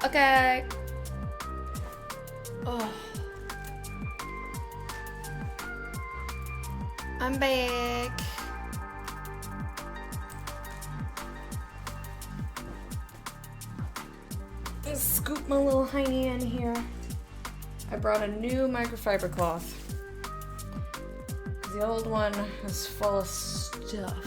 Okay. Oh. I'm back. Let's scoop my little hiney in here. I brought a new microfiber cloth. The old one is full of stuff.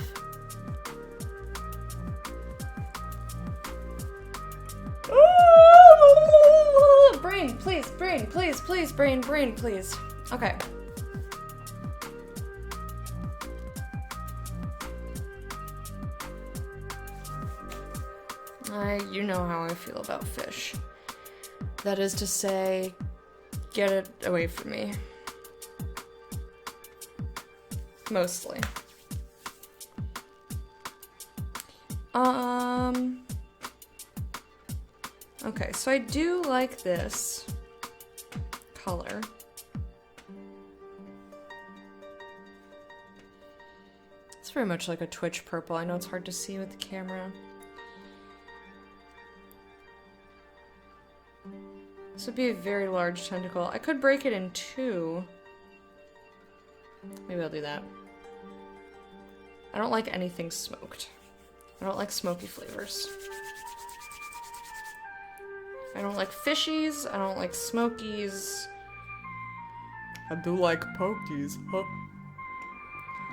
Brain, please, brain, please, please, brain, please. Okay. You know how I feel about fish. That is to say, get it away from me. Mostly. Okay, so I do like this color. It's very much like a Twitch purple. I know it's hard to see with the camera. This would be a very large tentacle. I could break it in two. Maybe I'll do that. I don't like anything smoked. I don't like smoky flavors. I don't like fishies. I don't like smokies. I do like pokies, huh?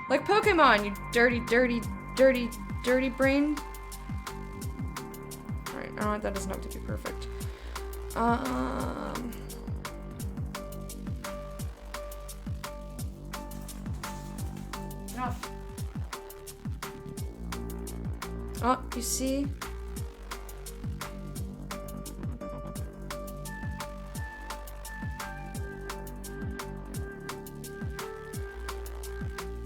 Like Pokemon, you dirty, dirty, dirty, dirty brain. Alright, I want that doesn't have to be perfect. Enough. Oh, you see?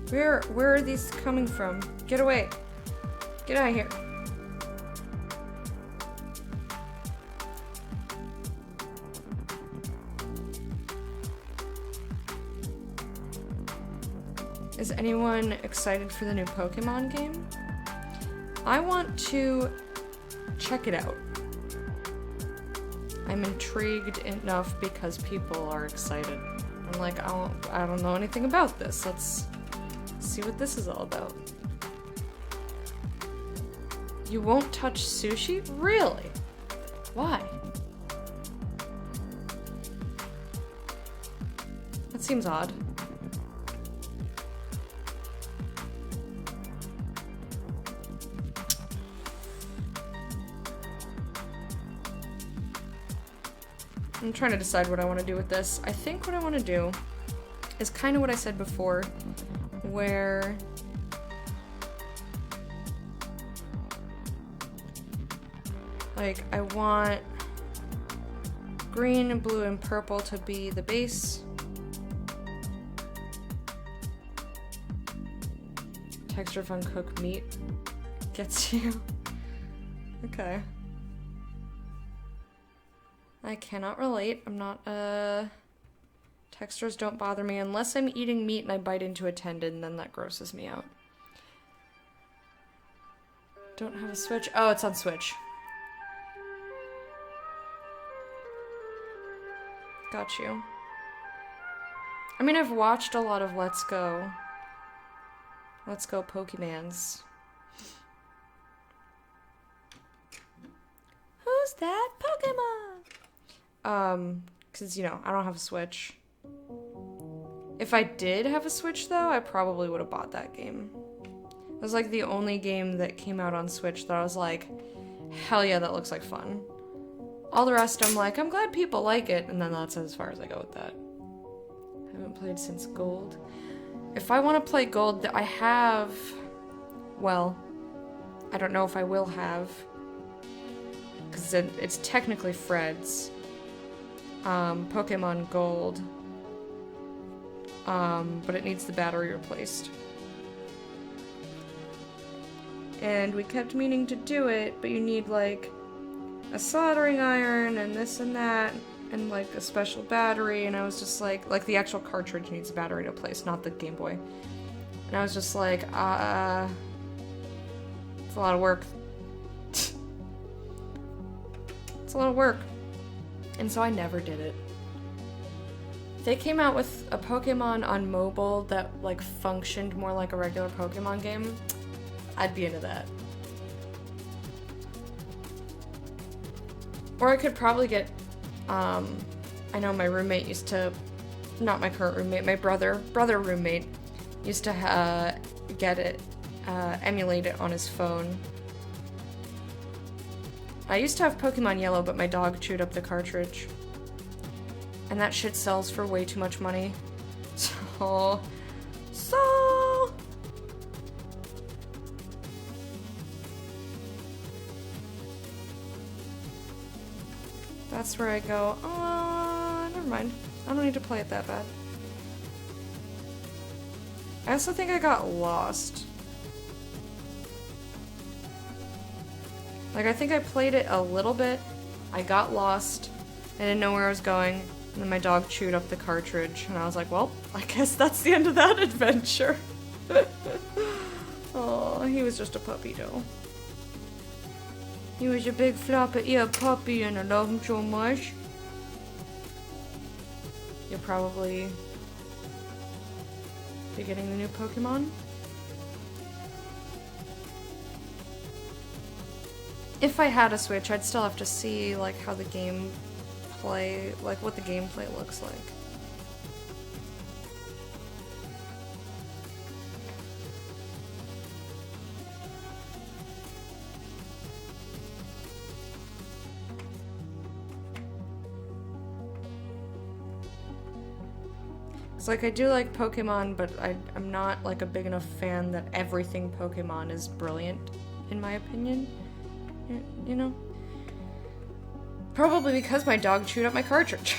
Where are these coming from? Get away. Get out of here. Is anyone excited for the new Pokemon game? I want to check it out. I'm intrigued enough because people are excited. I'm like, I don't know anything about this. Let's see what this is all about. You won't touch sushi? Really? Why? That seems odd. I'm trying to decide what I want to do with this. I think what I want to do is kind of what I said before, where like I want green and blue and purple to be the base. Texture of uncooked meat gets you. Okay. I cannot relate. I'm not, textures don't bother me unless I'm eating meat and I bite into a tendon, then that grosses me out. Don't have a Switch. Oh, it's on Switch. Got you. I mean, I've watched a lot of Let's Go Pokemans. Who's that Pokemon? Because, you know, I don't have a Switch. If I did have a Switch, though, I probably would have bought that game. It was, like, the only game that came out on Switch that I was like, hell yeah, that looks like fun. All the rest, I'm like, I'm glad people like it, and then that's as far as I go with that. I haven't played since Gold. If I want to play Gold, I have... Well, I don't know if I will have... Because it's technically Fred's. Pokemon Gold. But it needs the battery replaced. And we kept meaning to do it, but you need, like, a soldering iron and this and that, and, like, a special battery, and I was just like the actual cartridge needs a battery to replace, not the Game Boy. And I was just like, it's a lot of work. It's a lot of work. And so I never did it. If they came out with a Pokemon on mobile that, like, functioned more like a regular Pokemon game, I'd be into that. Or I could probably get, I know my roommate used to, not my current roommate, my brother roommate used to get it, emulate it on his phone. I used to have Pokemon Yellow, but my dog chewed up the cartridge. And that shit sells for way too much money. So... That's where I go, never mind. I don't need to play it that bad. I also think I got lost. Like, I think I played it a little bit, I got lost, I didn't know where I was going, and then my dog chewed up the cartridge, and I was like, well, I guess that's the end of that adventure. Oh, he was just a puppy, though. He was a big floppy ear puppy and I love him so much. You'll probably be getting the new Pokemon. If I had a Switch, I'd still have to see, like, how the gameplay, like, what the gameplay looks like. Like, I do like Pokemon, but I'm not, like, a big enough fan that everything Pokemon is brilliant, in my opinion. You know? Probably because my dog chewed up my cartridge.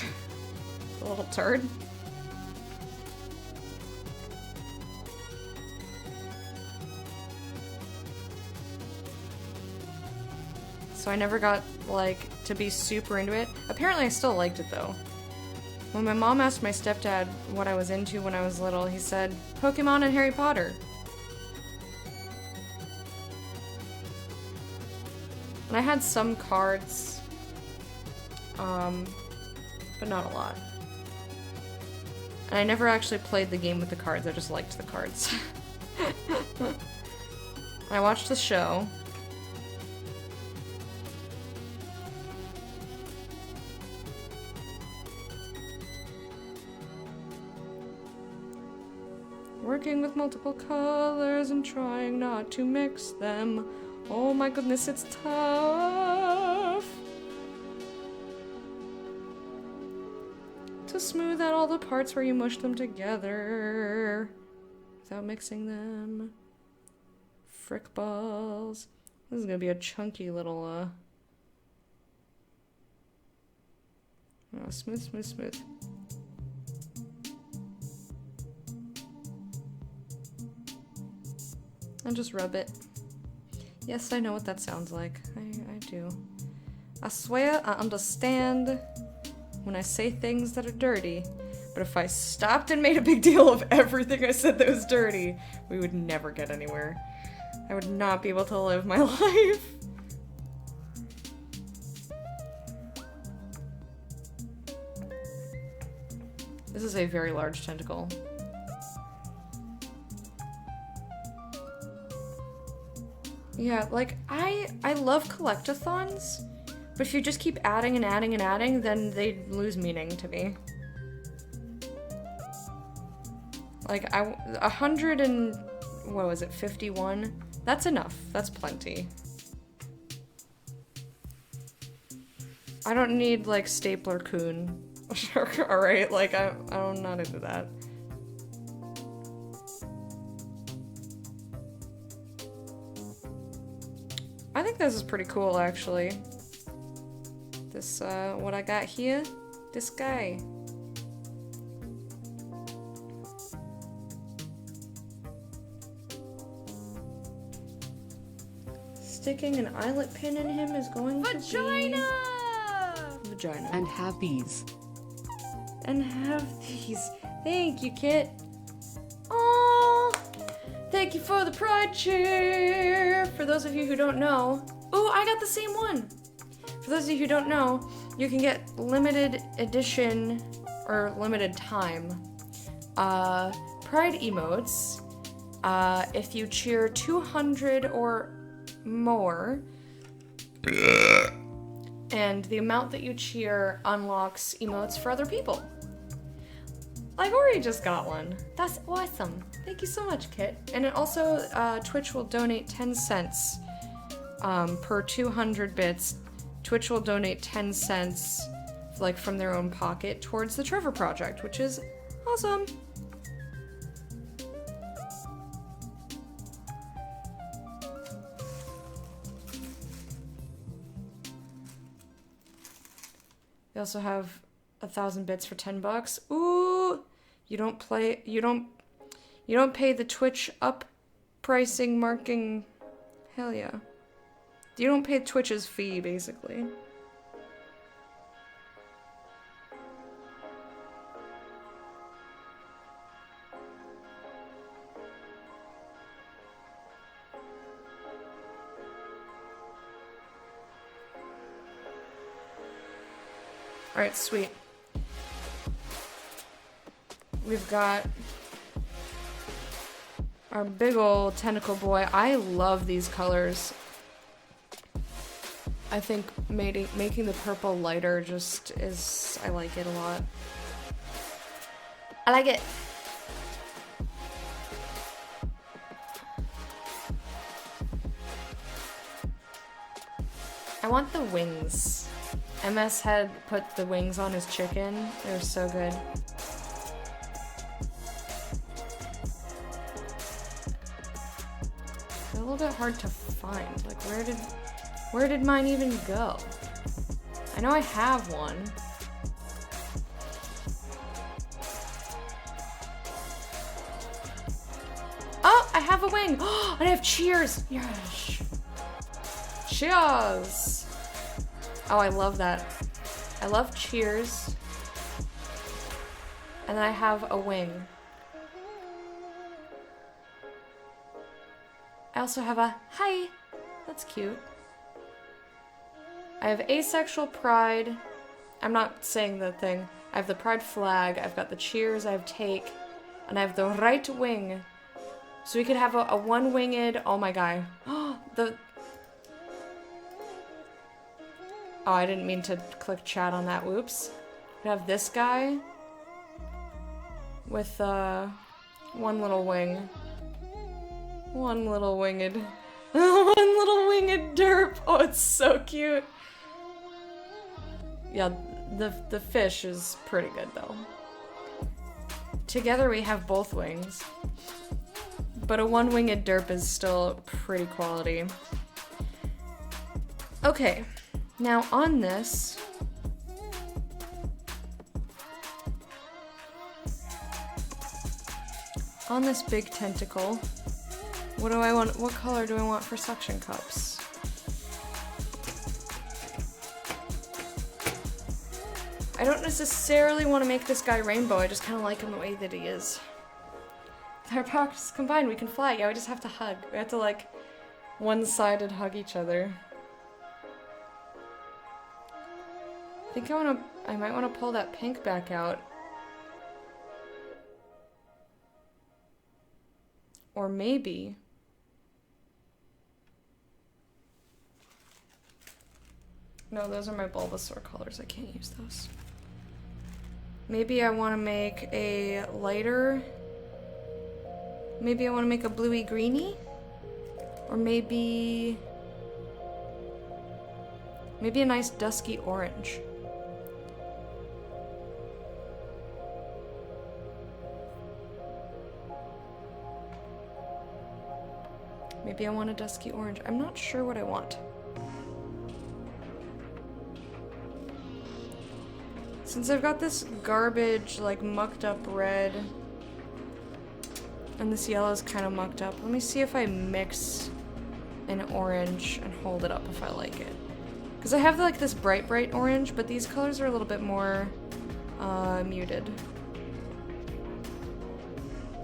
A little turd. So I never got, like, to be super into it. Apparently I still liked it, though. When my mom asked my stepdad what I was into when I was little, he said, Pokemon and Harry Potter. And I had some cards, but not a lot. And I never actually played the game with the cards, I just liked the cards. I watched the show. Working with multiple colors and trying not to mix them. Oh my goodness, it's tough to smooth out all the parts where you mush them together without mixing them. Frick balls. This is gonna be a chunky little, oh, smooth, smooth, smooth. And just rub it. Yes, I know what that sounds like. I do. I swear I understand when I say things that are dirty, but if I stopped and made a big deal of everything I said that was dirty, we would never get anywhere. I would not be able to live my life. This is a very large tentacle. Yeah, like, I love collectathons, but if you just keep adding and adding and adding, then they lose meaning to me. Like, 100 and, what was it, 51? That's enough. That's plenty. I don't need, like, Stapler Coon. Alright, like, I'm not into that. I think this is pretty cool, actually. This, what I got here? This guy. Sticking an eyelet pin in him is going to be... Vagina. And have these. And have these. Thank you, Kit. Aww. Thank you for the pride cheer. For those of you who don't know. Ooh, I got the same one. For those of you who don't know, you can get limited edition or limited time pride emotes if you cheer 200 or more. And the amount that you cheer unlocks emotes for other people. Like, Ori just got one. That's awesome. Thank you so much, Kit. And it also, Twitch will donate 10 cents per 200 bits. Twitch will donate 10 cents, like, from their own pocket towards the Trevor Project, which is awesome. They also have 1,000 bits for 10 bucks. Ooh, you don't pay the Twitch up pricing marking. Hell yeah. You don't pay Twitch's fee, basically. Alright, sweet. We've got our big ol' tentacle boy. I love these colors. I think making the purple lighter just is... I like it a lot. I like it! I want the wings. MS had put the wings on his chicken. They were so good. They're a little bit hard to find. Like, where did mine even go? I know I have one. Oh, I have a wing. Oh, and I have cheers. Yes. Cheers. Oh, I love that. I love cheers. And then I have a wing. I also have a hi. That's cute. I have asexual pride. I'm not saying the thing. I have the pride flag. I've got the cheers. I have take. And I have the right wing. So we could have a one-winged... Oh my god. Oh, I didn't mean to click chat on that. Whoops. We have this guy with one little wing. One little winged. One little winged derp. Oh, it's so cute. Yeah, the fish is pretty good though. Together we have both wings. But a one-winged derp is still pretty quality. Okay. Now on this, big tentacle, what do I want? What color do I want for suction cups? I don't necessarily want to make this guy rainbow. I just kind of like him the way that he is. With our powers combined, we can fly. Yeah, we just have to hug. We have to like one-sided hug each other. I think I might want to pull that pink back out. Or maybe... No, those are my Bulbasaur colors. I can't use those. Maybe I want to make a lighter... Maybe I want to make a bluey-greeny? Or maybe... Maybe a nice dusky orange. Maybe I want a dusky orange. I'm not sure what I want. Since I've got this garbage, like, mucked up red, and this yellow is kind of mucked up, let me see if I mix an orange and hold it up if I like it. Because I have, like, this bright orange, but these colors are a little bit more muted.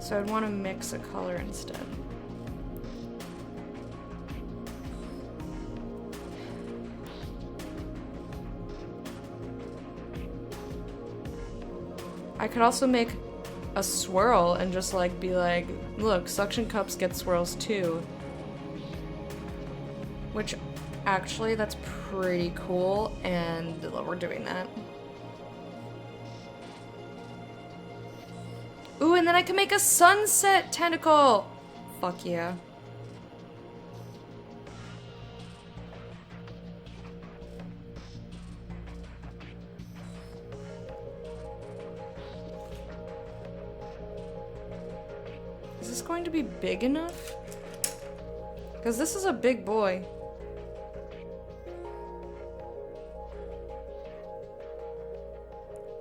So I'd want to mix a color instead. I could also make a swirl and just like be like, look, suction cups get swirls too. Which actually that's pretty cool, and we're doing that. Ooh, and then I can make a sunset tentacle! Fuck yeah. Is this going to be big enough? Because this is a big boy.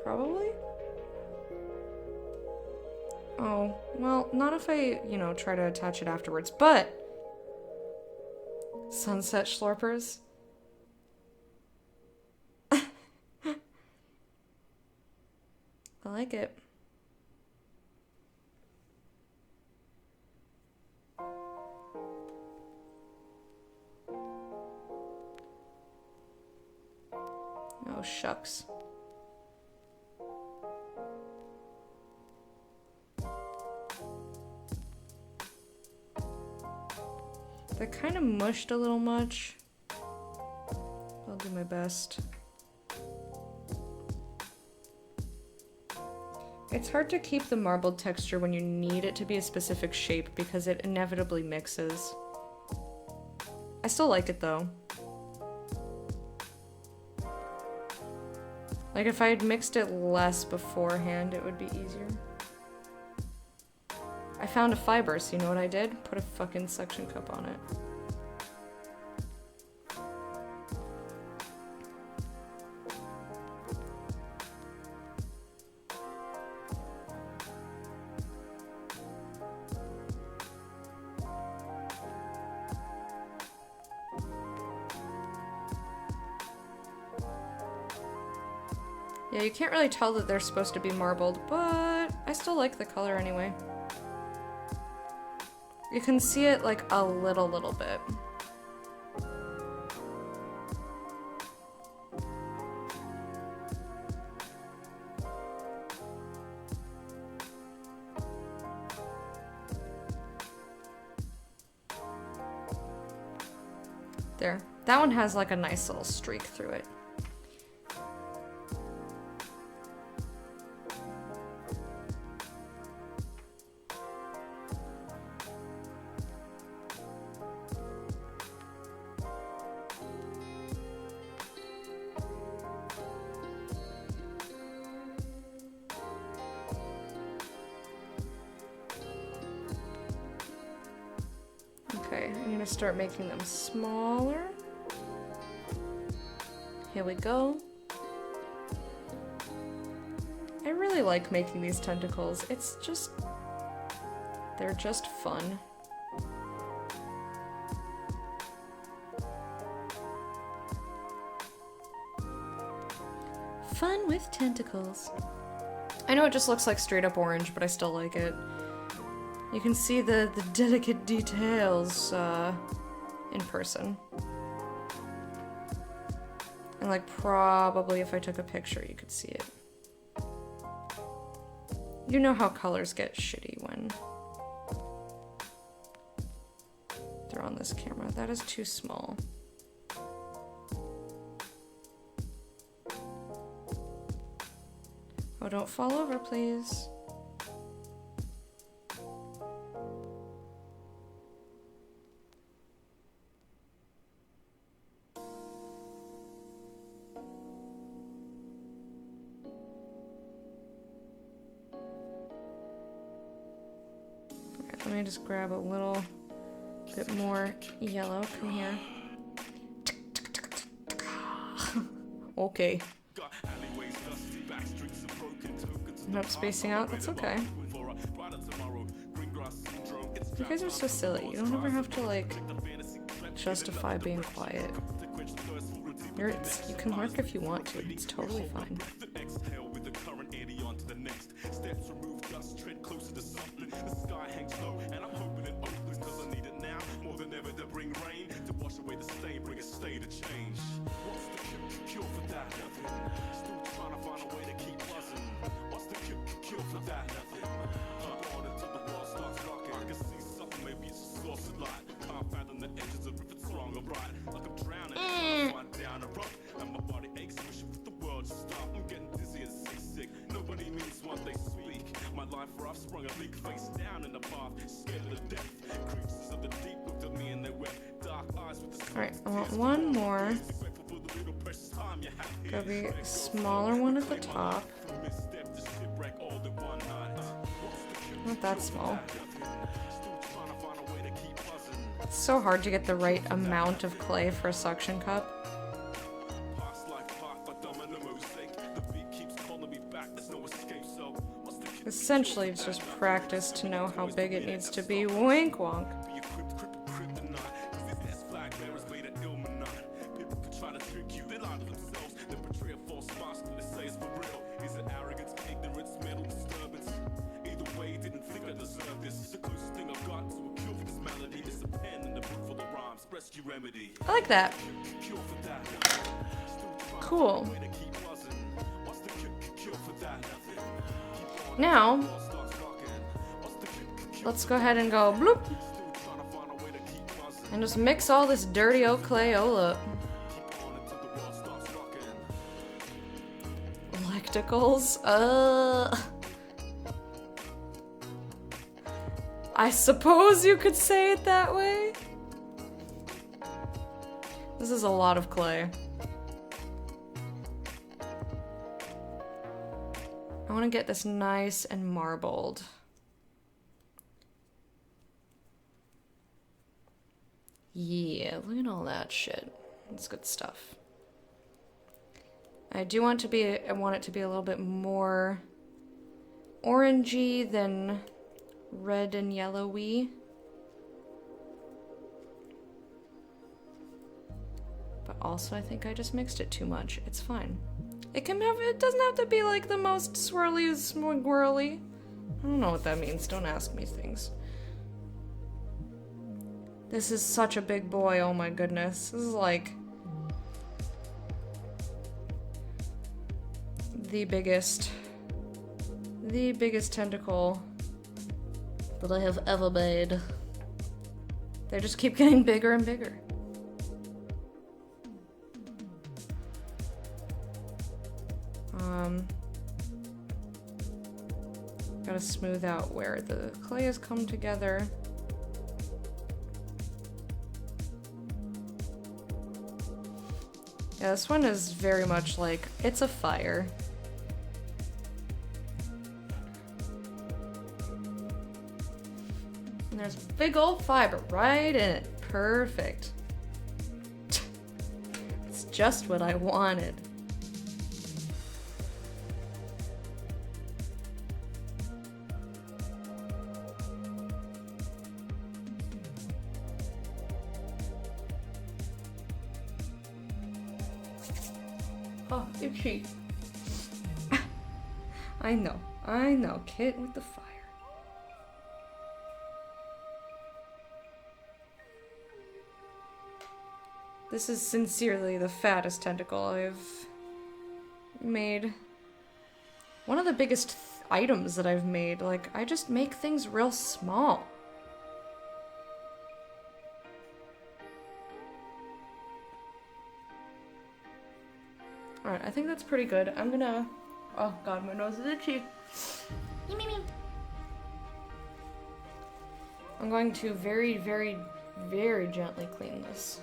Probably? Oh, well, not if I, you know, try to attach it afterwards, but... Sunset Slurpers? I like it. Oh, shucks. They're kind of mushed a little much. I'll do my best. It's hard to keep the marbled texture when you need it to be a specific shape because it inevitably mixes. I still like it though. Like if I had mixed it less beforehand, it would be easier. I found a fiber, so you know what I did? Put a fucking suction cup on it. Yeah, you can't really tell that they're supposed to be marbled, but I still like the color anyway. You can see it like a little bit. There. That one has like a nice little streak through it. Okay, I'm gonna start making them smaller. Here we go. I really like making these tentacles. It's just... they're just fun. Fun with tentacles. I know it just looks like straight up orange, but I still like it. You can see the delicate details in person. And like probably if I took a picture you could see it. You know how colors get shitty when farther on this camera. That is too small. Oh, don't fall over, please. Alright, let me just grab a little bit more yellow. Come here. Okay. I'm not spacing out, that's okay. You guys are so silly. You don't ever have to, like, justify being quiet. You can work if you want to. It's totally fine. Alright, I want one more. Gotta be a smaller one at the top. Not that small. It's so hard to get the right amount of clay for a suction cup. Essentially, it's just practice to know how big it needs to be. Wink wonk. I like that. Cool. Now, let's go ahead and go bloop. And just mix all this dirty oak clay all up. Electicals? I suppose you could say it that way. This is a lot of clay. I want to get this nice and marbled. Yeah, look at all that shit. That's good stuff. I want it to be a little bit more orangey than red and yellowy. But also I think I just mixed it too much. It's fine. It doesn't have to be like the most swirly, swirly. I don't know what that means. Don't ask me things. This is such a big boy, oh my goodness. This is like the biggest tentacle that I have ever made. They just keep getting bigger and bigger. Gotta smooth out where the clay has come together. Yeah, this one is very much like, it's a fire. And there's big old fiber right in it. Perfect. It's just what I wanted. Oh, itchy. I know, Kit with the fire. This is sincerely the fattest tentacle I've made. One of the biggest items that I've made. Like, I just make things real small. I think that's pretty good. I'm gonna... Oh god, my nose is itchy. I'm going to very, very, very gently clean this.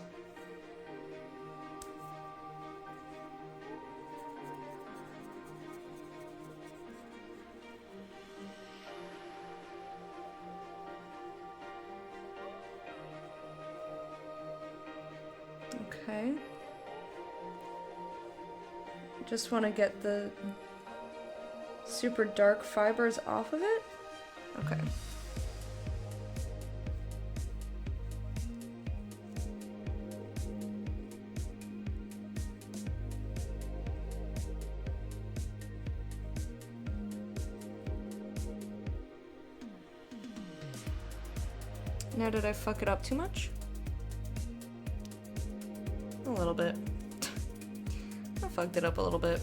Okay. Just want to get the super dark fibers off of it. Okay. Now, did I fuck it up too much? A little bit. I fucked it up a little bit.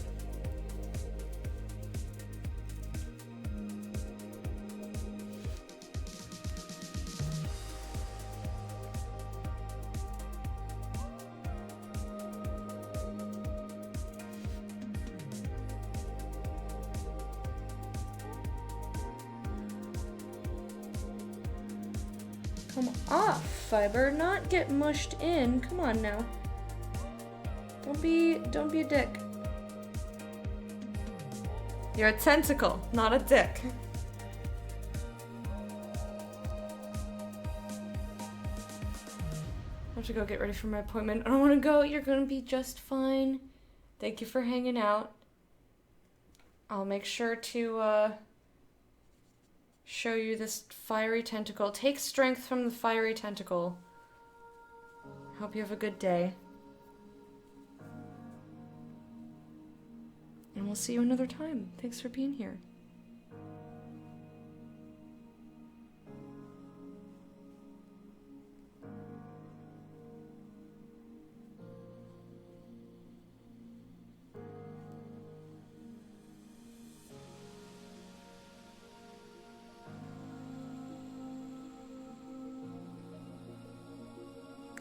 Come off, fiber, not get mushed in. Come on now. Don't be a dick. You're a tentacle, not a dick. I have to go get ready for my appointment. I don't want to go. You're gonna be just fine. Thank you for hanging out. I'll make sure to show you this fiery tentacle. Take strength from the fiery tentacle. Hope you have a good day. And we'll see you another time. Thanks for being here.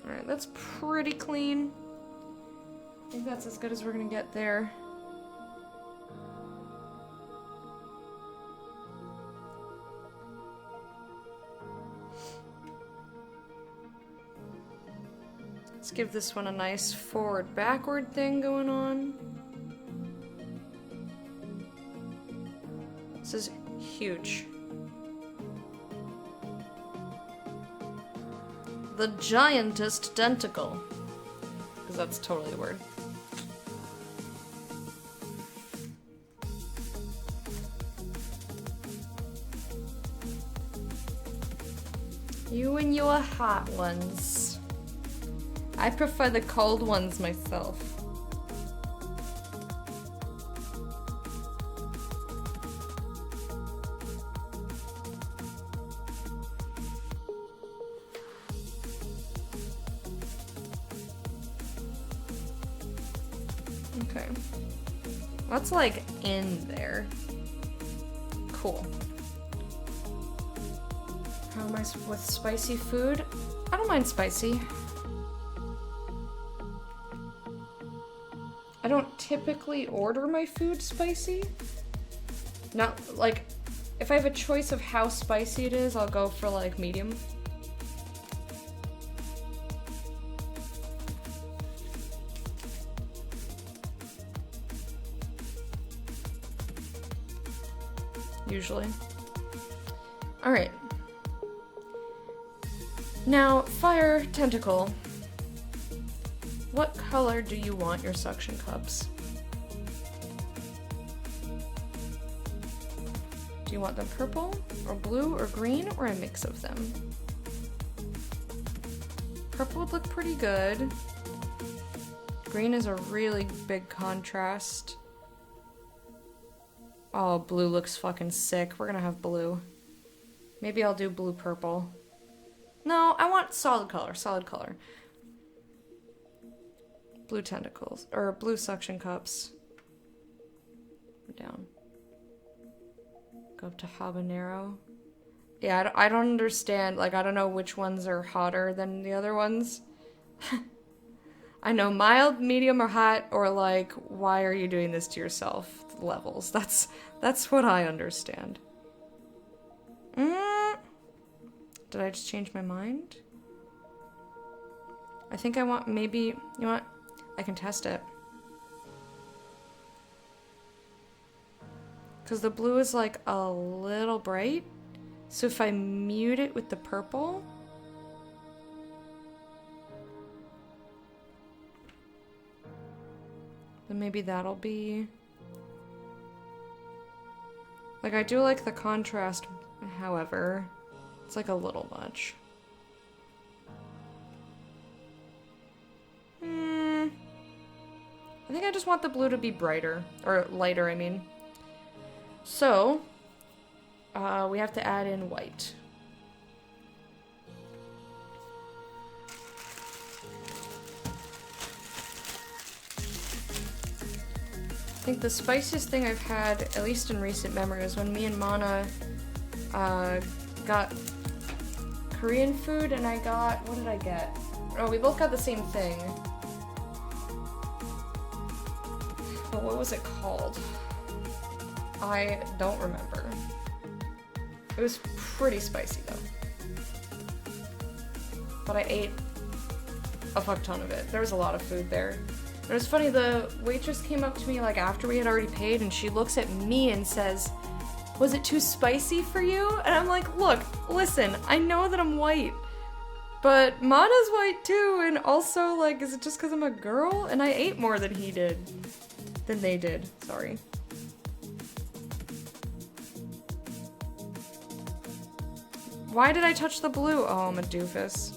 Alright, that's pretty clean. I think that's as good as we're gonna get there. Let's give this one a nice forward-backward thing going on. This is huge. The giantest tentacle. Because that's totally a word. You and your hot ones. I prefer the cold ones myself. Okay. That's like in there. Cool. How am I with spicy food? I don't mind spicy. I don't typically order my food spicy. Not like, if I have a choice of how spicy it is, I'll go for like medium. Usually. Alright. Now, fire tentacle. What color do you want your suction cups? Do you want them purple, or blue, or green, or a mix of them? Purple would look pretty good. Green is a really big contrast. Oh, blue looks fucking sick. We're gonna have blue. Maybe I'll do blue-purple. No, I want solid color, solid color. Blue tentacles, or blue suction cups. Down. Go up to habanero. Yeah, I don't understand. Like, I don't know which ones are hotter than the other ones. I know mild, medium, or hot, or like, why are you doing this to yourself levels. That's what I understand. Did I just change my mind? I think I want maybe, you know what? I can test it. Because the blue is like a little bright. So if I mute it with the purple. Then maybe that'll be. Like I do like the contrast, however. It's like a little much. I think I just want the blue to be brighter. Or lighter, I mean. So, we have to add in white. I think the spiciest thing I've had, at least in recent memory, was when me and Mana got Korean food and I got, what did I get? Oh, we both got the same thing. But what was it called? I don't remember. It was pretty spicy though. But I ate a fuck ton of it. There was a lot of food there. And it was funny, the waitress came up to me like after we had already paid and she looks at me and says, "Was it too spicy for you?" And I'm like, look, listen, I know that I'm white, but Mana's white too, and also like, is it just because I'm a girl? And I ate more than he did. Than they did, sorry. Why did I touch the blue? Oh, I'm a doofus.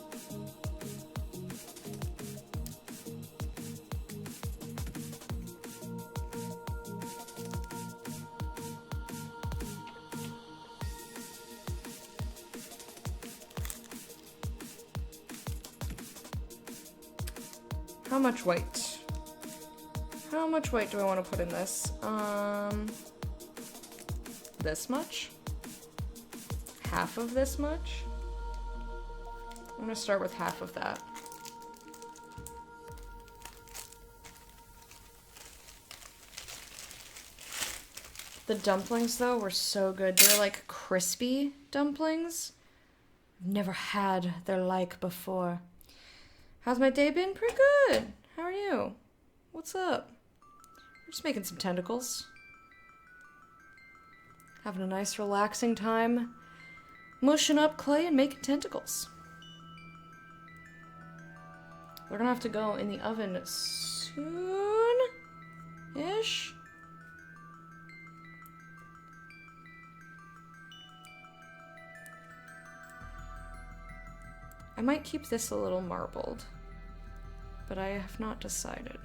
How much white? How much white do I want to put in this? This much? Half of this much? I'm gonna start with half of that. The dumplings, though, were so good. They're like crispy dumplings. I've never had their like before. How's my day been? Pretty good. How are you? What's up? We're just making some tentacles. Having a nice relaxing time. Mushing up clay and making tentacles. They're gonna have to go in the oven soon-ish. I might keep this a little marbled, but I have not decided.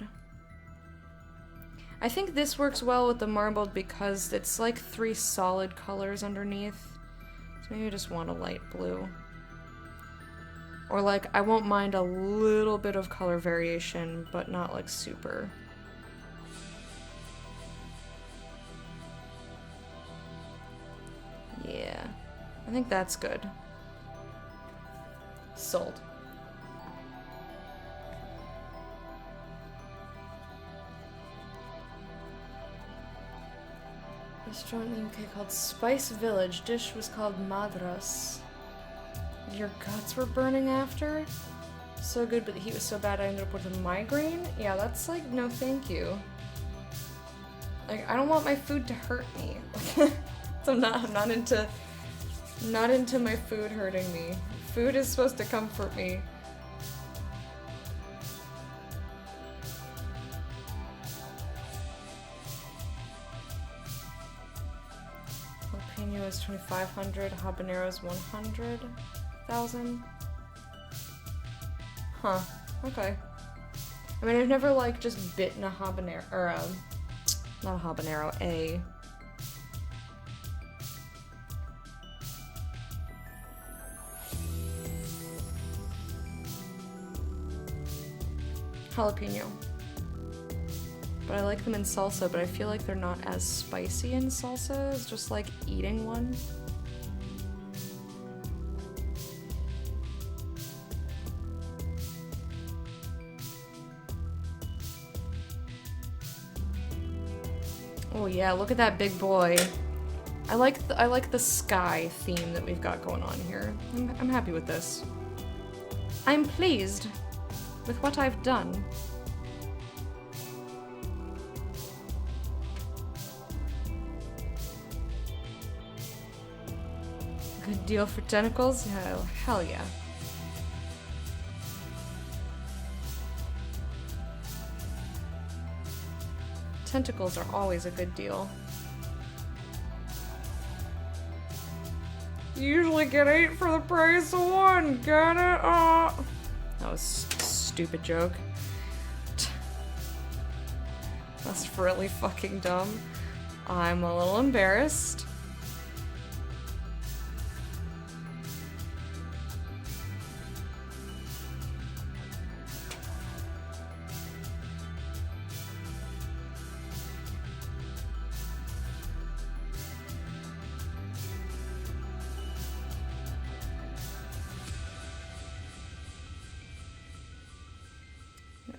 I think this works well with the marbled because it's like 3 solid colors underneath. So maybe I just want a light blue. Or like, I won't mind a little bit of color variation, but not like super. Yeah, I think that's good. Sold. Restaurant in the UK called Spice Village. Dish was called Madras. Your guts were burning after? So good, but the heat was so bad I ended up with a migraine? Yeah, that's like, no thank you. Like, I don't want my food to hurt me. So I'm not into my food hurting me. Food is supposed to comfort me. Jalapeno is 2,500, habanero is 100,000. Huh, okay. I mean, I've never, like, just bitten a habanero, or, not a habanero, a... jalapeno. But I like them in salsa, but I feel like they're not as spicy in salsa as just like eating one. yeah, look at that big boy. I like the sky theme that we've got going on here. I'm happy with this. I'm pleased with what I've done. Good deal for tentacles? Oh, hell yeah. Tentacles are always a good deal. You usually get 8 for the price of 1, get it? That was a stupid joke. That's really fucking dumb. I'm a little embarrassed.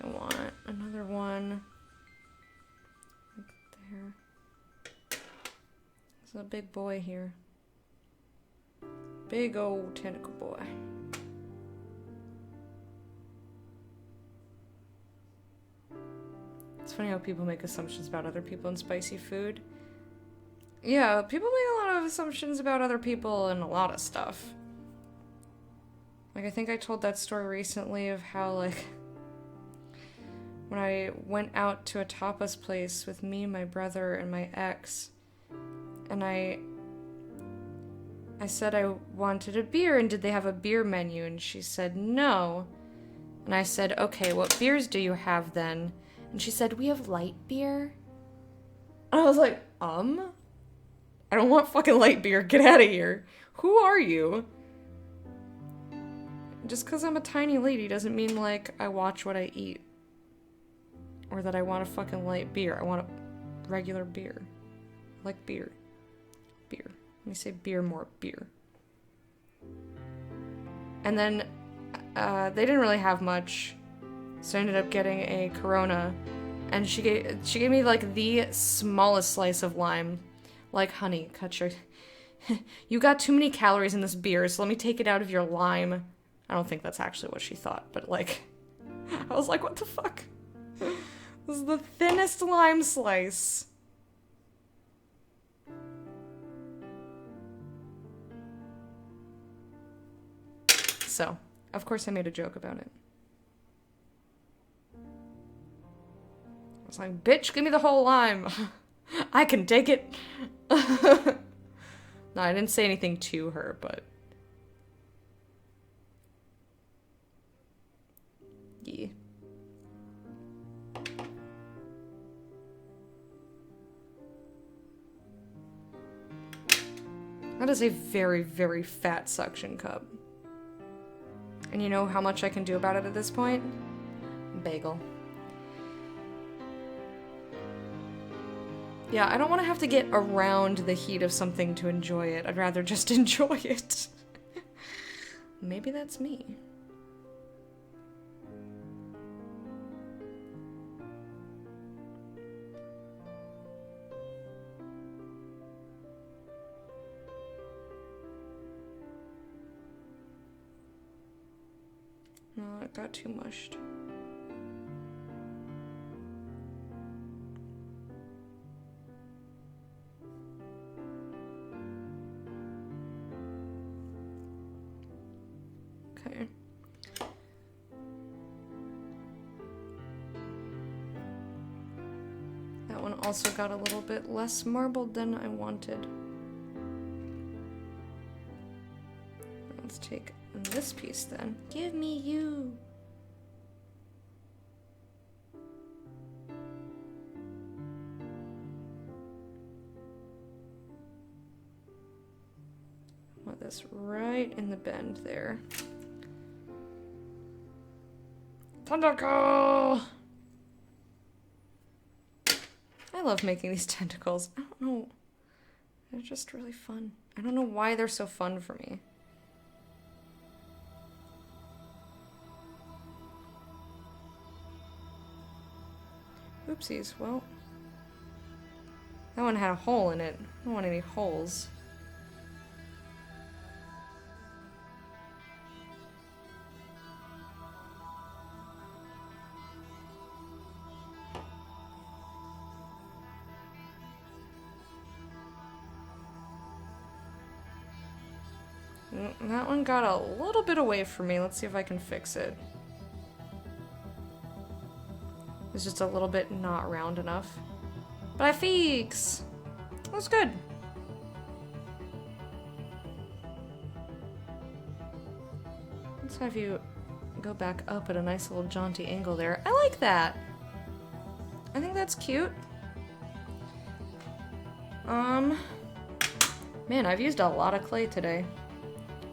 I want another one. Like there. There's a big boy here. Big old tentacle boy. It's funny how people make assumptions about other people in spicy food. Yeah, people make a lot of assumptions about other people and a lot of stuff. Like, I think I told that story recently of how, like, when I went out to a tapas place with me, my brother, and my ex, and I said I wanted a beer, and did they have a beer menu? And she said no. And I said, okay, what beers do you have then? And she said, we have light beer. And I was like, I don't want fucking light beer. Get out of here. Who are you? Just because I'm a tiny lady doesn't mean, like, I watch what I eat. Or that I want a fucking light beer. I want a regular beer. I like beer. Beer. Let me say beer more. Beer. And then, they didn't really have much. So I ended up getting a Corona. And she gave me, like, the smallest slice of lime. Like, honey, cut your... You got too many calories in this beer, so let me take it out of your lime. I don't think that's actually what she thought, but, like... I was like, what the fuck? This is the thinnest lime slice. So, of course I made a joke about it. I was like, bitch, give me the whole lime. I can take it. No, I didn't say anything to her, but... Yeah. That is a very, very fat suction cup. And you know how much I can do about it at this point? Bagel. Yeah, I don't want to have to get around the heat of something to enjoy it. I'd rather just enjoy it. Maybe that's me. No, it got too mushed. Okay. That one also got a little bit less marbled than I wanted. Let's take this piece then. Give me you. Want this right in the bend there. Tentacle! I love making these tentacles. I don't know. They're just really fun. I don't know why they're so fun for me. Oopsies, well. That one had a hole in it. I don't want any holes. That one got a little bit away from me. Let's see if I can fix it. It's just a little bit not round enough. But I fix! That's good. Let's have you go back up at a nice little jaunty angle there. I like that! I think that's cute. Man, I've used a lot of clay today.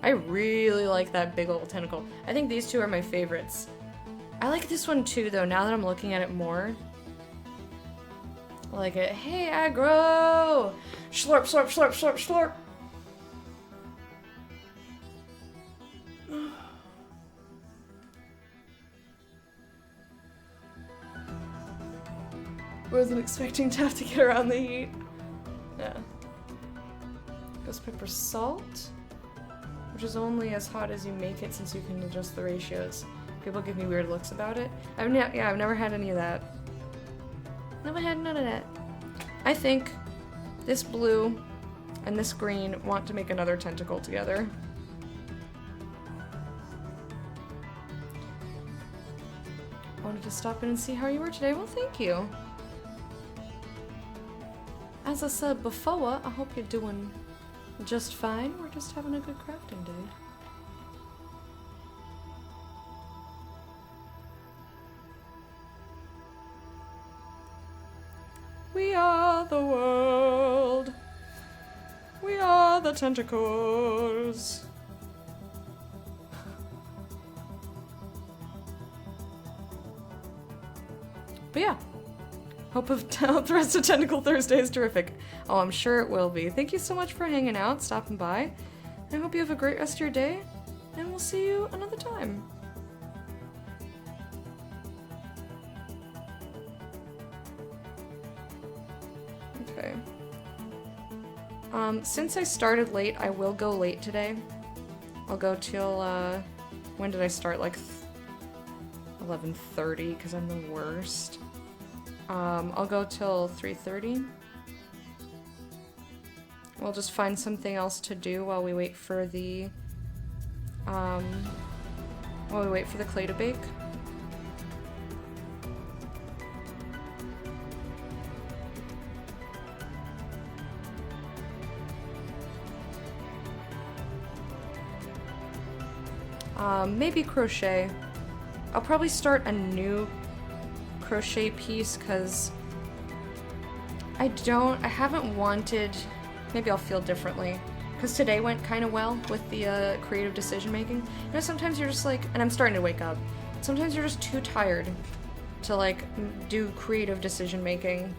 I really like that big old tentacle. I think these two are my favorites. I like this one too, though, now that I'm looking at it more. I like it. Hey, aggro! Slurp, slurp, slurp, slurp, slurp! Wasn't expecting to have to get around the heat. Yeah. Ghost pepper salt. Which is only as hot as you make it since you can adjust the ratios. People give me weird looks about it. I've never had any of that. Never had none of that. I think this blue and this green want to make another tentacle together. I wanted to stop in and see how you were today. Well, thank you. As I said before, I hope you're doing just fine. We're just having a good crafting day. We are the world. We are the tentacles. But yeah. Hope the rest of Tentacle Thursday is terrific. Oh, I'm sure it will be. Thank you so much for hanging out, stopping by. I hope you have a great rest of your day, and we'll see you another time. Okay. Since I started late, I will go late today. I'll go till, when did I start? Like 11:30, because I'm the worst. I'll go till 3:30. We'll just find something else to do while we wait for the, clay to bake. Maybe crochet. I'll probably start a new crochet piece because I haven't wanted, maybe I'll feel differently, because today went kind of well with the creative decision making. You know, sometimes you're just like, and I'm starting to wake up, sometimes you're just too tired to like do creative decision making.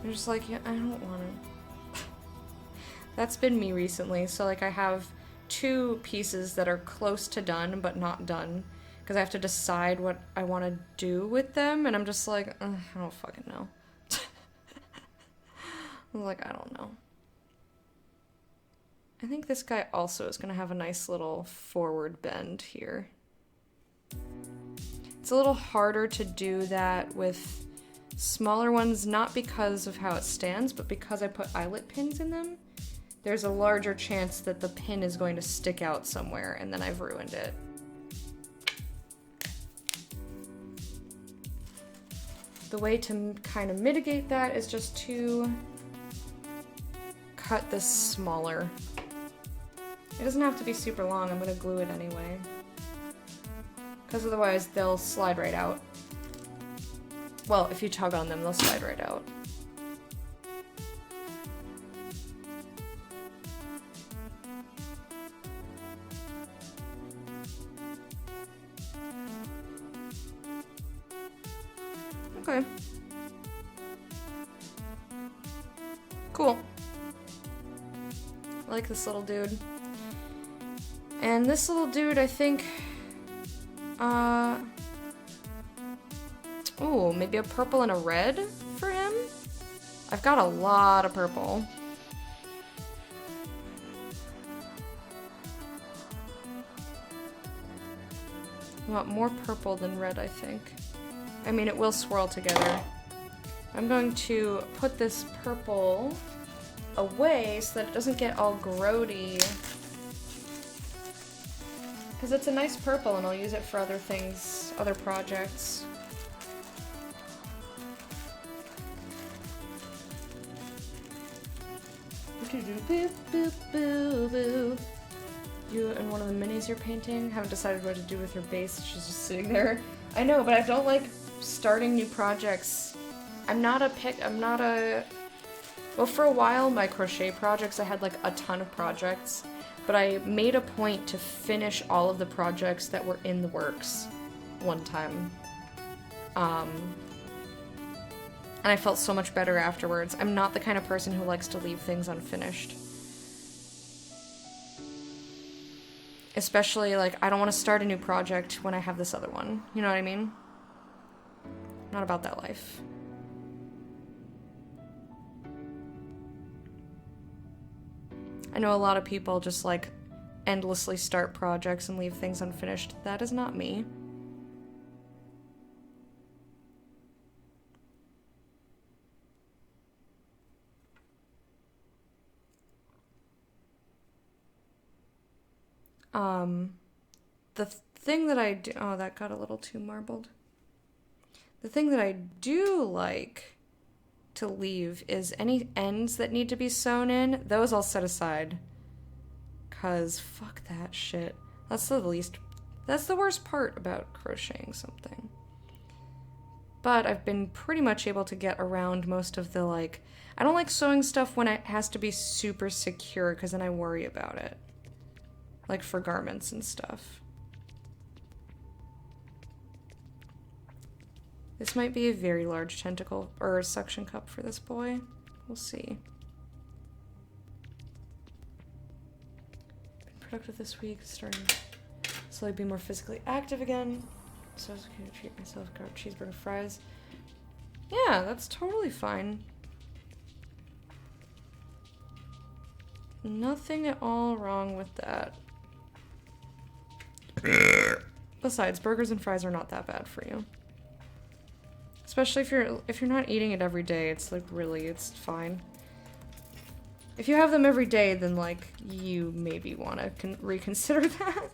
You're just like, yeah, I don't want to. That's been me recently. So like I have 2 pieces that are close to done but not done because I have to decide what I want to do with them, and I'm just like, I don't fucking know. I'm like, I don't know. I think this guy also is going to have a nice little forward bend here. It's a little harder to do that with smaller ones, not because of how it stands, but because I put eyelet pins in them. There's a larger chance that the pin is going to stick out somewhere, and then I've ruined it. The way to kind of mitigate that is just to cut this smaller. It doesn't have to be super long, I'm gonna glue it anyway. Because otherwise they'll slide right out. Well, if you tug on them, they'll slide right out. Okay. Cool. I like this little dude. And this little dude, I think, ooh, maybe a purple and a red for him? I've got a lot of purple. I want more purple than red, I think. I mean, it will swirl together. I'm going to put this purple away so that it doesn't get all grody. Because it's a nice purple and I'll use it for other things, other projects. You and one of the minis you're painting haven't decided what to do with your base. She's just sitting there. I know, but I don't like starting new projects. Well, for a while, my crochet projects, I had like a ton of projects, but I made a point to finish all of the projects that were in the works one time. And I felt so much better afterwards. I'm not the kind of person who likes to leave things unfinished. Especially, like, I don't want to start a new project when I have this other one. You know what I mean? Not about that life. I know a lot of people just, like, endlessly start projects and leave things unfinished. That is not me. The thing that I do... Oh, that got a little too marbled. The thing that I do like to leave is any ends that need to be sewn in, those I'll set aside. 'Cause fuck that shit. That's the worst part about crocheting something. But I've been pretty much able to get around most of the, like... I don't like sewing stuff when it has to be super secure, because then I worry about it. Like for garments and stuff. This might be a very large tentacle or suction cup for this boy. We'll see. Been productive this week, starting to slowly be more physically active again. So I was gonna treat myself, grab cheeseburger fries. Yeah, that's totally fine. Nothing at all wrong with that. Besides, burgers and fries are not that bad for you. Especially if you're not eating it every day, it's like really, it's fine. If you have them every day, then like you maybe want to reconsider that.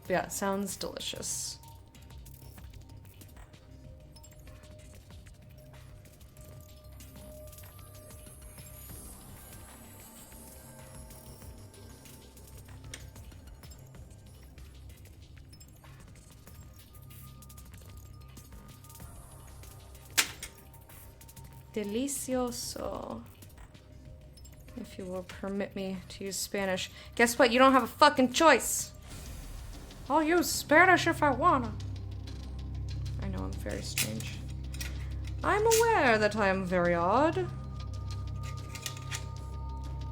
But yeah, it sounds delicious. Delicioso. If you will permit me to use Spanish. Guess what? You don't have a fucking choice. I'll use Spanish if I wanna. I know I'm very strange. I'm aware that I am very odd.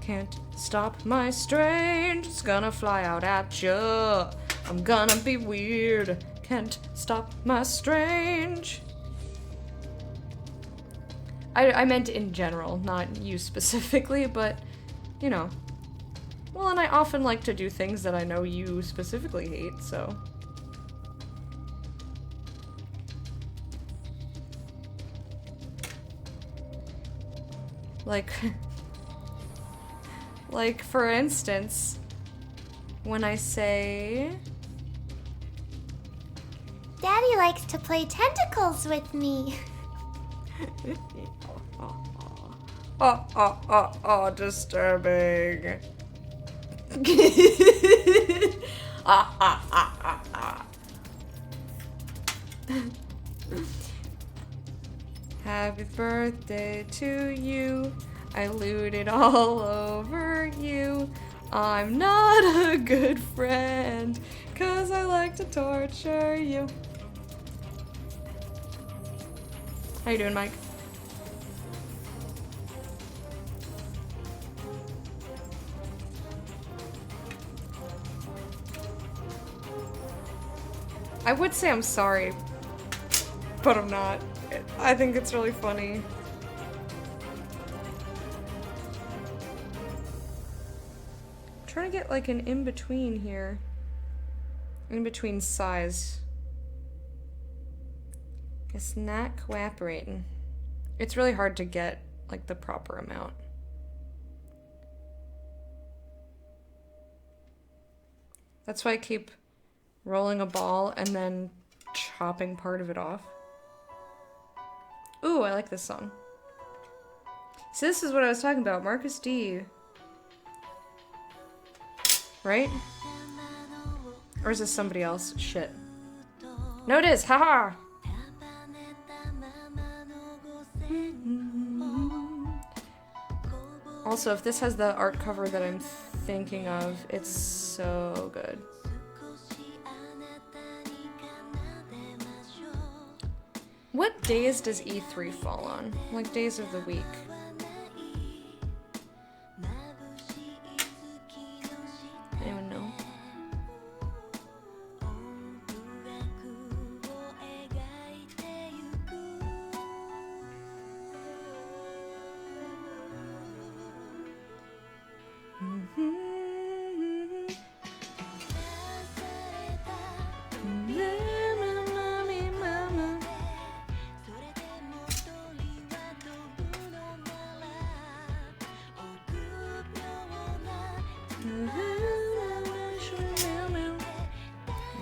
Can't stop my strange. It's gonna fly out at you. I'm gonna be weird. Can't stop my strange. I meant in general, not you specifically, but, you know. Well, and I often like to do things that I know you specifically hate, so. Like, like, for instance, when I say... Daddy likes to play tentacles with me. Disturbing. Happy birthday to you. I looted all over you. I'm not a good friend, 'cause I like to torture you. How you doing, Mike? I would say I'm sorry, but I'm not. I think it's really funny. I'm trying to get like an in-between here. In-between size. It's not cooperating. It's really hard to get like the proper amount. That's why I keep rolling a ball and then chopping part of it off. Ooh, I like this song. So this is what I was talking about. Marcus D. Right? Or is this somebody else? Shit. No, it is! Haha! Also, if this has the art cover that I'm thinking of, it's so good. What days does E3 fall on? Like days of the week? Anyone know?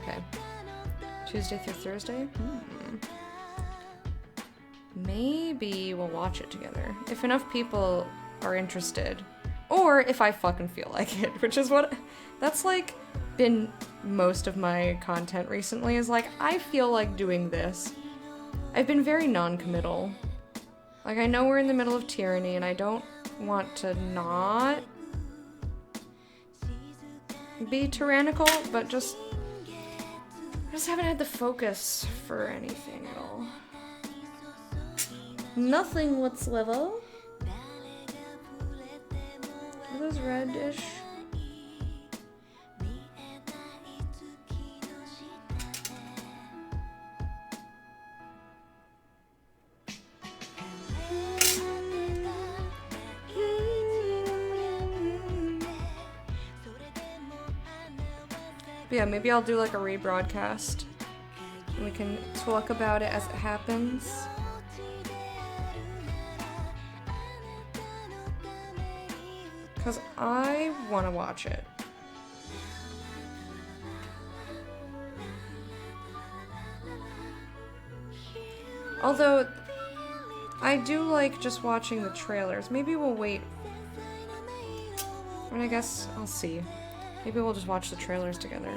Okay. Tuesday through Thursday? Maybe we'll watch it together. If enough people are interested. Or if I fucking feel like it, which is what... That's like been most of my content recently, is like, I feel like doing this. I've been very non-committal. Like, I know we're in the middle of tyranny, and I don't want to not be tyrannical, but just... I just haven't had the focus for anything at all. Nothing whatsoever. Are those reddish? But yeah, maybe I'll do like a rebroadcast. And we can talk about it as it happens. Because I want to watch it. Although, I do like just watching the trailers. Maybe we'll wait. I mean, I guess I'll see. Maybe we'll just watch the trailers together.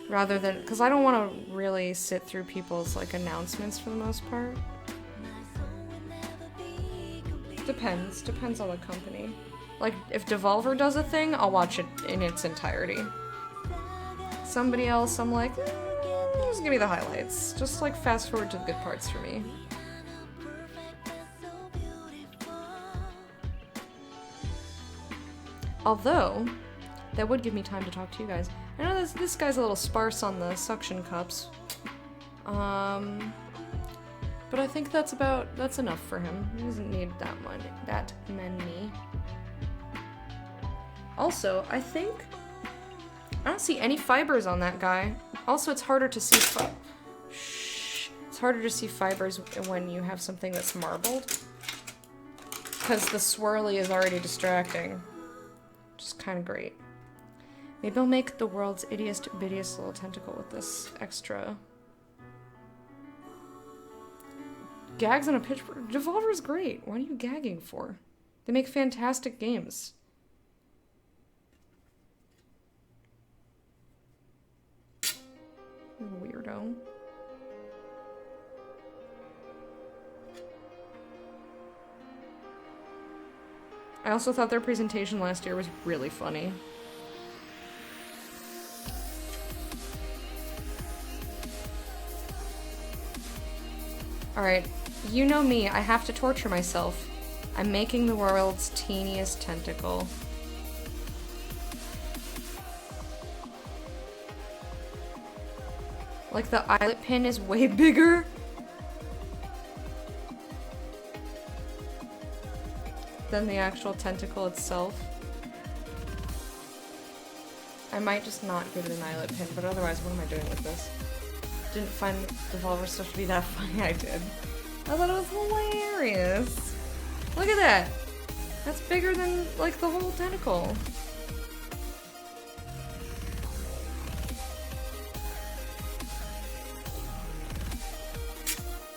Rather than... Because I don't want to really sit through people's, like, announcements for the most part. Depends. Depends on the company. Like, if Devolver does a thing, I'll watch it in its entirety. Somebody else, I'm like, just give me the highlights. Just, like, fast forward to the good parts for me. Although, that would give me time to talk to you guys. I know this guy's a little sparse on the suction cups. But I think that's enough for him. He doesn't need that many. Also, I don't see any fibers on that guy. Also, it's harder to see it's harder to see fibers when you have something that's marbled. Because the swirly is already distracting. Which is kind of great. Maybe I'll make the world's ittiest, bittiest little tentacle with this extra... Gags on a pitch... Devolver's great. What are you gagging for? They make fantastic games. Weirdo. I also thought their presentation last year was really funny. Alright, you know me, I have to torture myself. I'm making the world's teeniest tentacle. Like the eyelet pin is way bigger? than the actual tentacle itself. I might just not give it an eyelet pin, but otherwise, what am I doing with this? Didn't find Devolver stuff to be that funny. I did. I thought it was hilarious. Look at that. That's bigger than, like, the whole tentacle.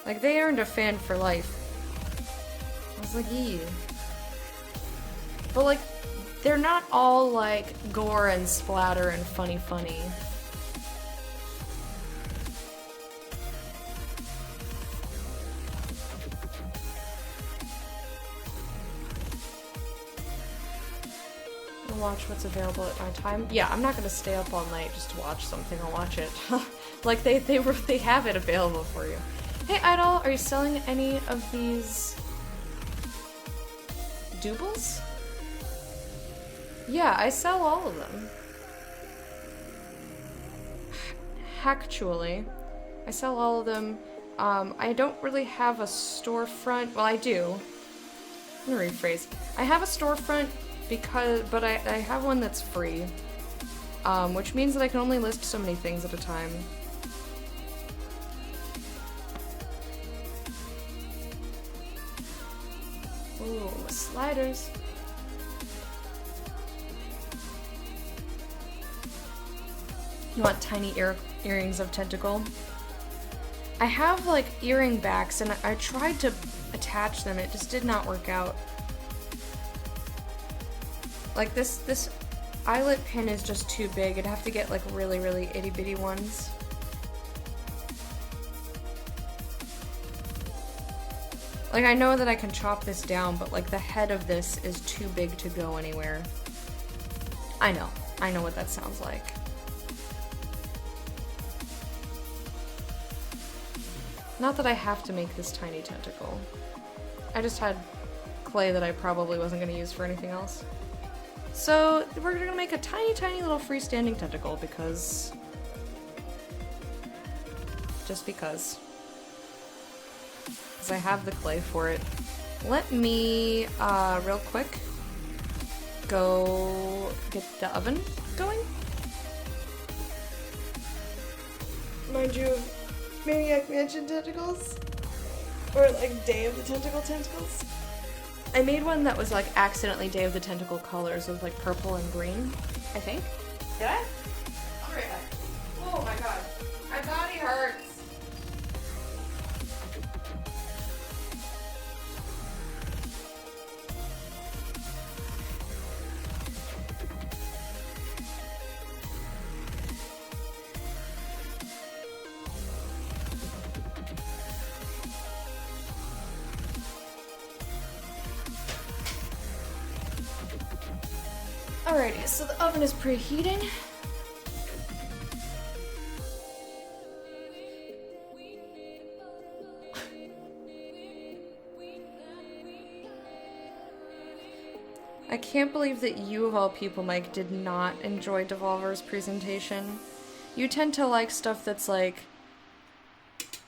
Like, they earned a fan for life. I was like, yeah. But, like, they're not all, like, gore and splatter and funny. I'll watch what's available at my time. Yeah, I'm not gonna stay up all night just to watch something. I'll watch it. Like, they have it available for you. Hey, Idol, are you selling any of these doobles? Yeah, I sell all of them. Actually, I sell all of them. I don't really have a storefront. Well, I do. I'm gonna rephrase. I have a storefront but I have one that's free, which means that I can only list so many things at a time. Ooh, sliders. You want tiny earrings of tentacle? I have, like, earring backs, and I tried to attach them. It just did not work out. Like, this eyelet pin is just too big. I'd have to get, like, really, really itty-bitty ones. Like, I know that I can chop this down, but, like, the head of this is too big to go anywhere. I know what that sounds like. Not that I have to make this tiny tentacle. I just had clay that I probably wasn't going to use for anything else. So, we're going to make a tiny, tiny little freestanding tentacle because... Just because. Because I have the clay for it. Let me, real quick, go get the oven going. Mind you, Maniac Mansion tentacles? Or, like, Day of the Tentacles? I made one that was, like, accidentally Day of the Tentacle colors with, like, purple and green, I think. Did I? I'll be right back. Oh my god. My body hurts. Alrighty, so the oven is preheating. I can't believe that you, of all people, Mike, did not enjoy Devolver's presentation. You tend to like stuff that's, like,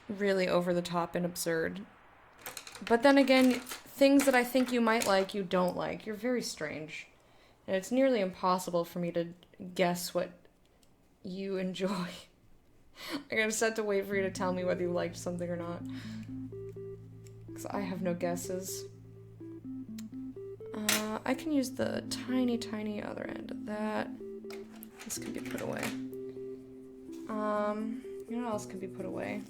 really over the top and absurd. But then again, things that I think you might like, you don't like. You're very strange. And it's nearly impossible for me to guess what you enjoy. I just have to wait for you to tell me whether you liked something or not. Because I have no guesses. I can use the tiny, tiny other end of that. This can be put away. You know what else can be put away?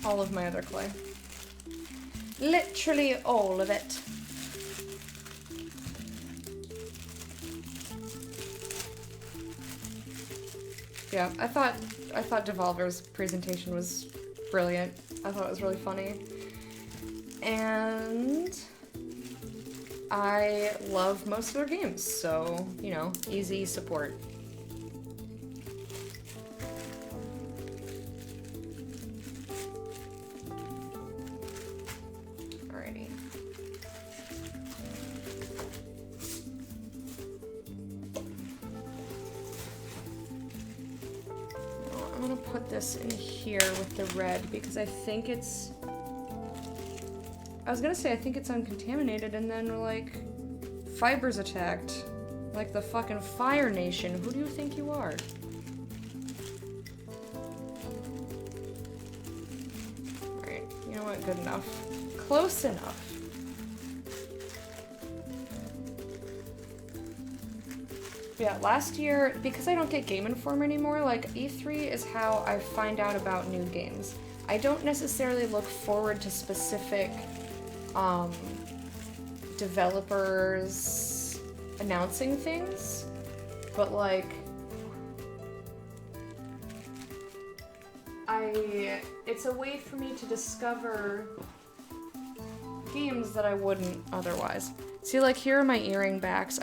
All of my other clay. Literally all of it. Yeah, I thought Devolver's presentation was brilliant. I thought it was really funny. And I love most of their games, so, you know, easy support. gonna put this in here with the red because I think it's... I was gonna say I think it's uncontaminated and then like fibers attacked. Like the fucking Fire Nation. Who do you think you are? Alright, you know what? Good enough. Close enough. Yeah, last year, because I don't get Game Informer anymore, like, E3 is how I find out about new games. I don't necessarily look forward to specific, developers announcing things, but, like, it's a way for me to discover games that I wouldn't otherwise. See, like, here are my earring backs.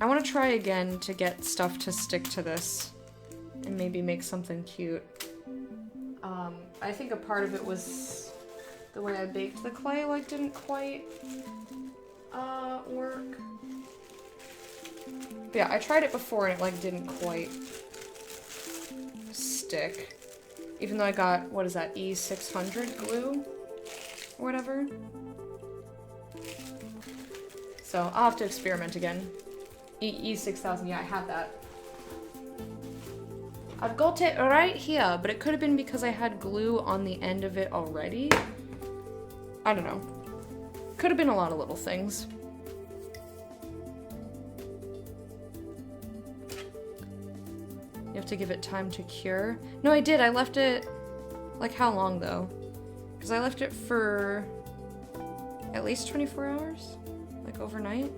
I want to try again to get stuff to stick to this and maybe make something cute. I think a part of it was the way I baked the clay, like, didn't quite work. But yeah, I tried it before and it, like, didn't quite stick. Even though I got, what is that, E600 glue? Or whatever. So, I'll have to experiment again. E6000, yeah, I had that. I've got it right here, but it could have been because I had glue on the end of it already. I don't know. Could have been a lot of little things. You have to give it time to cure. No, I did. I left it... Like, how long, though? Because I left it for... at least 24 hours? Like, overnight?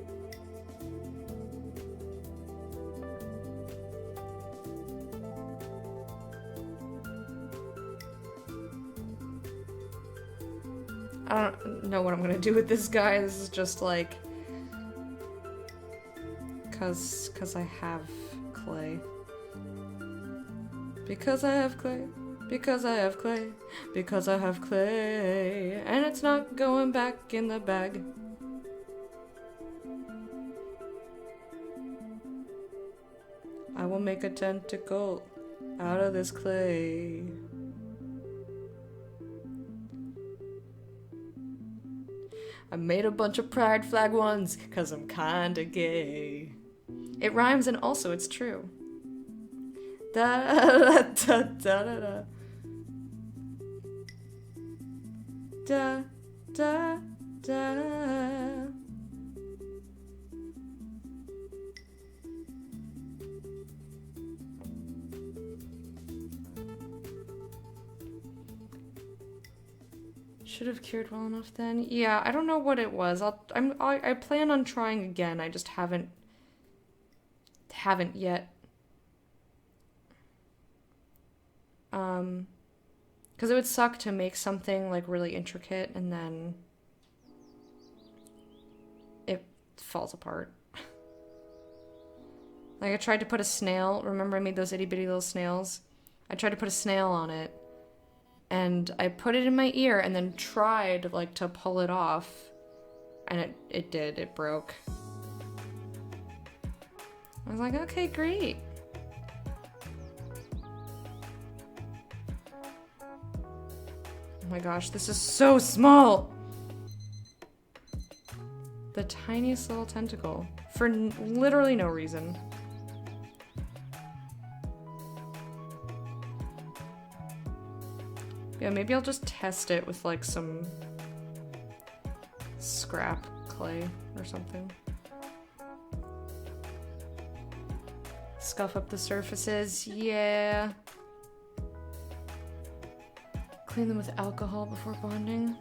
I don't know what I'm gonna do with this guy. This is just like... Cause I have clay. Because I have clay. Because I have clay. Because I have clay. And it's not going back in the bag. I will make a tentacle out of this clay. I made a bunch of pride flag ones, cause I'm kinda gay. It rhymes and also it's true. Da da da da da da. Da da da. Should have cured well enough then. Yeah, I don't know what it was. I plan on trying again. I just haven't yet. Because it would suck to make something like really intricate and then it falls apart. Like I tried to put a snail. Remember I made those itty bitty little snails? I tried to put a snail on it. And I put it in my ear and then tried, like, to pull it off. And it did. It broke. I was like, okay, great. Oh my gosh, this is so small! The tiniest little tentacle. For literally no reason. Yeah, maybe I'll just test it with like some scrap clay or something. Scuff up the surfaces, yeah. Clean them with alcohol before bonding.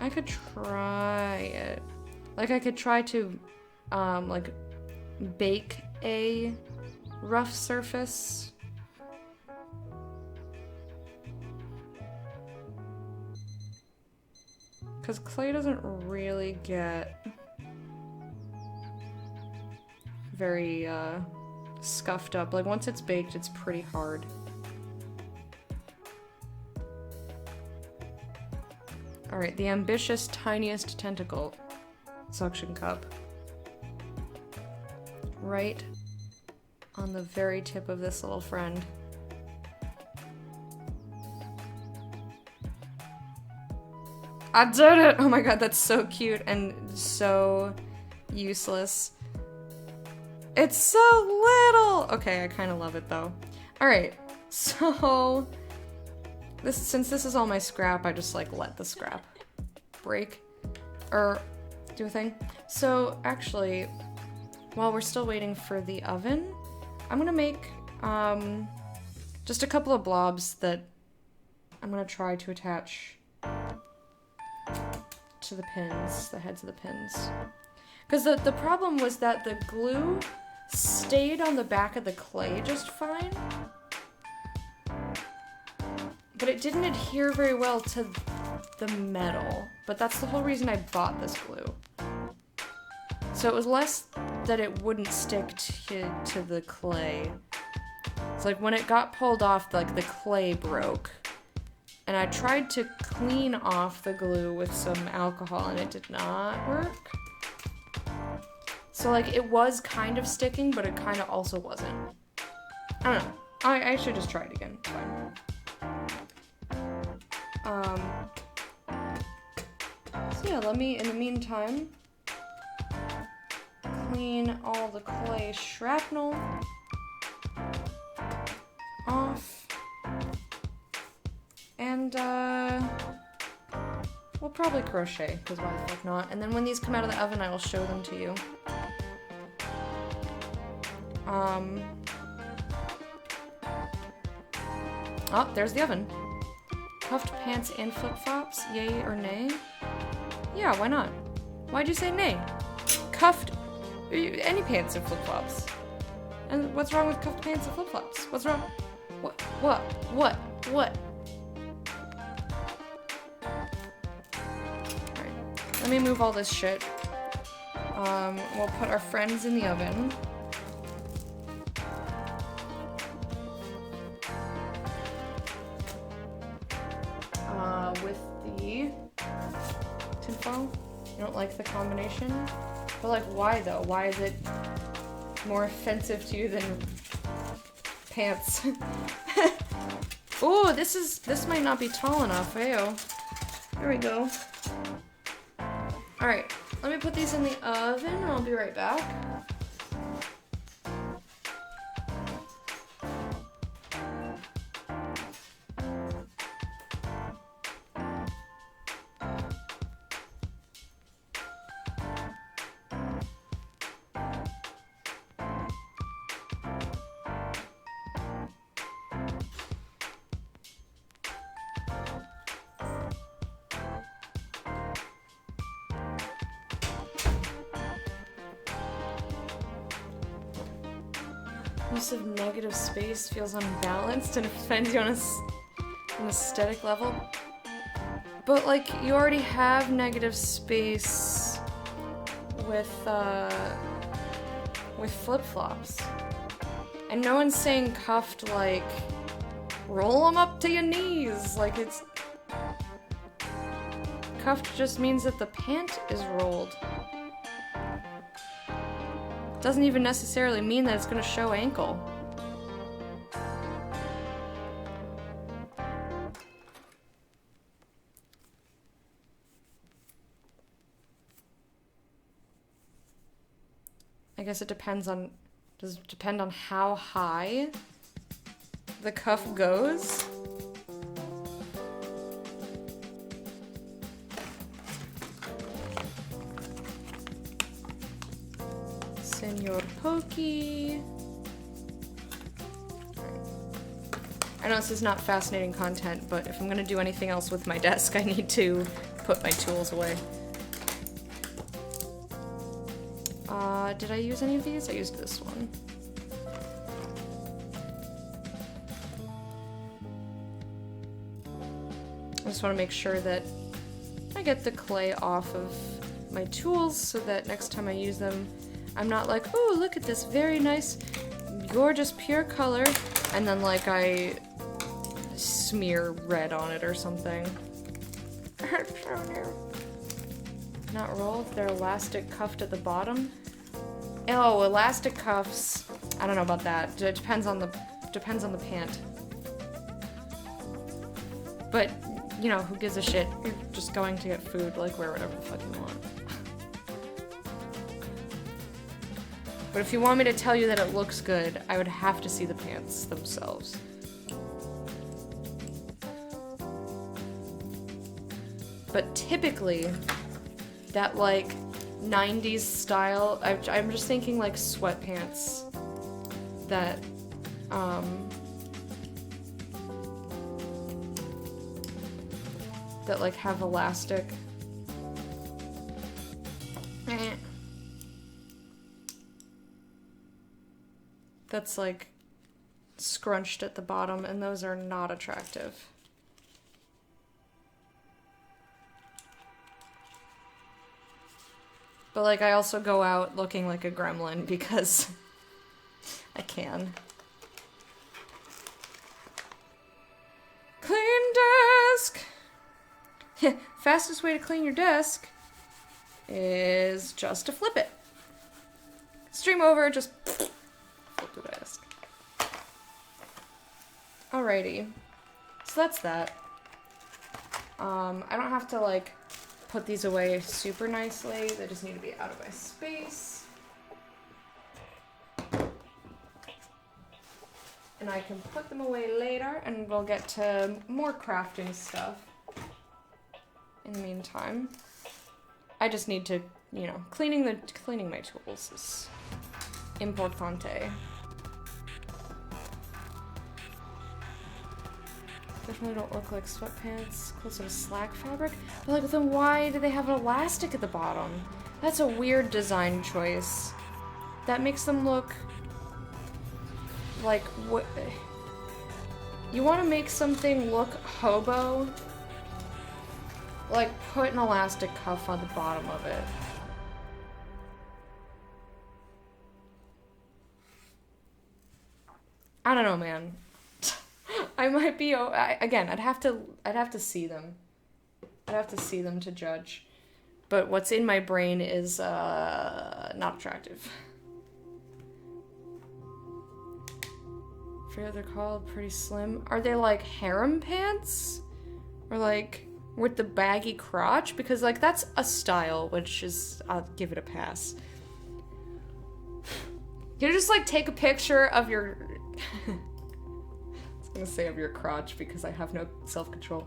I could try it. Like I could try to like bake a rough surface. Because clay doesn't really get very scuffed up. Like once it's baked, it's pretty hard. Alright, the ambitious tiniest tentacle suction cup. Right on the very tip of this little friend. I did it! Oh my god, that's so cute and so useless. It's so little! Okay, I kind of love it though. Alright, so since this is all my scrap, I just like let the scrap break or do a thing. So actually, while we're still waiting for the oven, I'm gonna make just a couple of blobs that I'm gonna try to attach to the pins, the heads of the pins. Because the problem was that the glue stayed on the back of the clay just fine, but it didn't adhere very well to the metal. But that's the whole reason I bought this glue. So it was less that it wouldn't stick to the clay. It's like when it got pulled off, like the clay broke. And I tried to clean off the glue with some alcohol and it did not work. So like it was kind of sticking, but it kind of also wasn't. I don't know. I should just try it again. It's fine. So yeah, let me, in the meantime, clean all the clay shrapnel off. And, we'll probably crochet, because why the fuck not? And then when these come out of the oven, I will show them to you. Oh, there's the oven. Cuffed pants and flip-flops, yay or nay? Yeah, why not? Why'd you say nay? Cuffed, any pants and flip-flops. And what's wrong with cuffed pants and flip-flops? What's wrong? What? Alright, let me move all this shit. We'll put our friends in the oven. With the tinfoil. You don't like the combination? But like, why though? Why is it more offensive to you than pants? Ooh, this might not be tall enough. Heyo. There we go. Alright, let me put these in the oven and I'll be right back. Use of negative space feels unbalanced and offends you on an aesthetic level. But like, you already have negative space with flip-flops. And no one's saying cuffed like, roll them up to your knees. Like it's... Cuffed just means that the pant is rolled. Doesn't even necessarily mean that it's gonna show ankle. I guess it depends on, does it depend on how high the cuff goes? Senor Pokey. I know this is not fascinating content, but if I'm gonna do anything else with my desk, I need to put my tools away. Did I use any of these? I used this one. I just want to make sure that I get the clay off of my tools so that next time I use them, I'm not like, oh, look at this very nice, gorgeous, pure color, and then like I smear red on it or something. Not roll if they're elastic cuffed at the bottom. Oh, elastic cuffs. I don't know about that. It depends on the pant. But, you know, who gives a shit? You're just going to get food, like, wear whatever the fuck you want. But if you want me to tell you that it looks good, I would have to see the pants themselves. But typically, that, like, 90s style, I'm just thinking, like, sweatpants that, that, like, have elastic. That's, like, scrunched at the bottom, and those are not attractive. But, like, I also go out looking like a gremlin because I can. Clean desk! Fastest way to clean your desk is just to flip it. Stream over, just flip the desk. Alrighty. So that's that. I don't have to, like, put these away super nicely. They just need to be out of my space. And I can put them away later, and we'll get to more crafting stuff in the meantime. I just need to, you know, cleaning my tools is importante. Definitely don't look like sweatpants. Close to a slack fabric. But like, then why do they have an elastic at the bottom? That's a weird design choice. That makes them look like what? You want to make something look hobo? Like, put an elastic cuff on the bottom of it. I don't know, man. I might be. Again, I'd have to see them. I'd have to see them to judge. But what's in my brain is not attractive. I forget what they're called. Pretty slim. Are they like harem pants? Or like with the baggy crotch? Because like that's a style, which is, I'll give it a pass. You just like take a picture of your. I was gonna say of your crotch because I have no self-control.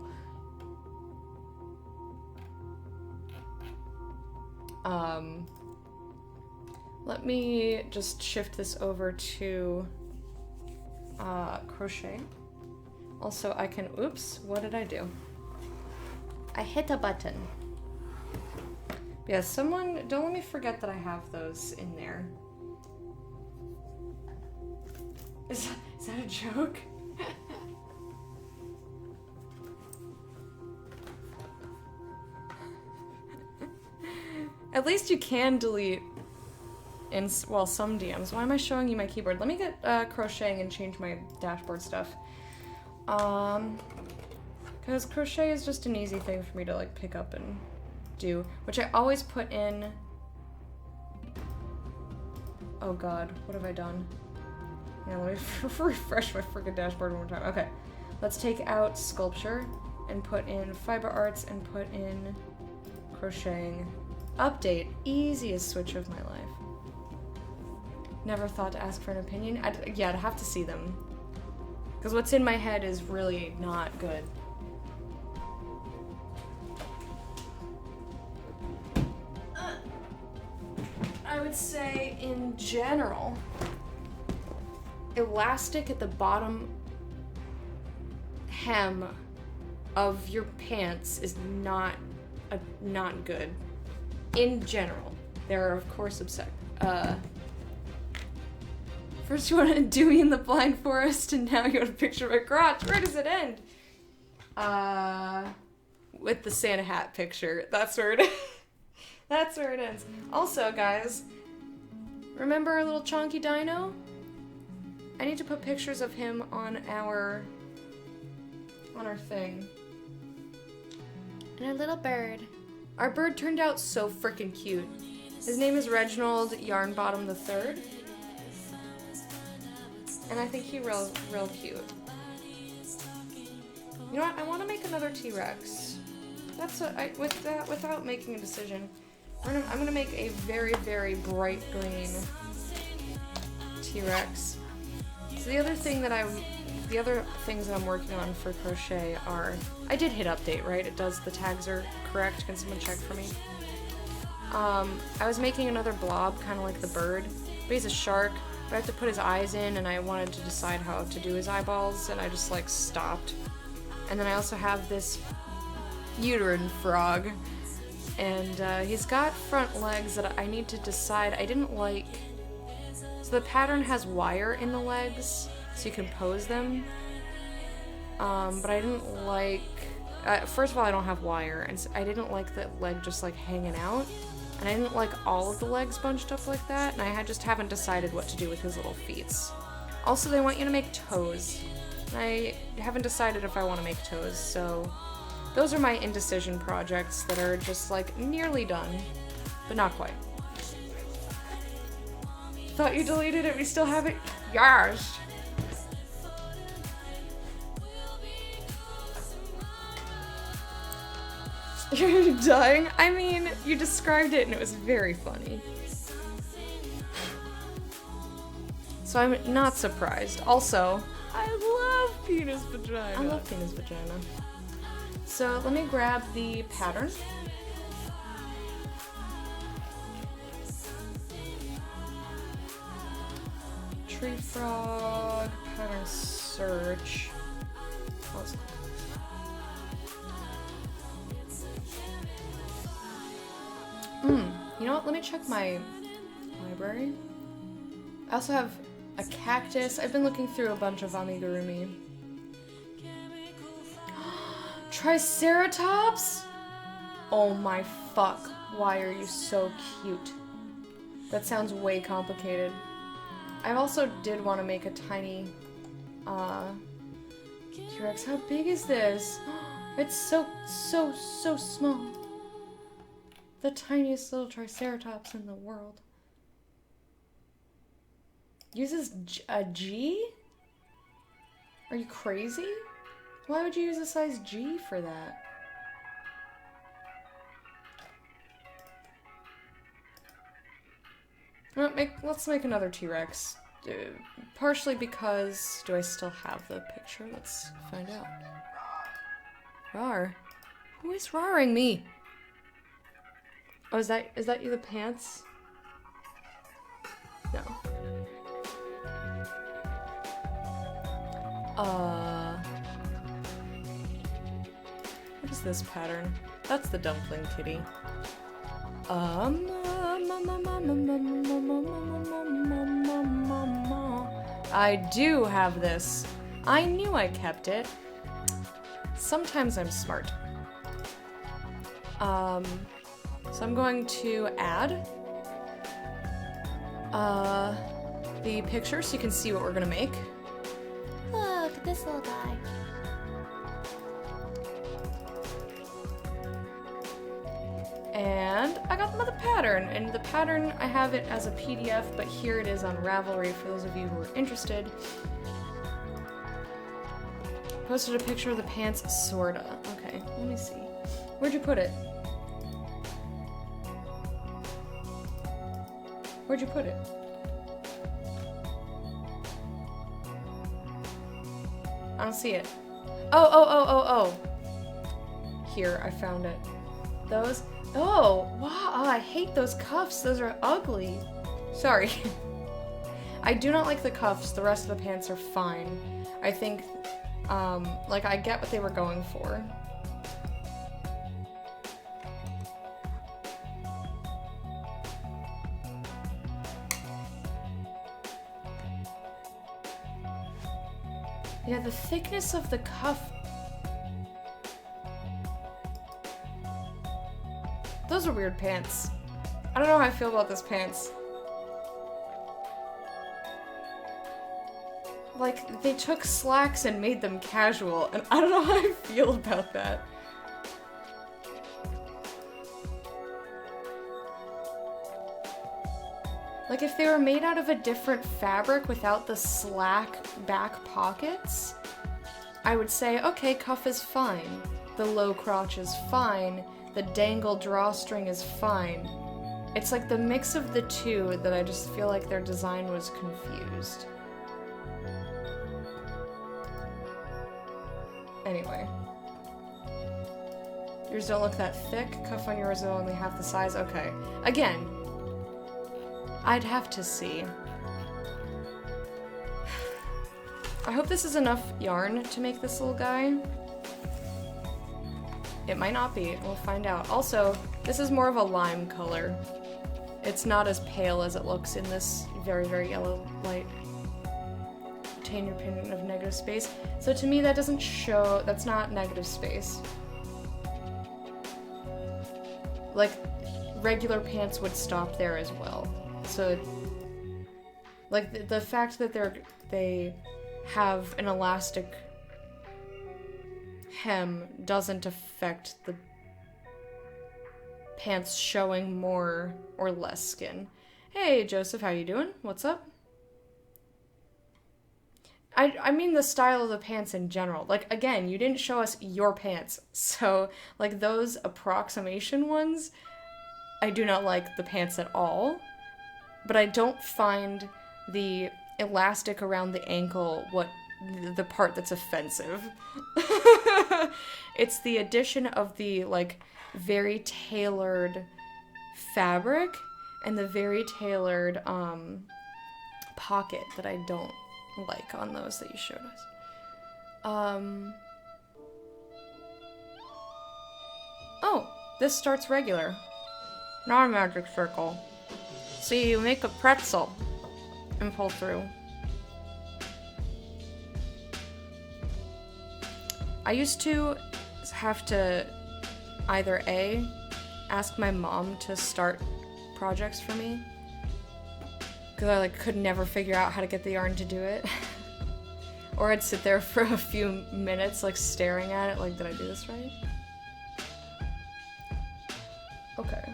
Let me just shift this over to crochet. Also, I can, oops, what did I do? I hit a button. Yeah, someone, don't let me forget that I have those in there. Is that a joke? At least you can delete in, well, some DMs. Why am I showing you my keyboard? Let me get crocheting and change my dashboard stuff. Because crochet is just an easy thing for me to like pick up and do, which I always put in. Oh god, what have I done? Yeah, let me refresh my freaking dashboard one more time. Okay, let's take out sculpture and put in fiber arts and put in crocheting. Update, easiest switch of my life. Never thought to ask for an opinion. Yeah, I'd have to see them. Because what's in my head is really not good. I would say, in general, elastic at the bottom hem of your pants is not good. In general. There are, of course, first you want to do me in the blind forest, and now you want to picture my crotch. Where does it end? With the Santa hat picture. That's where it That's where it ends. Also, guys, remember our little chonky dino? I need to put pictures of him on our thing. And our little bird. Our bird turned out so freaking cute. His name is Reginald Yarnbottom III. And I think he's real cute. You know what? I want to make another T-Rex. Without making a decision, I'm gonna make a very, very bright green T-Rex. So the other things that I'm working on for crochet are, I did hit update, right? It does, the tags are correct. Can someone check for me? I was making another blob, kind of like the bird, but he's a shark, but I have to put his eyes in, and I wanted to decide how to do his eyeballs, and I just like stopped. And then I also have this uterine frog, and he's got front legs that I need to decide. I didn't like, so the pattern has wire in the legs, so you can pose them, but I didn't like, first of all, I don't have wire, and I didn't like the leg just like hanging out, and I didn't like all of the legs bunched up like that, and I just haven't decided what to do with his little feet. Also, they want you to make toes, and I haven't decided if I want to make toes, so those are my indecision projects that are just like nearly done, but not quite. Thought you deleted it, we still have it? Yes! You're dying? I mean, you described it and it was very funny. So I'm not surprised. Also, I love penis vagina. I love penis vagina. So let me grab the pattern. Tree frog, pattern search. You know what? Let me check my library. I also have a cactus. I've been looking through a bunch of amigurumi. Triceratops? Oh my fuck. Why are you so cute? That sounds way complicated. I also did want to make a tiny T-Rex. How big is this? It's so small. The tiniest little Triceratops in the world. Uses a G? Are you crazy? Why would you use a size G for that? Let's make another T-Rex. Partially because... Do I still have the picture? Let's find out. Rar. Who is raring me? Oh, is that you, the pants? No. What is this pattern? That's the dumpling kitty. I do have this. I knew I kept it. Sometimes I'm smart. So I'm going to add the picture so you can see what we're gonna make. Look, this little guy. And I got another pattern, and the pattern, I have it as a PDF, but here it is on Ravelry for those of you who are interested. Posted a picture of the pants, sorta. Okay, let me see. Where'd you put it? Where'd you put it? I don't see it. Oh. Here, I found it. Those? Oh, wow, oh, I hate those cuffs. Those are ugly. Sorry. I do not like the cuffs. The rest of the pants are fine. I think, like, I get what they were going for. Yeah, the thickness of the cuff. Those are weird pants. I don't know how I feel about those pants. Like, they took slacks and made them casual, and I don't know how I feel about that. Like, Like, if they were made out of a different fabric without the slack back pockets, I would say, okay, cuff is fine. The low crotch is fine. The dangle drawstring is fine. It's like the mix of the two that I just feel like their design was confused. Anyway. Yours don't look that thick. Cuff on yours is only half the size. Okay. Again, I'd have to see. I hope this is enough yarn to make this little guy. It might not be. We'll find out. Also, this is more of a lime color. It's not as pale as it looks in this very, very yellow light. Retain your opinion of negative space. So to me, that doesn't show... That's not negative space. Like, regular pants would stop there as well. So, like, the fact that they have an elastic hem doesn't affect the pants showing more or less skin. Hey, Joseph, how you doing? What's up? I mean the style of the pants in general. Like, again, you didn't show us your pants. So, like, those approximation ones, I do not like the pants at all. But I don't find the elastic around the ankle the part that's offensive. It's the addition of the, like, very tailored fabric and the very tailored pocket that I don't like on those that you showed us. Oh, this starts regular. Not a magic circle. So you make a pretzel and pull through. I used to have to either A, ask my mom to start projects for me, because I like could never figure out how to get the yarn to do it. Or I'd sit there for a few minutes like staring at it like, did I do this right? Okay.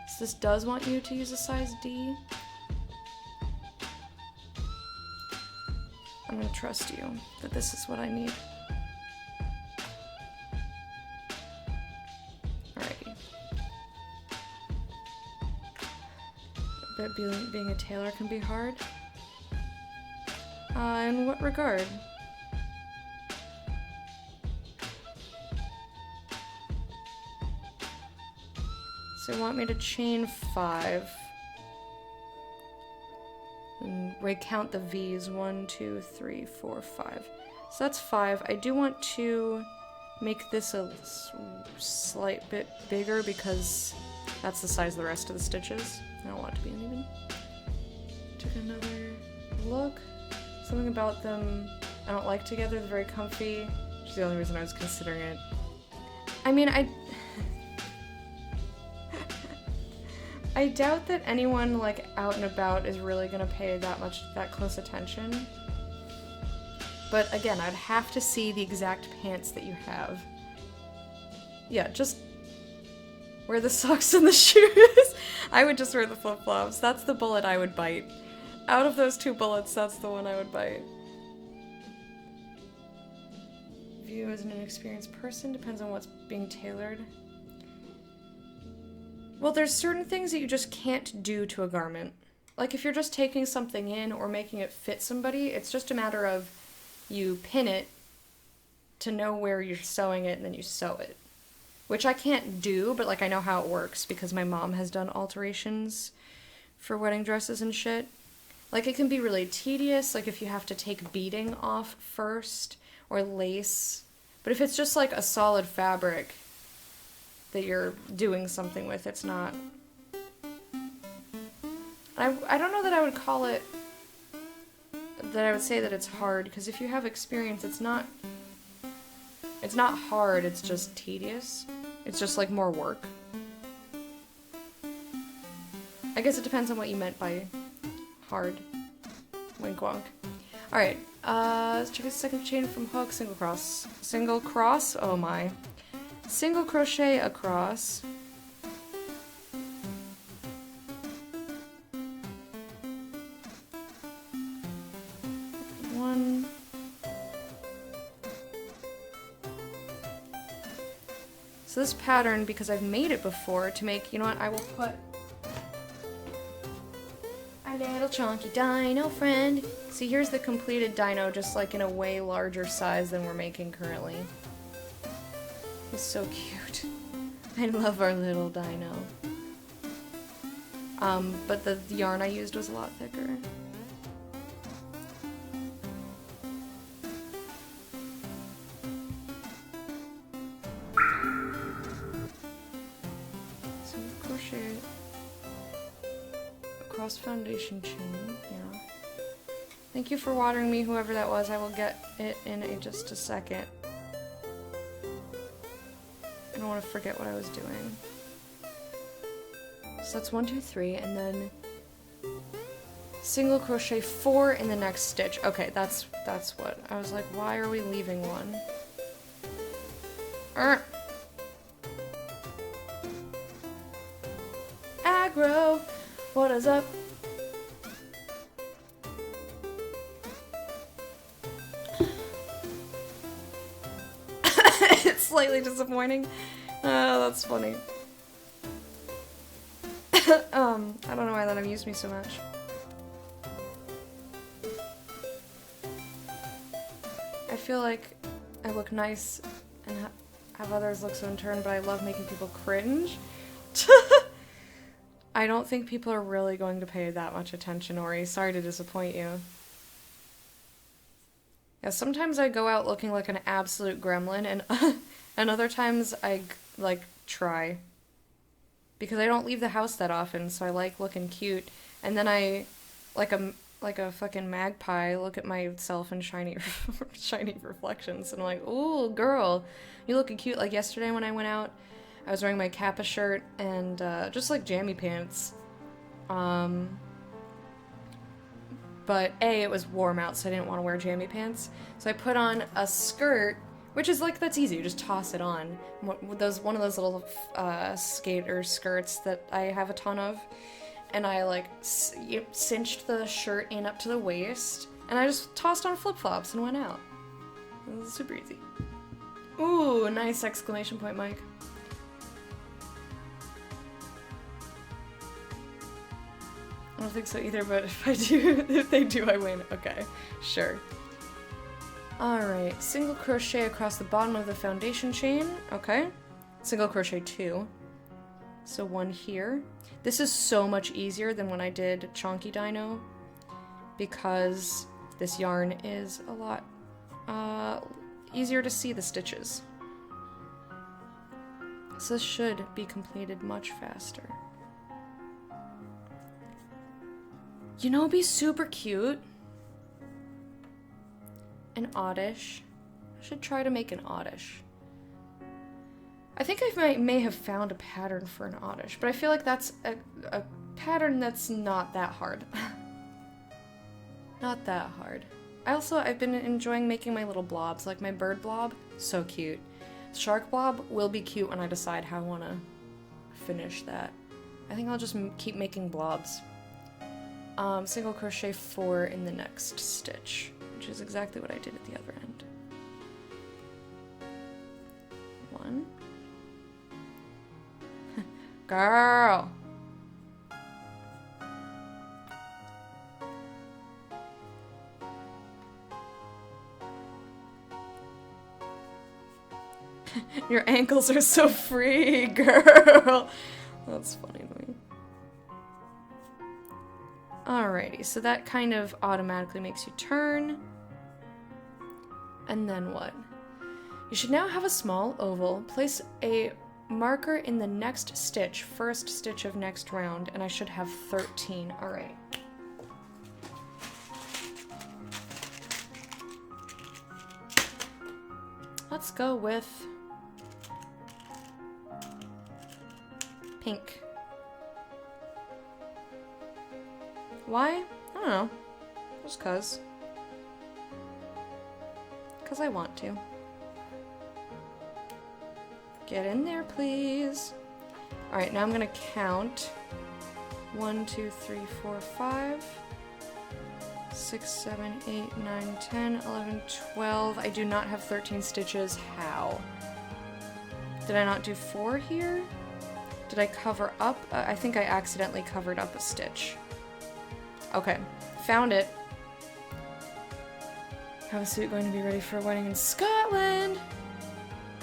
So this does want you to use a size D. I'm gonna trust you that this is what I need. Alrighty. But being a tailor can be hard. In what regard? So they want me to chain 5. And recount the V's. 1, 2, 3, 4, 5. So that's 5. I do want to make this a slight bit bigger because that's the size of the rest of the stitches. I don't want it to be uneven. Took another look. Something about them I don't like together. They're very comfy, which is the only reason I was considering it. I mean, I doubt that anyone like out and about is really gonna pay that close attention. But again, I'd have to see the exact pants that you have. Yeah, just wear the socks and the shoes. I would just wear the flip-flops. That's the bullet I would bite. Out of those 2 bullets, that's the one I would bite. View as an inexperienced person, depends on what's being tailored. Well, there's certain things that you just can't do to a garment. Like if you're just taking something in or making it fit somebody, it's just a matter of you pin it to know where you're sewing it and then you sew it. Which I can't do, but like I know how it works because my mom has done alterations for wedding dresses and shit. Like it can be really tedious, like if you have to take beading off first or lace. But if it's just like a solid fabric that you're doing something with, it's not... I don't know that I would call it... that I would say that it's hard, because if you have experience, it's not hard, it's just tedious. It's just like more work. I guess it depends on what you meant by hard. Wink wonk. Alright, let's check the second chain from hook, single cross. Single cross? Oh my. Single crochet across. one. So this pattern, because I've made it before, to make, you know what, I will put our little chunky dino friend. See, here's the completed dino, just like in a way larger size than we're making currently. He's so cute. I love our little dino. But the yarn I used was a lot thicker. So crochet across foundation chain, yeah. Thank you for watering me, whoever that was. I will get it in just a second. I don't want to forget what I was doing. So that's 1, 2, 3, and then single crochet 4 in the next stitch. Okay, that's what. I was like, why are we leaving one? Aggro! What is up? It's slightly disappointing. Oh, that's funny. I don't know why that amused me so much. I feel like I look nice and have others look so in turn, but I love making people cringe. I don't think people are really going to pay that much attention, Ori. Sorry to disappoint you. Yeah, sometimes I go out looking like an absolute gremlin, and other times I, like, try. Because I don't leave the house that often, so I like looking cute. And then I, like a fucking magpie, look at myself in shiny reflections, and I'm like, ooh, girl, you looking cute. Like yesterday when I went out, I was wearing my Kappa shirt and just like jammy pants. But it was warm out, so I didn't want to wear jammy pants. So I put on a skirt, which is like, that's easy, you just toss it on. One of those little skater skirts that I have a ton of. And I like cinched the shirt in up to the waist, and I just tossed on flip-flops and went out. It was super easy. Ooh, nice exclamation point, Mike. I don't think so either, but if they do, I win. Okay, sure. Alright, single crochet across the bottom of the foundation chain. Okay. Single crochet 2. So 1 here. This is so much easier than when I did Chonky Dino, because this yarn is a lot easier to see the stitches. So this should be completed much faster. You know, it'd be super cute. An oddish. I should try to make an oddish. I think I may have found a pattern for an oddish, but I feel like that's a pattern that's not that hard. Not that hard. I've been enjoying making my little blobs, like my bird blob. So cute. Shark blob will be cute when I decide how I want to finish that. I think I'll just keep making blobs. Single crochet 4 in the next stitch, which is exactly what I did at the other end. 1. Girl! Your ankles are so free, girl! That's funny to me. Alrighty, so that kind of automatically makes you turn. And then what? You should now have a small oval. Place a marker in the next stitch, first stitch of next round, and I should have 13. Alright. Let's go with pink. Why? I don't know. Just 'cause. 'Cause I want to. Get in there, please. Alright, now I'm gonna count. 1, 2, 3, 4, 5, 6, 7, 8, 9, 10, 11, 12. I do not have 13 stitches. How? Did I not do 4 here? Did I cover up? I think I accidentally covered up a stitch. Okay, found it. Have a suit going to be ready for a wedding in Scotland.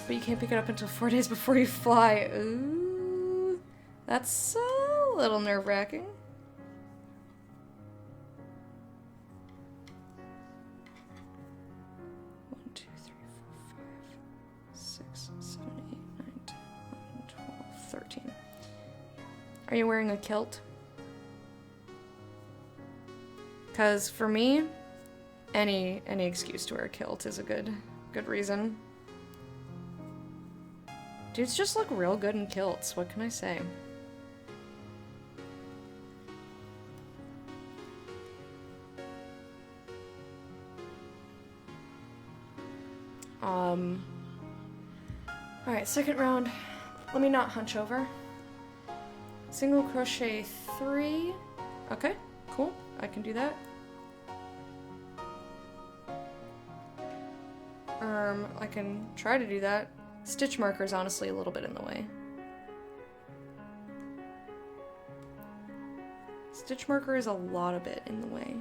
But you can't pick it up until 4 days before you fly. Ooh, that's a little nerve-wracking. Are you wearing a kilt? Because for me, any excuse to wear a kilt is a good reason. Dudes just look real good in kilts, what can I say? Alright, second round. Let me not hunch over. Single crochet 3. Okay, cool. I can do that. I can try to do that. Stitch marker is honestly a little bit in the way. Stitch marker is a lot of it in the way.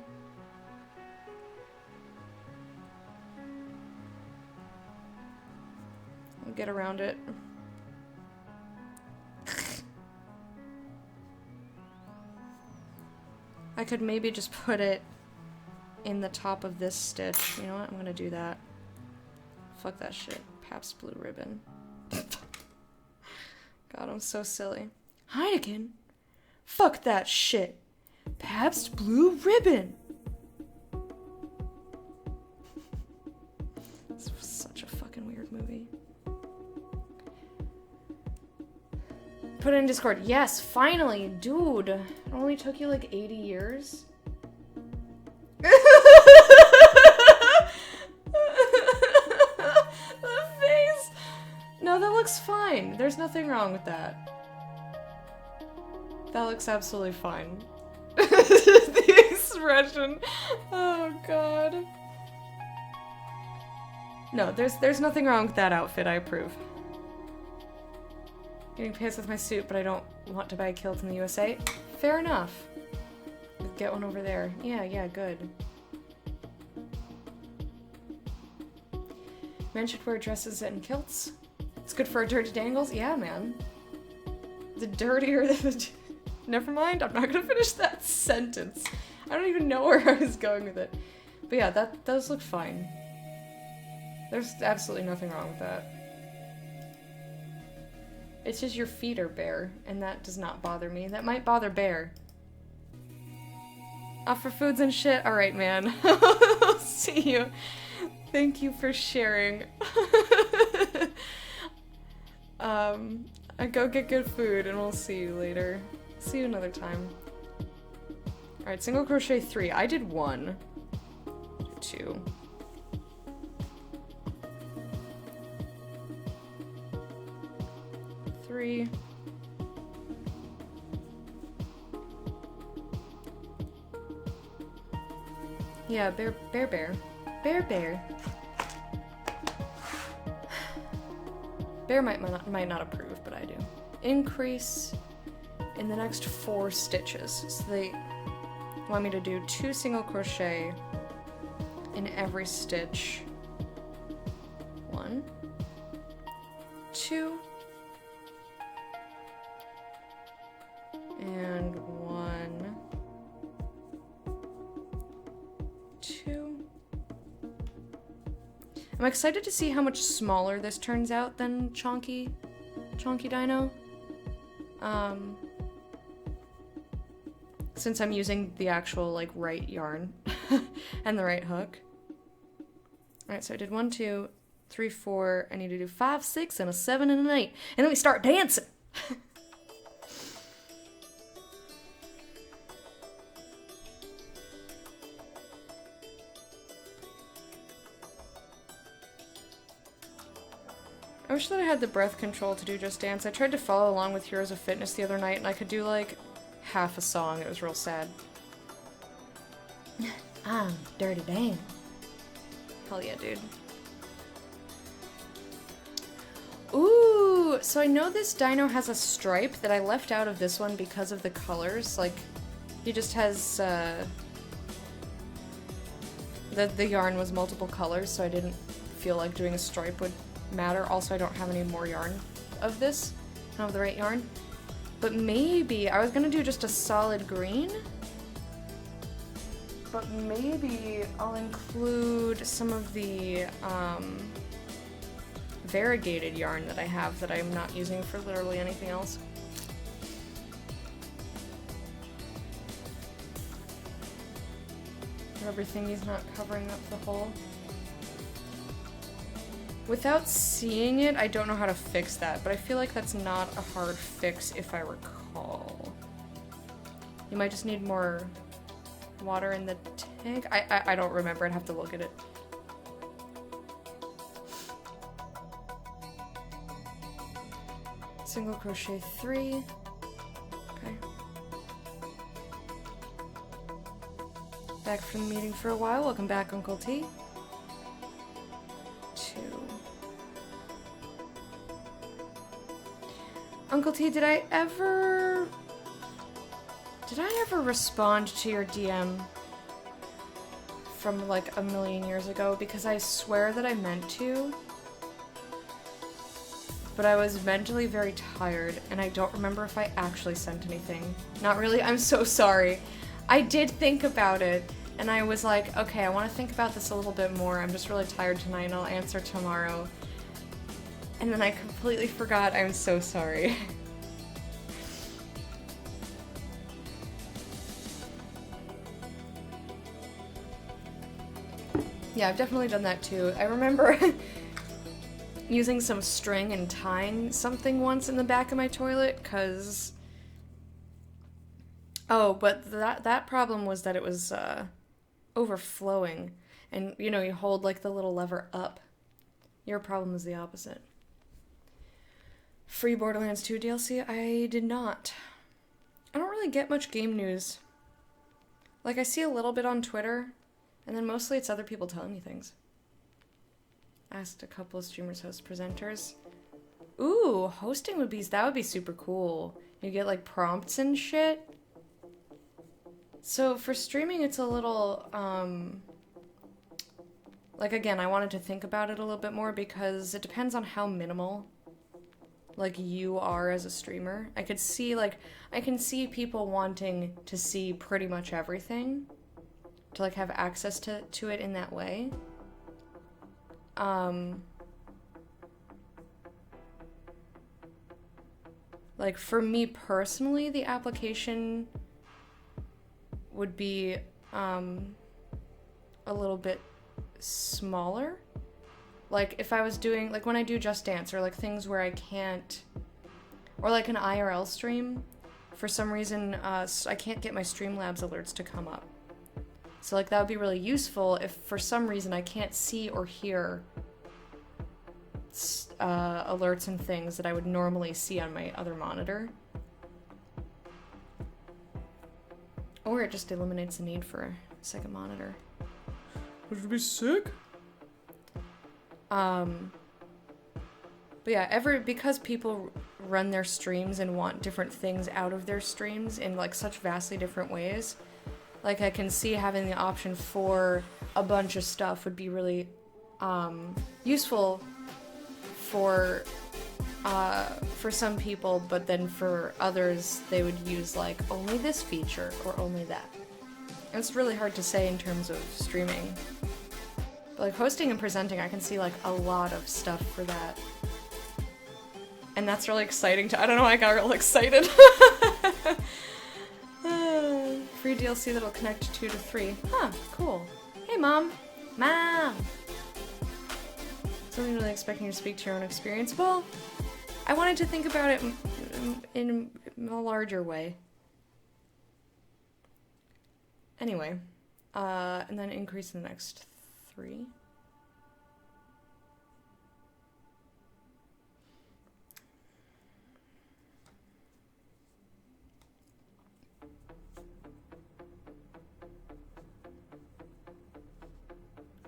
I'll get around it. I could maybe just put it in the top of this stitch. You know what? I'm gonna do that. Fuck that shit. Pabst Blue Ribbon. God, I'm so silly. Heineken? Fuck that shit. Pabst Blue Ribbon! This was such a fucking weird movie. Put it in Discord. Yes, finally! Dude! It only took you like 80 years? The face! No, that looks fine. There's nothing wrong with that. That looks absolutely fine. The expression. Oh god. No, there's nothing wrong with that outfit. I approve. Getting pants with my suit, but I don't want to buy a kilt in the USA. Fair enough. Get one over there. Yeah, good. Men should wear dresses and kilts. It's good for our dirty dangles. Yeah, man. The dirtier the... Never mind, I'm not gonna finish that sentence. I don't even know where I was going with it. But yeah, that does look fine. There's absolutely nothing wrong with that. It's just your feet are bare, and that does not bother me. That might bother Bear. Offer foods and shit? Alright, man. I'll see you. Thank you for sharing. I go get good food, and we'll see you later. See you another time. Alright, single crochet 3. I did 1. 2. Three. Yeah, bear. Bear might not approve, but I do. Increase in the next 4 stitches. So they want me to do 2 single crochet in every stitch. 1, 2, and 1, 2. I'm excited to see how much smaller this turns out than Chonky Dino. Since I'm using the actual, like, right yarn and the right hook. Alright, so I did 1, 2, 3, 4. I need to do 5, 6, and a 7 and an 8. And then we start dancing! I wish that I had the breath control to do Just Dance. I tried to follow along with Heroes of Fitness the other night, and I could do, like, half a song. It was real sad. Dirty Dan. Hell yeah, dude. Ooh, so I know this dino has a stripe that I left out of this one because of the colors. Like, he just has, the yarn was multiple colors, so I didn't feel like doing a stripe would matter. Also, I don't have any more yarn of this. I don't have the right yarn. But maybe, I was gonna do just a solid green. But maybe I'll include some of the, variegated yarn that I have that I'm not using for literally anything else. Rubber thingy's not covering up the hole. Without seeing it, I don't know how to fix that, but I feel like that's not a hard fix if I recall. You might just need more water in the tank. I don't remember, I'd have to look at it. Single crochet 3. Okay. Back from the meeting for a while. Welcome back, Uncle T. 2. Uncle T, did I ever respond to your DM from like a million years ago? Because I swear that I meant to. But I was mentally very tired, and I don't remember if I actually sent anything. Not really, I'm so sorry. I did think about it, and I was like, okay, I want to think about this a little bit more. I'm just really tired tonight, and I'll answer tomorrow. And then I completely forgot. I'm so sorry. Yeah, I've definitely done that too. I remember using some string and tying something once in the back of my toilet, cause... Oh, but that problem was that it was, overflowing. And, you know, you hold, like, the little lever up. Your problem is the opposite. Free Borderlands 2 DLC? I did not. I don't really get much game news. Like, I see a little bit on Twitter, and then mostly it's other people telling me things. Asked a couple of streamers, hosts, presenters. Ooh, hosting would be super cool. You get like prompts and shit. So for streaming, it's a little, like again, I wanted to think about it a little bit more because it depends on how minimal, like, you are as a streamer. I can see people wanting to see pretty much everything, to like have access to it in that way. Like, for me personally, the application would be, a little bit smaller. Like, if I was doing, like, when I do Just Dance, or, like, things where I can't, or, like, an IRL stream, for some reason, I can't get my Streamlabs alerts to come up. So, like, that would be really useful if, for some reason, I can't see or hear alerts and things that I would normally see on my other monitor. Or it just eliminates the need for a second monitor. Which would be sick. But yeah, because people run their streams and want different things out of their streams in, like, such vastly different ways, like, I can see having the option for a bunch of stuff would be really, useful for some people, but then for others, they would use, like, only this feature or only that. And it's really hard to say in terms of streaming. But, like, hosting and presenting, I can see, like, a lot of stuff for that. And that's really exciting I don't know, I got real excited. Free DLC that'll connect 2 to 3. Huh, cool. Hey, Mom. Mom! Something really expecting you to speak to your own experience. Well, I wanted to think about it in a larger way. Anyway, and then increase in the next 3.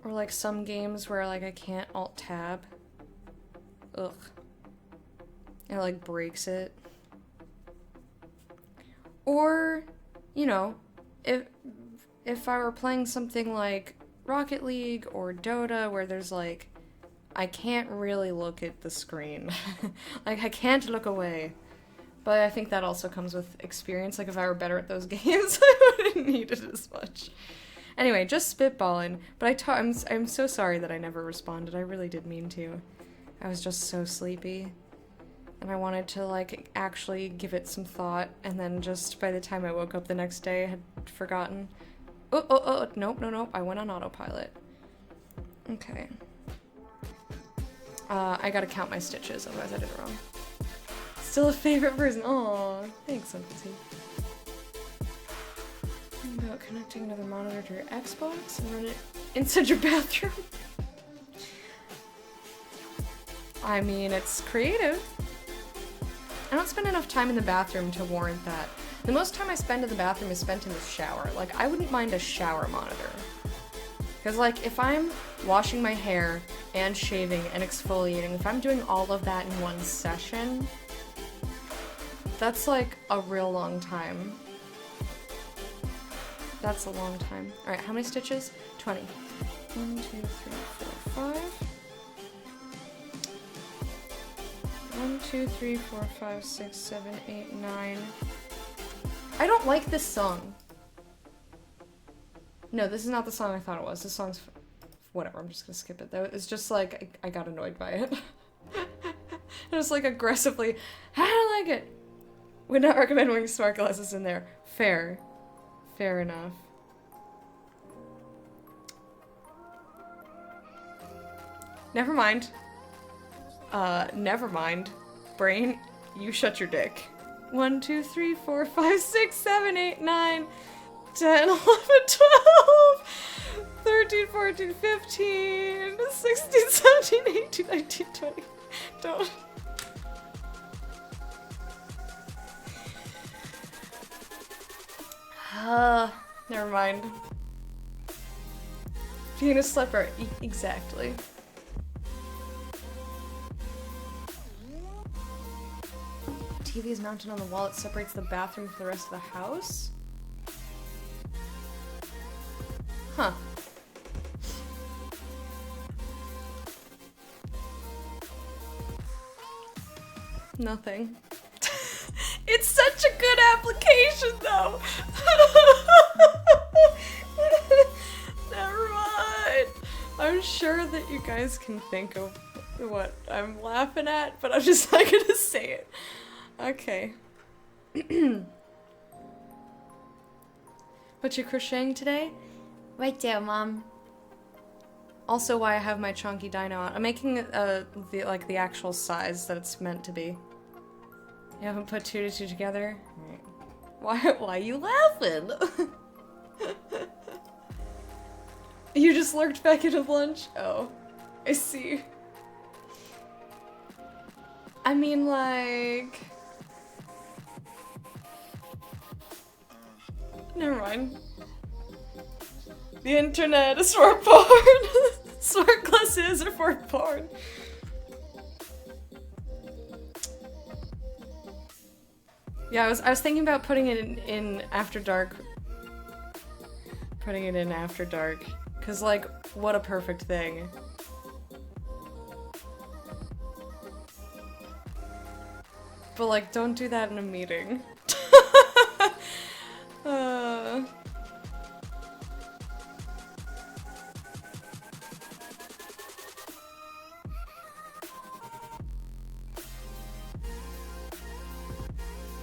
Or like some games where like I can't alt-tab. Ugh. It like breaks it. Or, you know, if I were playing something like Rocket League or Dota where there's like, I can't really look at the screen. Like, I can't look away. But I think that also comes with experience. Like, if I were better at those games, I wouldn't need it as much. Anyway, just spitballing. But I'm so sorry that I never responded. I really did mean to. I was just so sleepy. And I wanted to, like, actually give it some thought. And then just by the time I woke up the next day, I had forgotten. Oh, nope. I went on autopilot. Okay. I gotta count my stitches, otherwise I did it wrong. Still a favorite person. Aw, thanks, Empathy. About connecting another monitor to your Xbox and run it inside your bathroom. I mean, it's creative. I don't spend enough time in the bathroom to warrant that. The most time I spend in the bathroom is spent in the shower. Like, I wouldn't mind a shower monitor. Because, like, if I'm washing my hair and shaving and exfoliating, if I'm doing all of that in one session, that's, like, a real long time. That's a long time. Alright, how many stitches? 20. 1, 2, 3, 4, 5. 1, 2, 3, 4, 5, 6, 7, 8, 9. I don't like this song. No, this is not the song I thought it was. This song's... whatever, I'm just gonna skip it though. It's just like, I got annoyed by it. It was like aggressively, I don't like it! Would not recommend wearing smart glasses in there. Fair. Fair enough. Never mind. Never mind. Brain, you shut your dick. 1, 2, 3, 4, 5, 6, 7, 8, 9, 10, 11, 12, 13, 14, 15, 16, 17, 18, 19, 20. Don't. Never mind. Being a slipper. Exactly. TV is mounted on the wall. It separates the bathroom from the rest of the house? Huh. Nothing. It's such a good application, though! Never mind. I'm sure that you guys can think of what I'm laughing at, but I'm just not gonna say it. Okay. What you crocheting today? Right there, Mom. Also why I have my chunky dino out. I'm making the actual size that it's meant to be. You haven't put 2 to 2 together? Right. Why are you laughing? You just lurked back into lunch? Oh. I see. I mean, like... Never mind. The internet is for porn! Smart glasses are for porn. Yeah, I was thinking about putting it in After Dark. Putting it in After Dark. Cause like, what a perfect thing. But like, don't do that in a meeting.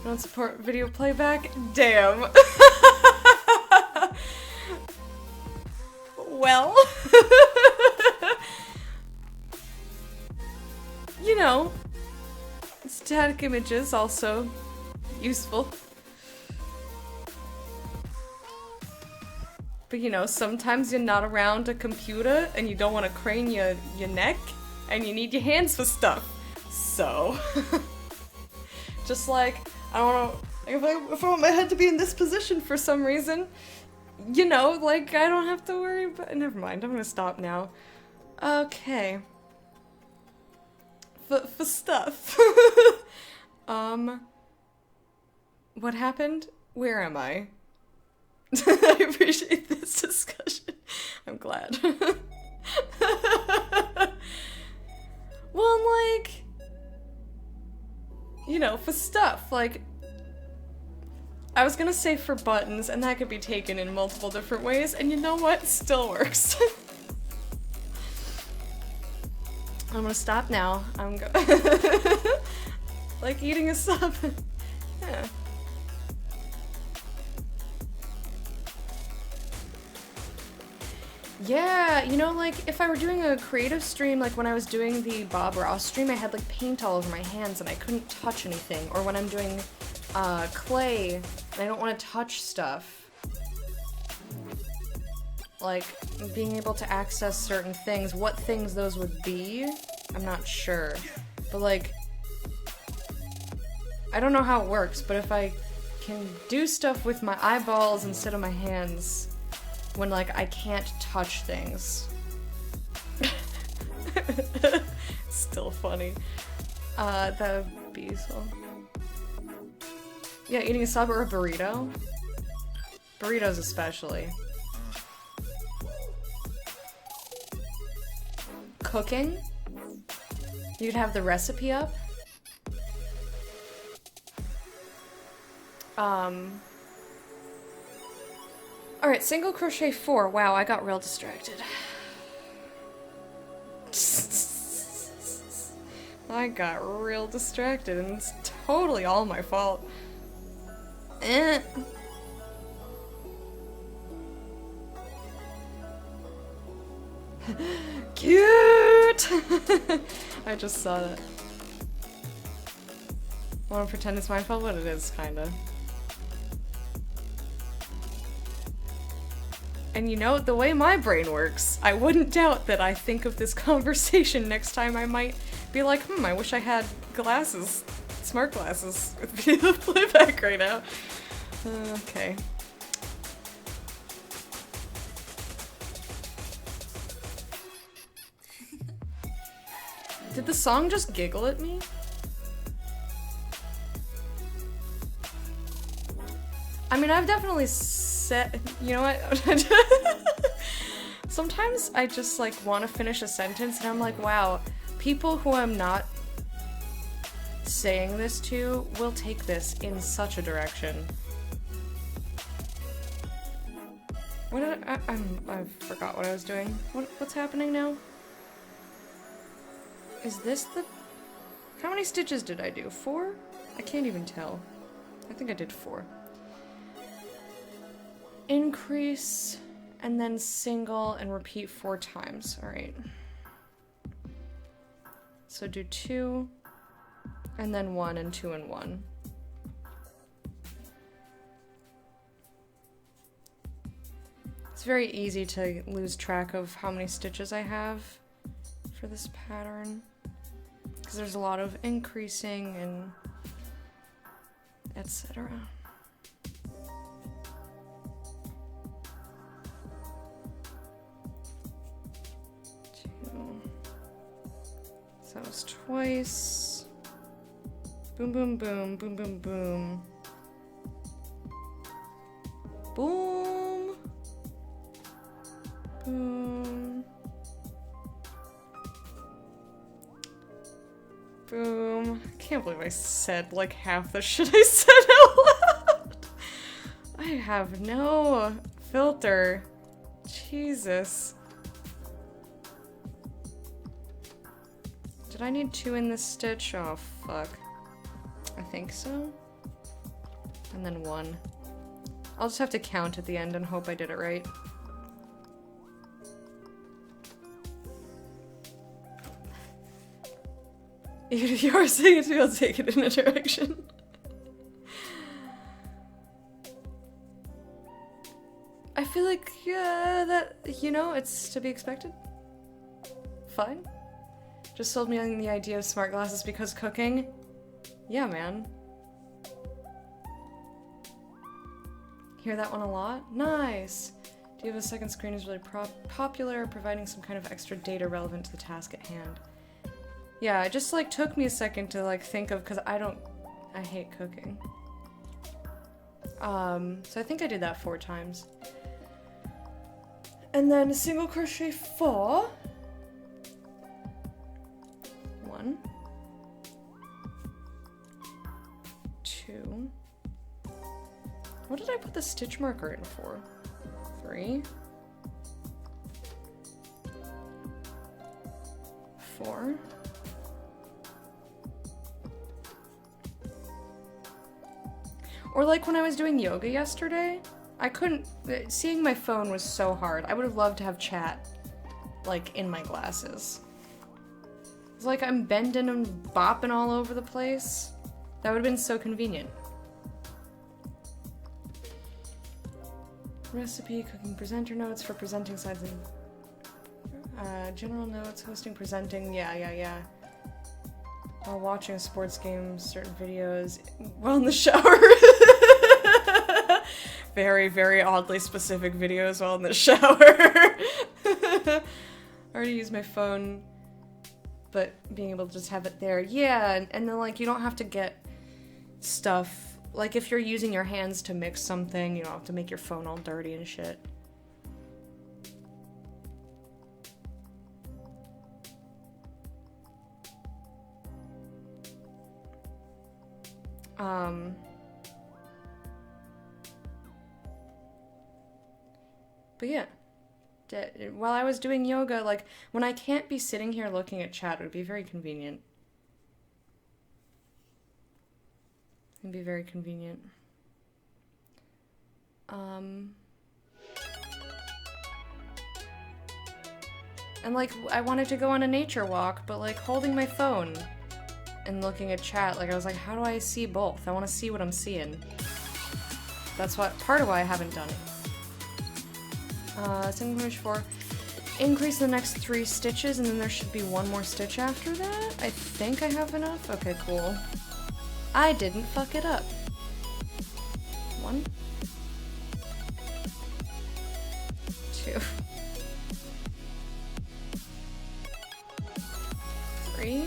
Don't support video playback? Damn. Well. You know, static images also useful. But you know, sometimes you're not around a computer and you don't want to crane your neck and you need your hands for stuff. So, just like, I don't want to, if I want my head to be in this position for some reason, you know, like, I don't have to worry about- never mind, I'm gonna stop now. Okay. For stuff. What happened? Where am I? I appreciate this discussion. I'm glad. Well, like, you know, for stuff, like, I was gonna say for buttons, and that could be taken in multiple different ways, and you know what? It still works. I'm gonna stop now. I'm go- like eating a sub. Yeah. Yeah, you know, like, if I were doing a creative stream, like when I was doing the Bob Ross stream, I had, like, paint all over my hands and I couldn't touch anything. Or when I'm doing, clay, and I don't want to touch stuff. Like, being able to access certain things, what things those would be, I'm not sure. But, like, I don't know how it works, but if I can do stuff with my eyeballs instead of my hands, when, like, I can't touch things. Still funny. That would be so... Yeah, eating a sub or a burrito. Burritos especially. Cooking. You could have the recipe up. Alright, single crochet 4. Wow, I got real distracted. I got real distracted, and it's totally all my fault. Eh. Cute! I just saw that. Wanna pretend it's my fault? But it is, kinda. And you know, the way my brain works, I wouldn't doubt that I think of this conversation next time I might be like, I wish I had glasses. Smart glasses with video playback right now. Okay. Did the song just giggle at me? I mean, I've definitely said, you know what? Sometimes I just like want to finish a sentence and I'm like, wow, people who I'm not saying this to will take this in such a direction. What did I forgot what I was doing. What's happening now? Is this the... How many stitches did I do? 4? I can't even tell. I think I did 4. Increase, and then single, and repeat 4 times. Alright. So do 2, and then 1, and 2, and 1. It's very easy to lose track of how many stitches I have for this pattern. Because there's a lot of increasing and etc. So that was twice. Boom, boom, boom, boom, boom, boom. Boom. Boom. Boom. I can't believe I said like half the shit I said out loud. I have no filter. Jesus. Did I need 2 in this stitch? Oh, fuck. I think so. And then 1. I'll just have to count at the end and hope I did it right. Even if you are saying it to me, I'll take it in a direction. I feel like, yeah, that, you know, it's to be expected. Fine. Just sold me on the idea of smart glasses because cooking. Yeah, man. Hear that one a lot? Nice! Do you have a second screen is really popular, providing some kind of extra data relevant to the task at hand. Yeah, it just like took me a second to like think of, because I hate cooking. So I think I did that 4 times. And then a single crochet 4. 1. 2. What did I put the stitch marker in for? 3. 4. Or like when I was doing yoga yesterday, I couldn't, seeing my phone was so hard. I would have loved to have chat, like, in my glasses. It's like I'm bending and bopping all over the place. That would have been so convenient. Recipe, cooking, presenter notes for presenting sides and general notes, hosting, presenting, yeah. While watching a sports game, certain videos, while in the shower. Very, very oddly specific videos while in the shower. I already use my phone, but being able to just have it there, yeah, and then like you don't have to get stuff, like if you're using your hands to mix something, you don't have to make your phone all dirty and shit. But yeah, while I was doing yoga, like, when I can't be sitting here looking at chat, it would be very convenient. It'd be very convenient. And like, I wanted to go on a nature walk, but like, holding my phone and looking at chat, like, I was like, how do I see both? I want to see what I'm seeing. That's part of why I haven't done it. Single crochet 4. Increase the next 3 stitches, and then there should be 1 more stitch after that? I think I have enough? Okay, cool. I didn't fuck it up. 1. 2. 3.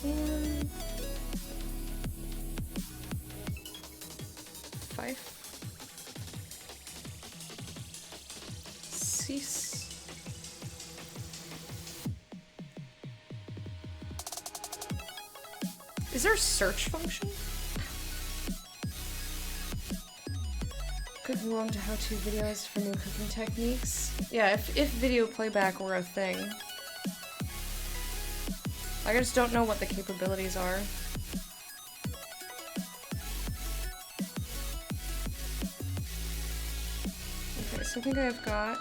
4. 5. 6. Is there a search function? Cooking along to how-to videos for new cooking techniques. Yeah, if video playback were a thing. I just don't know what the capabilities are. Okay, so I think I've got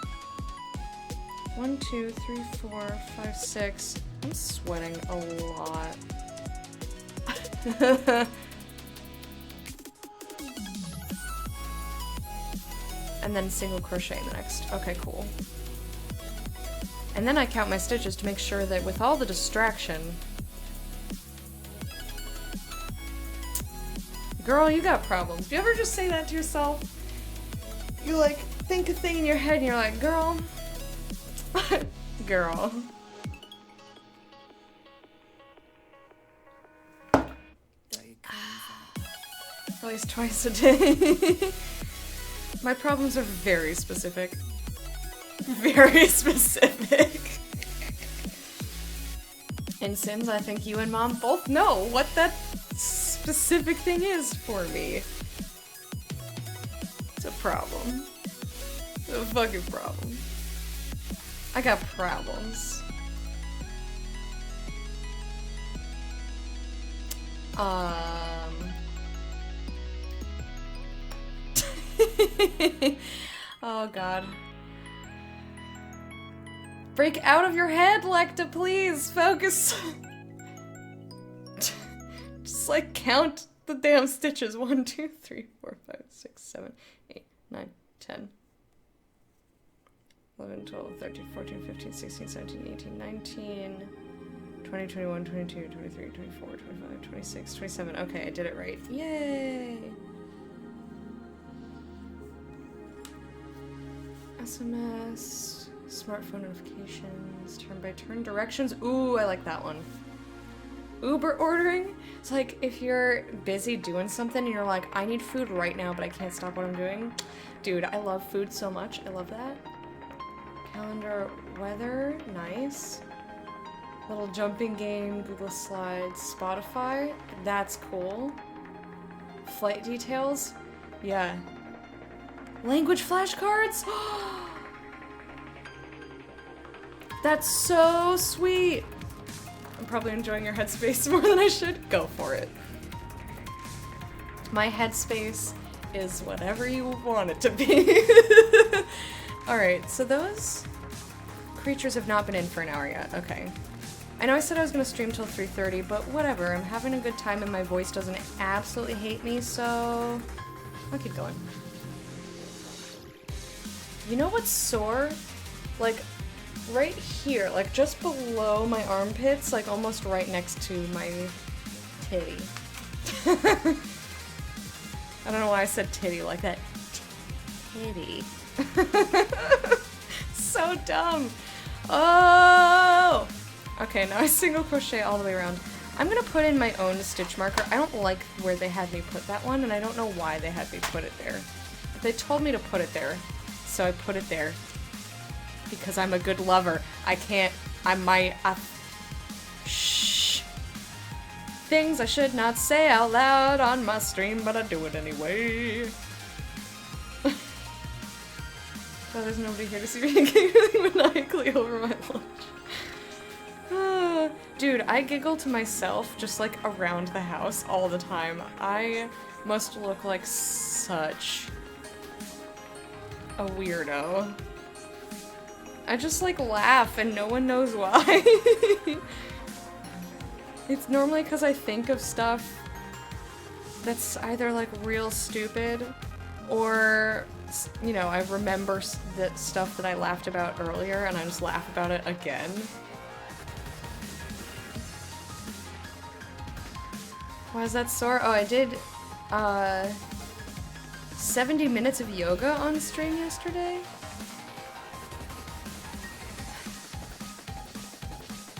1, 2, 3, 4, 5, 6. I'm sweating a lot. And then single crochet in the next. Okay, cool. And then I count my stitches to make sure that with all the distraction... Girl, you got problems. Do you ever just say that to yourself? You like, think a thing in your head and you're like, girl. Girl. At least twice a day. My problems are very specific. Very specific. In Sims, I think you and Mom both know what that specific thing is for me. It's a problem. It's a fucking problem. I got problems. Oh god. Break out of your head, Lecta, please! Focus! Just like count the damn stitches. 1, 2, 3, 4, 5, 6, 7, 8, 9, 10. 11, 12, 13, 14, 15, 16, 17, 18, 19. 20, 21, 22, 23, 24, 25, 26, 27. Okay, I did it right. Yay! SMS, smartphone notifications, turn-by-turn directions. Ooh, I like that one. Uber ordering. It's like if you're busy doing something and you're like, I need food right now, but I can't stop what I'm doing. Dude, I love food so much. I love that. Calendar, weather, nice. Little jumping game, Google Slides, Spotify. That's cool. Flight details. Yeah. Language flashcards? That's so sweet! I'm probably enjoying your headspace more than I should. Go for it. My headspace is whatever you want it to be. Alright, so those creatures have not been in for an hour yet. Okay. I know I said I was going to stream till 3:30, but whatever. I'm having a good time and my voice doesn't absolutely hate me, so I'll keep going. You know what's sore? Like, right here, like just below my armpits, like almost right next to my titty. I don't know why I said titty like that. Titty. So dumb. Oh! Okay, now I single crochet all the way around. I'm gonna put in my own stitch marker. I don't like where they had me put that one, and I don't know why they had me put it there. They told me to put it there, so I put it there. Because I'm a good lover. Shh. Things I should not say out loud on my stream, but I do it anyway. Oh, there's nobody here to see me giggling maniacally over my lunch. Dude, I giggle to myself just like around the house all the time. I must look like such a weirdo. I just like laugh and no one knows why. It's normally because I think of stuff that's either like real stupid or, you know, I remember that stuff that I laughed about earlier and I just laugh about it again. Why is that sore? Oh, I did 70 minutes of yoga on stream yesterday.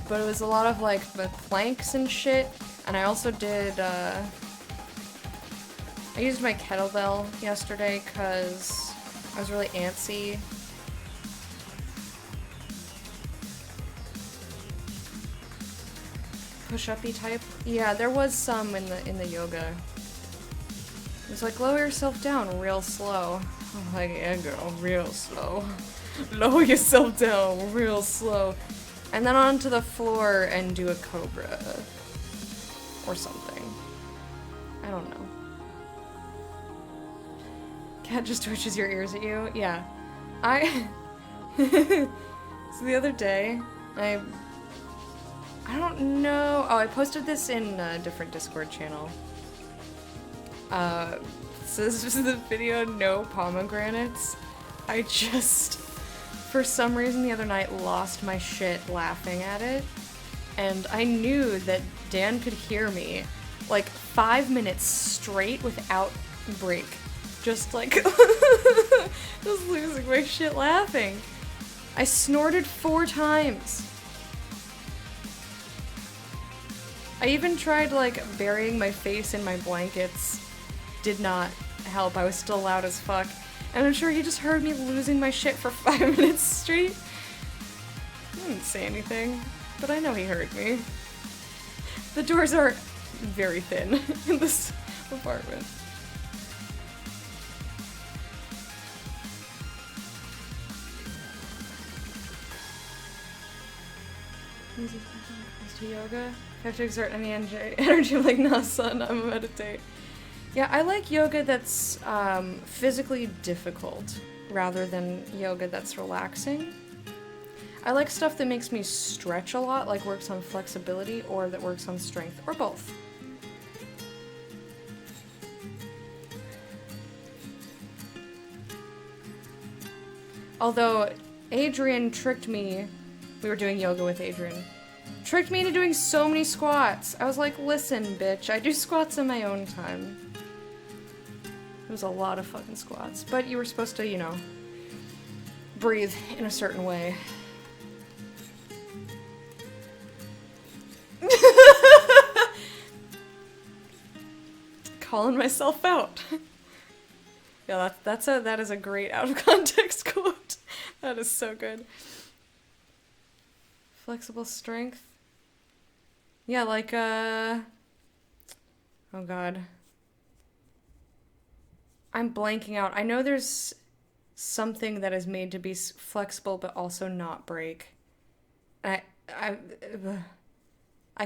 But it was a lot of like the planks and shit, and I also did, I used my kettlebell yesterday because I was really antsy. Push-uppy type? Yeah, there was some in the yoga. It was like, lower yourself down real slow. I'm like, yeah girl, real slow. Lower yourself down real slow. And then onto the floor and do a cobra. Or something. I don't know. Cat just twitches your ears at you? Yeah. So the other day, I don't know. Oh, I posted this in a different Discord channel. So this is the video, no pomegranates. I just, for some reason the other night, lost my shit laughing at it. And I knew that Dan could hear me, like, 5 minutes straight without break. Just like, just losing my shit laughing. I snorted 4 times. I even tried, like, burying my face in my blankets. Did not help. I was still loud as fuck. And I'm sure he just heard me losing my shit for 5 minutes straight. I didn't say anything, but I know he heard me. The doors are very thin in this apartment. To yoga. If I have to exert any energy, I'm like, nah, son, I'm gonna meditate. Yeah, I like yoga that's physically difficult rather than yoga that's relaxing. I like stuff that makes me stretch a lot, like works on flexibility, or that works on strength, or both. Although Adrian tricked me, we were doing yoga with Adrian, Tricked me into doing so many squats. I was like, listen, bitch, I do squats in my own time. It was a lot of fucking squats. But you were supposed to, you know, breathe in a certain way. Calling myself out. Yeah, that is a great out of context quote. That is so good. Flexible strength. Yeah, like oh god. I'm blanking out. I know there's something that is made to be flexible but also not break. I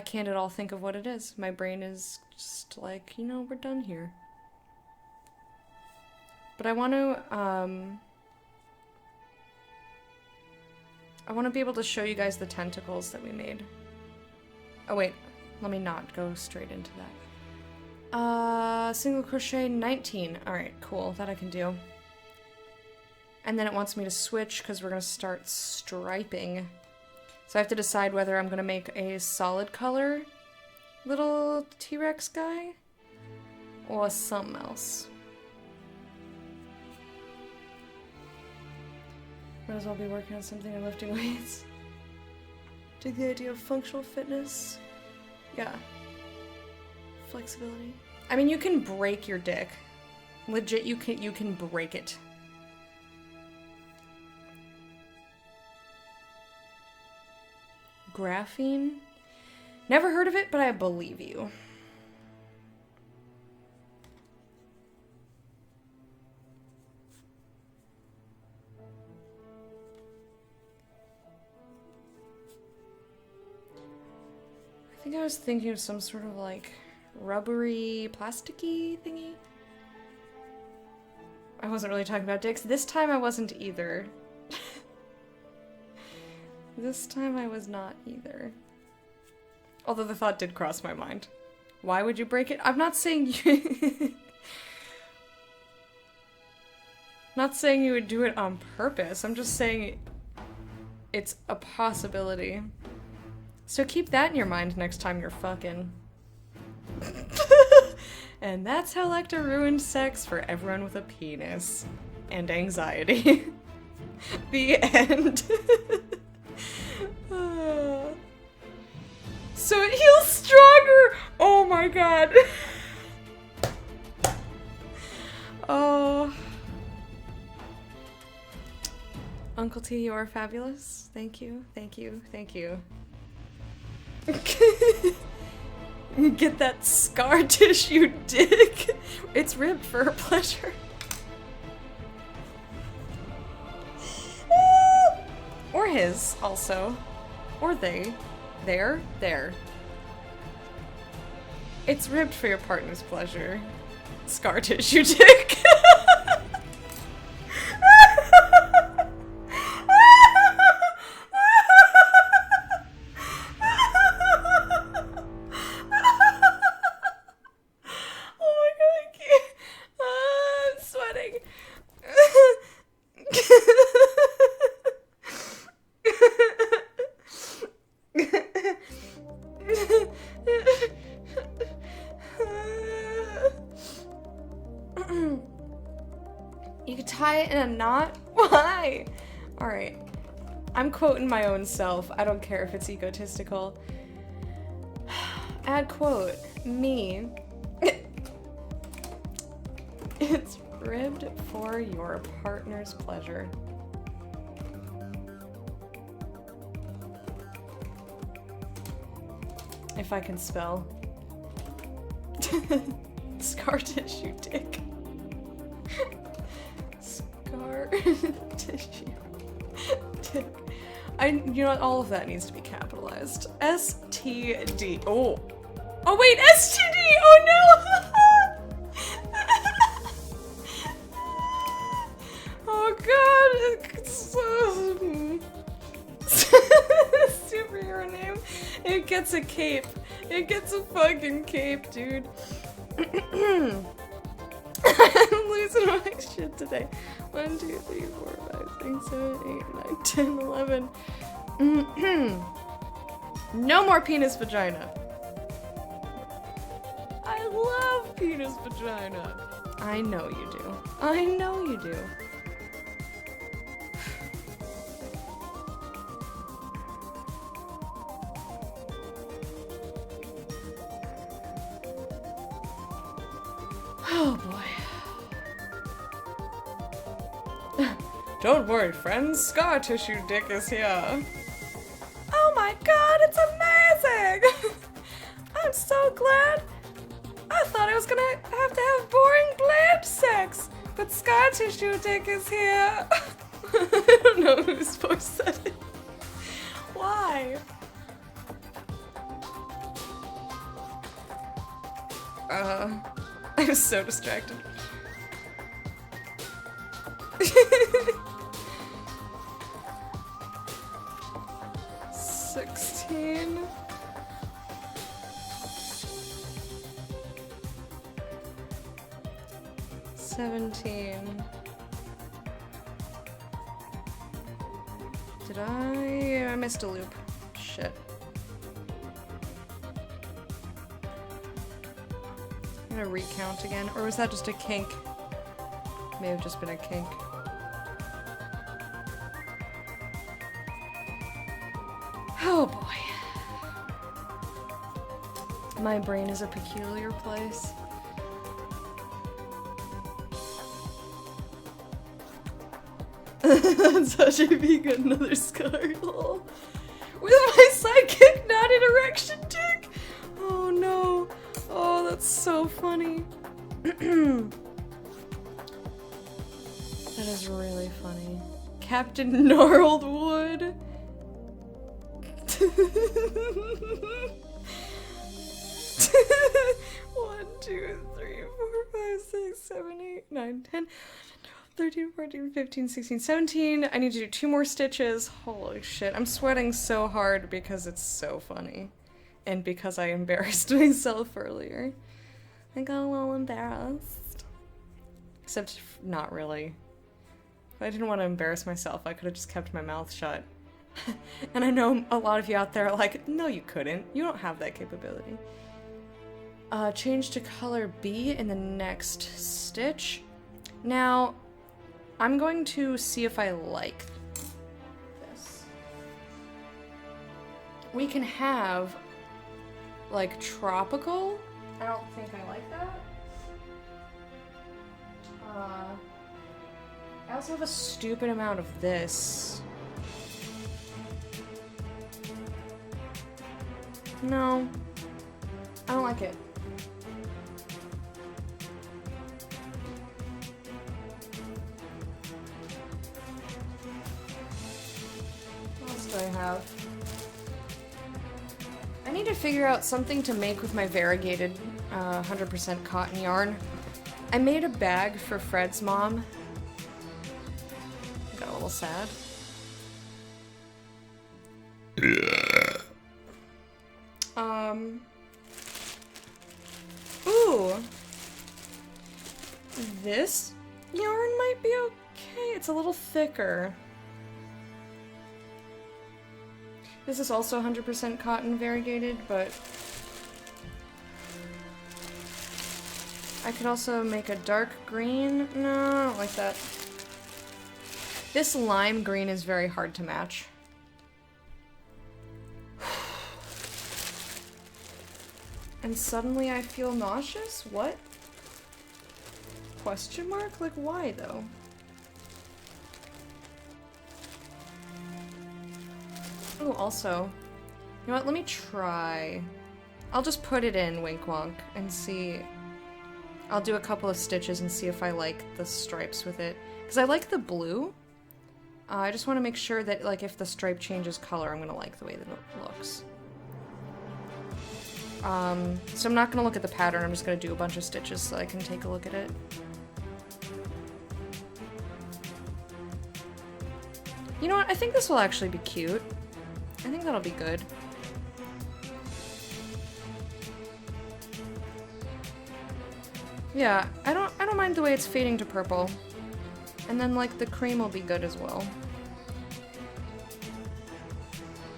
can't at all think of what it is. My brain is just like, you know, we're done here. But I want to be able to show you guys the tentacles that we made. Oh wait, let me not go straight into that. Single crochet 19. Alright, cool, that I can do. And then it wants me to switch because we're going to start striping. So I have to decide whether I'm going to make a solid color little T-Rex guy or something else. Might as well be working on something and lifting weights. Dig the idea of functional fitness. Yeah. Flexibility. I mean, you can break your dick. Legit, you can break it. Graphene? Never heard of it, but I believe you. I think I was thinking of some sort of like rubbery, plasticky thingy. I wasn't really talking about dicks. This time I wasn't either. This time I was not either. Although the thought did cross my mind. Why would you break it? I'm not saying you... Not saying you would do it on purpose. I'm just saying it's a possibility. So keep that in your mind next time you're fucking. And that's how Lecter ruined sex for everyone with a penis. And anxiety. The end. So it heals stronger! Oh my god. Oh. Uncle T, you are fabulous. Thank you, thank you, thank you. Get that scar tissue dick. It's ribbed for her pleasure. Or his, also. Or they. There. It's ribbed for your partner's pleasure. Scar tissue dick. You could tie it in a knot? Why? Alright. I'm quoting my own self. I don't care if it's egotistical. Add quote. Me. It's ribbed for your partner's pleasure. If I can spell. Scar tissue dick. Scar tissue dick. You know what? All of that needs to be capitalized. STD. Oh. Oh wait, STD! Oh no! Oh god. It's so... Superhero name. It gets a cape. It gets a fucking cape, dude. I'm losing my shit today. 1, 2, 3, 4, 5, 6, 7, 8, 9, 10, 11. No more penis vagina. I love penis vagina. I know you do. I know you do. Oh boy. Don't worry, friends. Scar tissue dick is here. Oh my god, it's amazing! I'm so glad. I thought I was gonna have to have boring, bland sex, but scar tissue dick is here. I don't know whose voice that is. Why? I was so distracted. $16. 17. Did I missed a loop. Shit. I'm gonna recount again, or was that just a kink? May have just been a kink. Oh boy. My brain is a peculiar place. That's how JP got another scar. Lol. With my sidekick not in erection dick? Oh no. Oh, that's so funny. That is really funny. Captain Gnarled Wood. 1, 2, 3, 4, 5, 6, 7, 8, 9, 10, 13, 14, 15, 16, 17. I need to do 2 more stitches. Holy shit. I'm sweating so hard because it's so funny. And because I embarrassed myself earlier. I got a little embarrassed. Except not really. If I didn't want to embarrass myself, I could have just kept my mouth shut. And I know a lot of you out there are like, no you couldn't. You don't have that capability. Change to color B in the next stitch. Now, I'm going to see if I like this. We can have, like, tropical. I don't think I like that. I also have a stupid amount of this. No. I don't like it. What else do I have? I need to figure out something to make with my variegated 100% cotton yarn. I made a bag for Fred's mom. Got a little sad. Ooh. This yarn might be okay. It's a little thicker. This is also 100% cotton variegated, but I could also make a dark green. No, I don't like that. This lime green is very hard to match. And suddenly I feel nauseous? What? Question mark? Like, why though? Oh, also, you know what? Let me try. I'll just put it in Wink Wonk and see. I'll do a couple of stitches and see if I like the stripes with it. Because I like the blue. I just want to make sure that, like, if the stripe changes color, I'm going to like the way that it looks. So I'm not going to look at the pattern, I'm just going to do a bunch of stitches so I can take a look at it. You know what? I think this will actually be cute. I think that'll be good. Yeah, I don't mind the way it's fading to purple. And then, like, the cream will be good as well.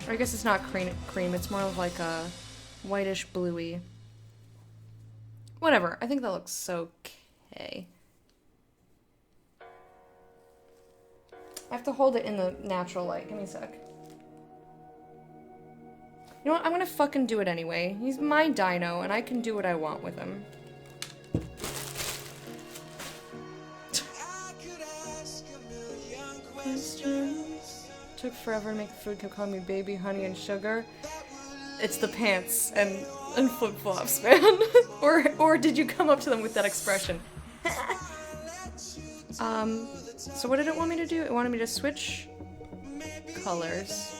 Or I guess it's not cream, it's more of like a whitish bluey. Whatever, I think that looks okay. I have to hold it in the natural light. Give me a sec. You know what? I'm gonna fucking do it anyway. He's my dino, and I can do what I want with him. Took forever to make the food. Kept calling me baby, honey, and sugar. It's the pants and flip-flops, man. or did you come up to them with that expression? So what did it want me to do? It wanted me to switch colors.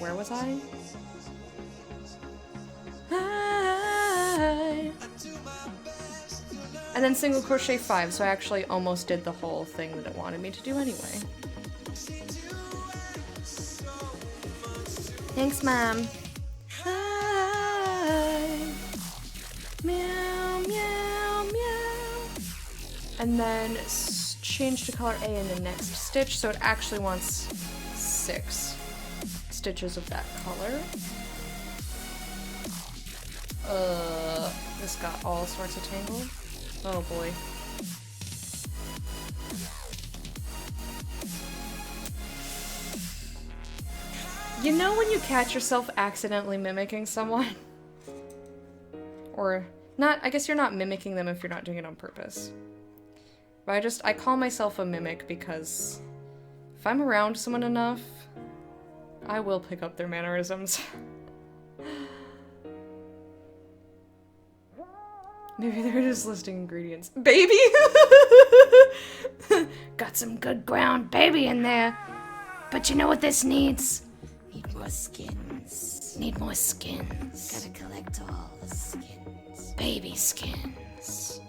Where was I? And then single crochet 5, so I actually almost did the whole thing that it wanted me to do anyway. Thanks, Mom. Meow, meow, meow. And then change to color A in the next stitch, so it actually wants 6 stitches of that color. This got all sorts of tangled. Oh boy. You know when you catch yourself accidentally mimicking someone? Or not, I guess you're not mimicking them if you're not doing it on purpose. But I call myself a mimic because if I'm around someone enough, I will pick up their mannerisms. Maybe they're just listing ingredients. Baby! Got some good ground baby in there. But you know what this needs? Need more skins. Need more skins. Gotta collect all the skins. Baby skins.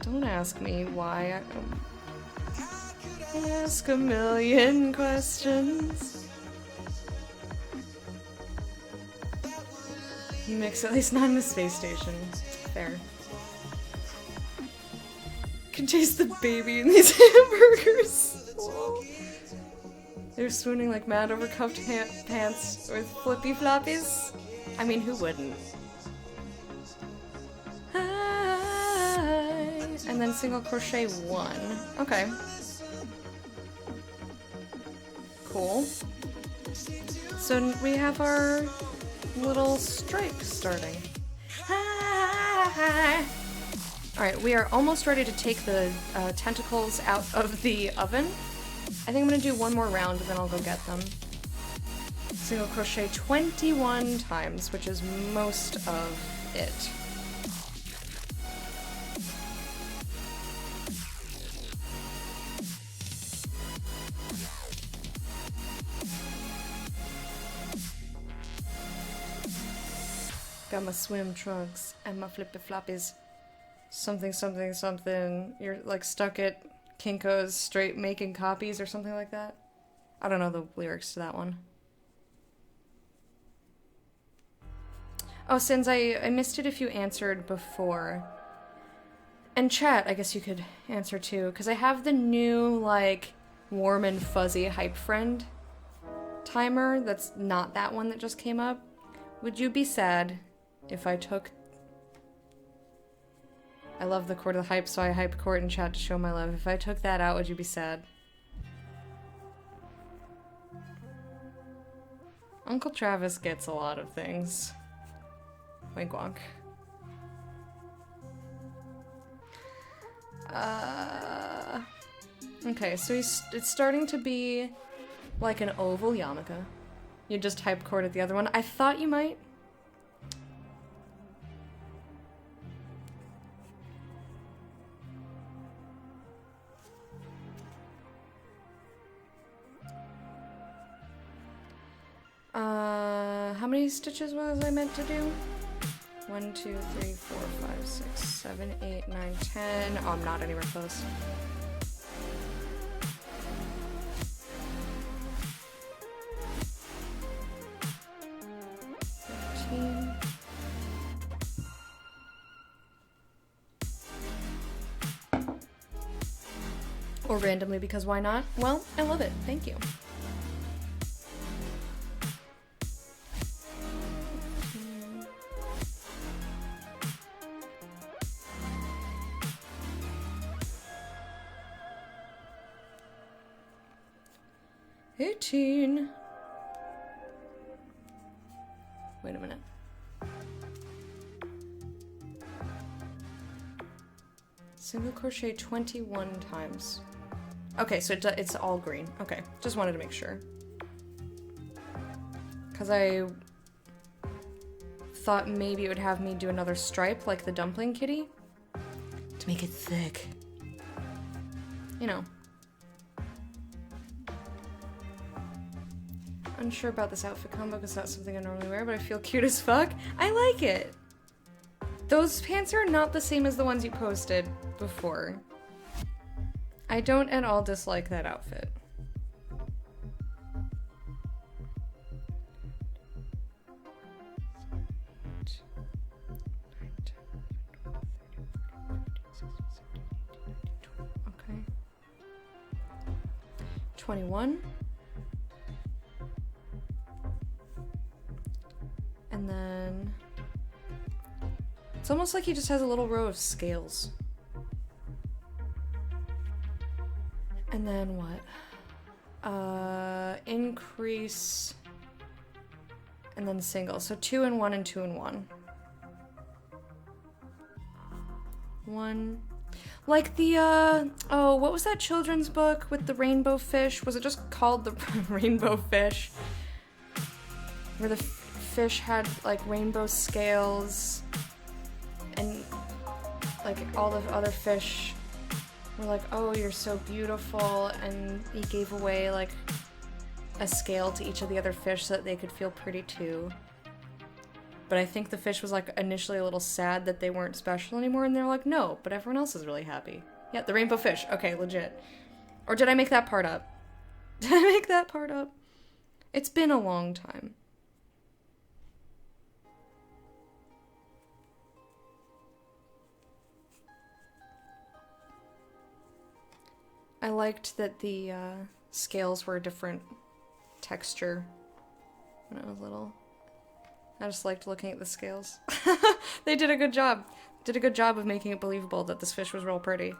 Don't ask me why I ask a million questions. Mix, at least not in the space station. Fair. Can taste the baby in these hamburgers. Whoa. They're swooning like mad over cuffed pants with flippy floppies. I mean, who wouldn't? Hi. And then single crochet 1. Okay. Cool. So we have our little stripe starting. Alright, we are almost ready to take the tentacles out of the oven. I think I'm gonna do one more round and then I'll go get them. Single crochet 21 times, which is most of it. Got my swim trunks and my flippy floppies. Something, something, something. You're like stuck at Kinko's straight making copies or something like that. I don't know the lyrics to that one. Oh, Sins, I missed it if you answered before. And chat, I guess you could answer too, because I have the new, like, warm and fuzzy hype friend timer that's not that one that just came up. Would you be sad if I took... I love the court of the hype, so I hype court in chat to show my love. If I took that out, would you be sad? Uncle Travis gets a lot of things. Wink wonk. Okay, so it's starting to be like an oval yarmulke. You just hype court at the other one. I thought you might. How many stitches was I meant to do? 1, 2, 3, 4, 5, 6, 7, 8, 9, 10. Oh, I'm not anywhere close. 15. Or randomly because why not? Well, I love it. Thank you. $18. Wait a minute. Single crochet 21 times. Okay, so it's all green. Okay, just wanted to make sure. Because I thought maybe it would have me do another stripe like the dumpling kitty. To make it thick. You know. Unsure about this outfit combo because it's not something I normally wear, but I feel cute as fuck. I like it. Those pants are not the same as the ones you posted before. I don't at all dislike that outfit. Okay. 21. And then it's almost like he just has a little row of scales. And then what? Increase and then single. So 2 and 1 and 2 and 1. 1. Like the oh, what was that children's book with the rainbow fish? Was it just called the Rainbow Fish? Where the fish had like rainbow scales and like all the other fish were like, oh, you're so beautiful, and he gave away like a scale to each of the other fish so that they could feel pretty too. But I think the fish was like initially a little sad that they weren't special anymore, and they're like, no, but everyone else is really happy. Yeah, the rainbow fish. Okay, legit. Or did I make that part up? Did I make that part up? It's been a long time. I liked that the scales were a different texture when I was little. I just liked looking at the scales. They did a good job. Did a good job of making it believable that this fish was real pretty.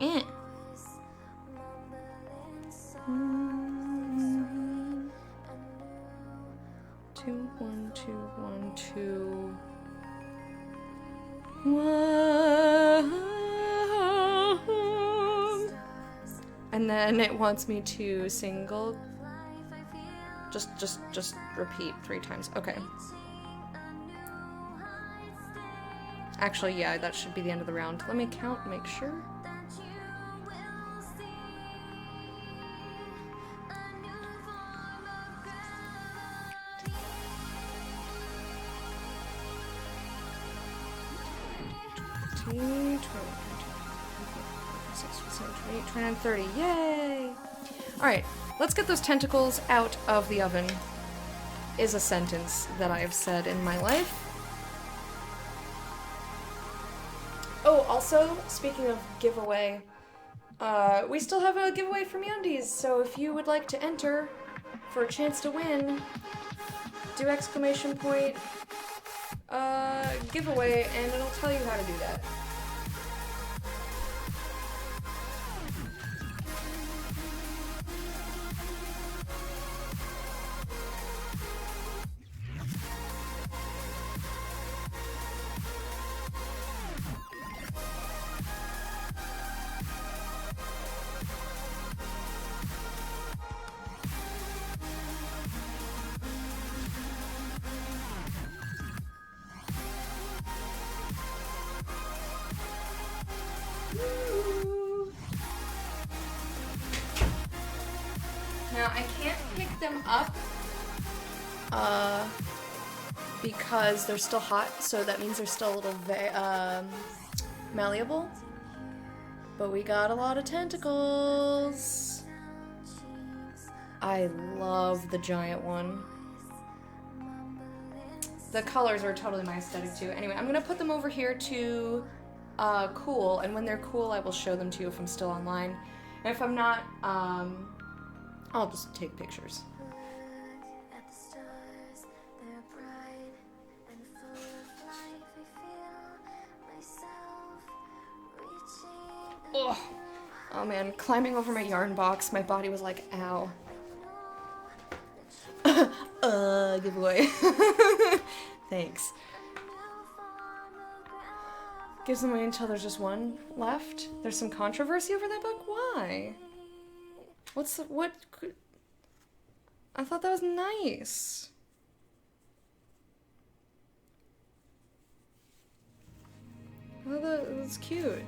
Eh. 2, 1, 2, 1, 2. 1. And then it wants me to single. Just repeat 3 times. Okay. Actually, yeah, that should be the end of the round. Let me count and make sure. $20, 28, 29, 30. Yay! Alright, let's get those tentacles out of the oven, is a sentence that I have said in my life. Oh, also, speaking of giveaway, we still have a giveaway for MeUndies, so if you would like to enter for a chance to win, do exclamation point giveaway, and it'll tell you how to do that. Now, I can't pick them up because they're still hot, so that means they're still a little malleable. But we got a lot of tentacles. I love the giant one. the colors are totally my aesthetic too. Anyway, I'm gonna put them over here to cool, and when they're cool, I will show them to you if I'm still online. And if I'm not, I'll just take pictures. Oh. Oh man, climbing over my yarn box, my body was like, ow. Giveaway. Thanks. Gives them away until there's just one left. There's some controversy over that book? Why? What? I thought that was nice. I thought that was cute.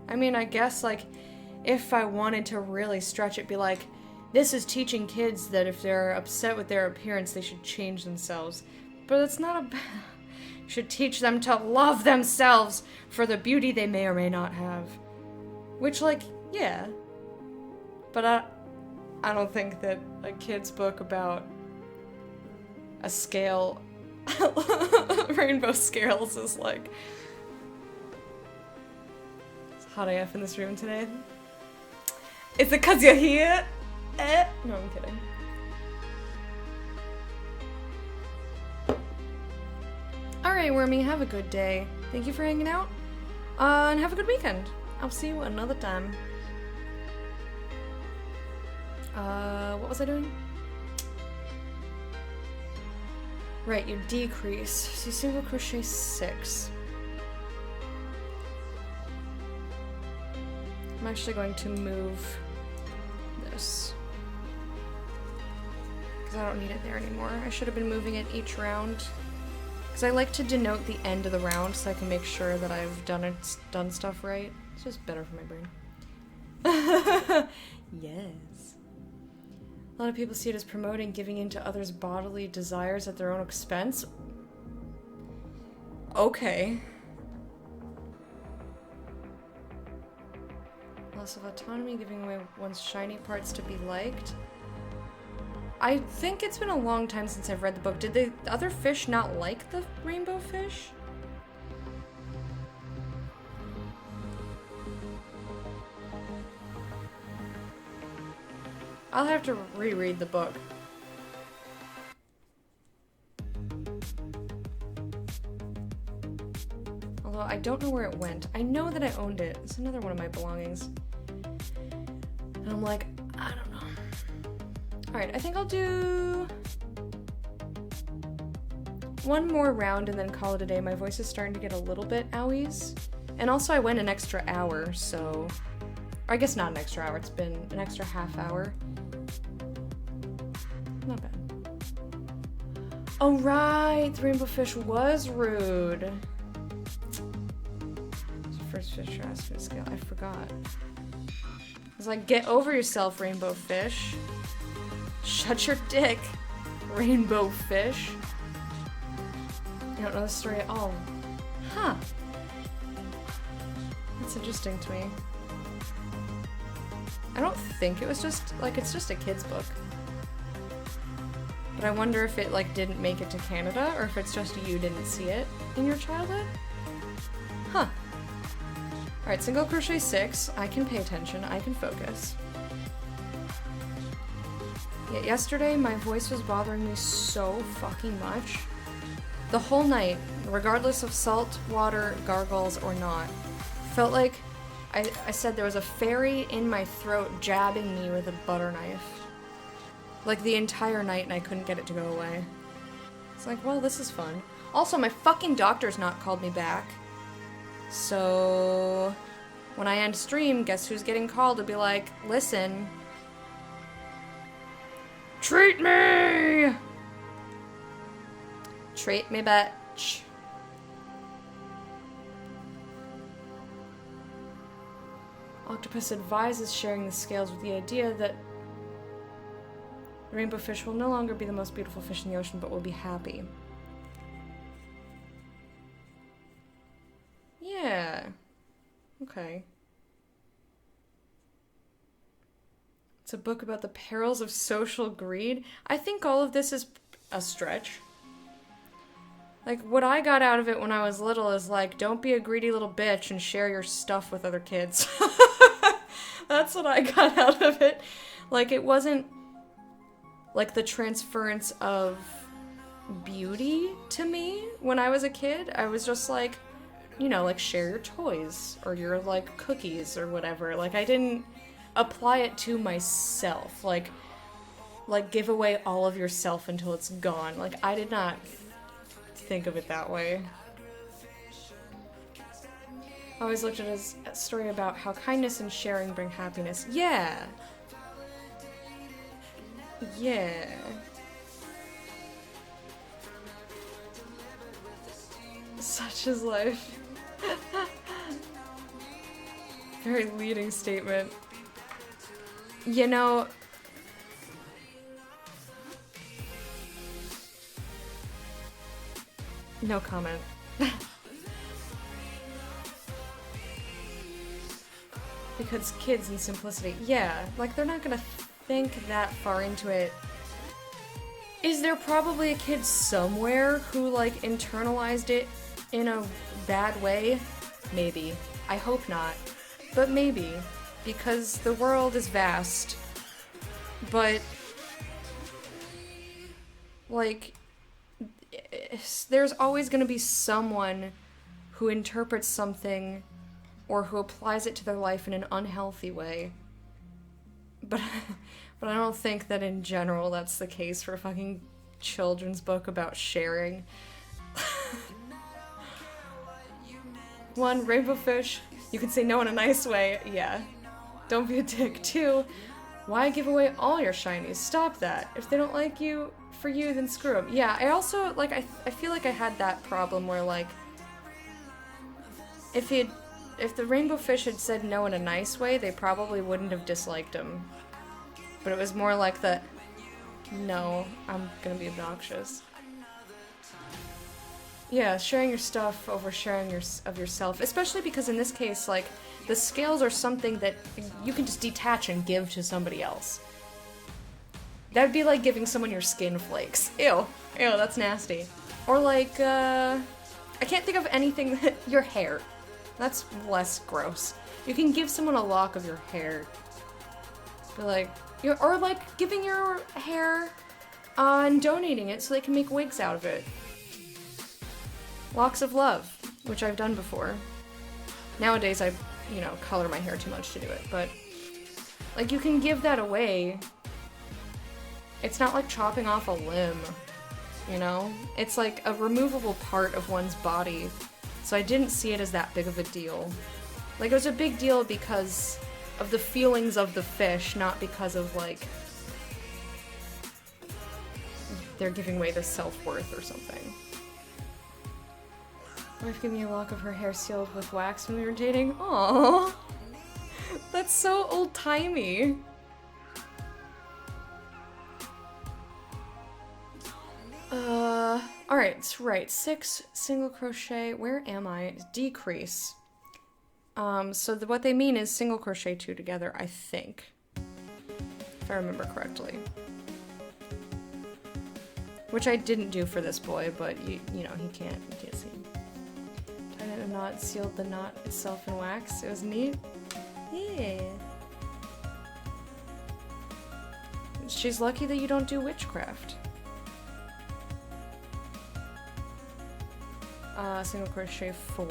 I mean, I guess, like, if I wanted to really stretch it, be like, this is teaching kids that if they're upset with their appearance, they should change themselves. But it's not a... should teach them to love themselves for the beauty they may or may not have. Which, like, yeah. But I don't think that a kid's book about a scale... rainbow scales is, like... hot AF in this room today. Is it 'cause you're here? No, I'm kidding. Alright, Wormy, have a good day. Thank you for hanging out. And have a good weekend. I'll see you another time. What was I doing? Right, you decrease. So you single crochet 6. I'm actually going to move this. Because I don't need it there anymore. I should have been moving it each round. Because I like to denote the end of the round so I can make sure that I've done stuff right. It's just better for my brain. Yes. A lot of people see it as promoting giving in to others' bodily desires at their own expense. Okay. Loss of autonomy, giving away one's shiny parts to be liked. I think it's been a long time since I've read the book. Did the other fish not like the rainbow fish? I'll have to reread the book. Although I don't know where it went. I know that I owned it. It's another one of my belongings. And I'm like, I don't know. Alright, I think I'll do one more round and then call it a day. My voice is starting to get a little bit owies. And also I went an extra hour, so... Or I guess not an extra hour, it's been an extra half hour. Not bad. Oh right, the rainbow fish was rude. It's the first fish you're asking to scale. I forgot. It's like, get over yourself, rainbow fish. Shut your dick, rainbow fish. You don't know the story at all. Huh. That's interesting to me. I don't think it was just, like, it's just a kid's book. But I wonder if it, like, didn't make it to Canada, or if it's just you didn't see it in your childhood? Huh. Alright, single crochet 6. I can pay attention. I can focus. Yet yesterday, my voice was bothering me so fucking much. The whole night, regardless of salt, water, gargles, or not, felt like I said there was a fairy in my throat jabbing me with a butter knife. Like the entire night, and I couldn't get it to go away. It's like, well, this is fun. Also, my fucking doctor's not called me back. So when I end stream, guess who's getting called to be like, listen, treat me! Treat me, bitch. Octopus advises sharing the scales with the idea that the rainbow fish will no longer be the most beautiful fish in the ocean, but will be happy. Yeah. Okay. It's a book about the perils of social greed. I think all of this is a stretch. Like, what I got out of it when I was little is like, don't be a greedy little bitch and share your stuff with other kids. That's what I got out of it. Like, it wasn't like the transference of beauty to me when I was a kid. I was just like, you know, like, share your toys or your, like, cookies or whatever. Like, I didn't apply it to myself. Like, give away all of yourself until it's gone. Like, I did not think of it that way. I always looked at it as a story about how kindness and sharing bring happiness. Yeah. Yeah. Such is life. Very leading statement. You know, no comment. Because kids and simplicity. Yeah, like they're not gonna think that far into it. Is there probably a kid somewhere who like internalized it in a bad way? Maybe. I hope not. But maybe. Because the world is vast. But like there's always going to be someone who interprets something or who applies it to their life in an unhealthy way. But I don't think that in general that's the case for a fucking children's book about sharing. One, rainbow fish. You can say no in a nice way. Yeah. Don't be a dick. Two, why give away all your shinies? Stop that. If they don't like you, for you, then screw them. Yeah, I also, like, I feel like I had that problem where, like, if the rainbow fish had said no in a nice way, they probably wouldn't have disliked him. But it was more like the, no, I'm gonna be obnoxious. Yeah, sharing your stuff over sharing of yourself, especially because in this case, like, the scales are something that you can just detach and give to somebody else. That'd be like giving someone your skin flakes. Ew. Ew, that's nasty. Or like, I can't think of anything your hair. That's less gross. You can give someone a lock of your hair. But like, or like giving your hair and donating it so they can make wigs out of it. Locks of love, which I've done before. Nowadays I, you know, color my hair too much to do it, but like you can give that away. It's not like chopping off a limb, you know? It's like a removable part of one's body, so I didn't see it as that big of a deal. Like, it was a big deal because of the feelings of the fish, not because of, like, they're giving away their self-worth or something. Wife gave me a lock of her hair sealed with wax when we were dating. Aww. That's so old-timey. Alright, it's right. 6 single crochet. Where am I? Decrease. So what they mean is single crochet 2 together, I think. If I remember correctly. Which I didn't do for this boy, but you know, he can't see. Tied in a knot, sealed the knot itself in wax. It was neat. Yeah. She's lucky that you don't do witchcraft. Single crochet 4.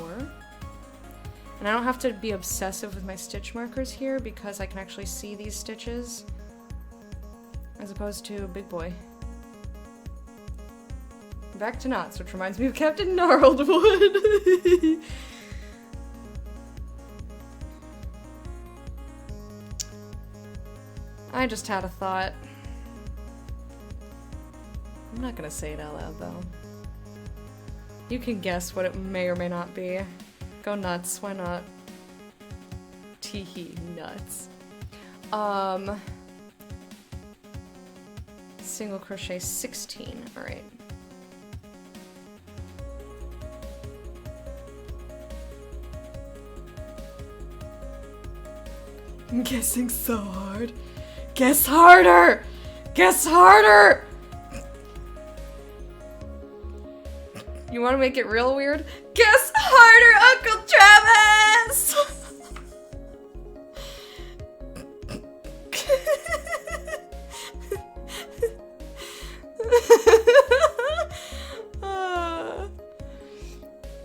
And I don't have to be obsessive with my stitch markers here because I can actually see these stitches as opposed to big boy. Back to knots, which reminds me of Captain Gnarledwood. I just had a thought. I'm not gonna say it out loud though. You can guess what it may or may not be. Go nuts, why not? Teehee, nuts. Single crochet 16, alright. I'm guessing so hard. Guess harder! Guess harder! You want to make it real weird? Guess harder, Uncle Travis!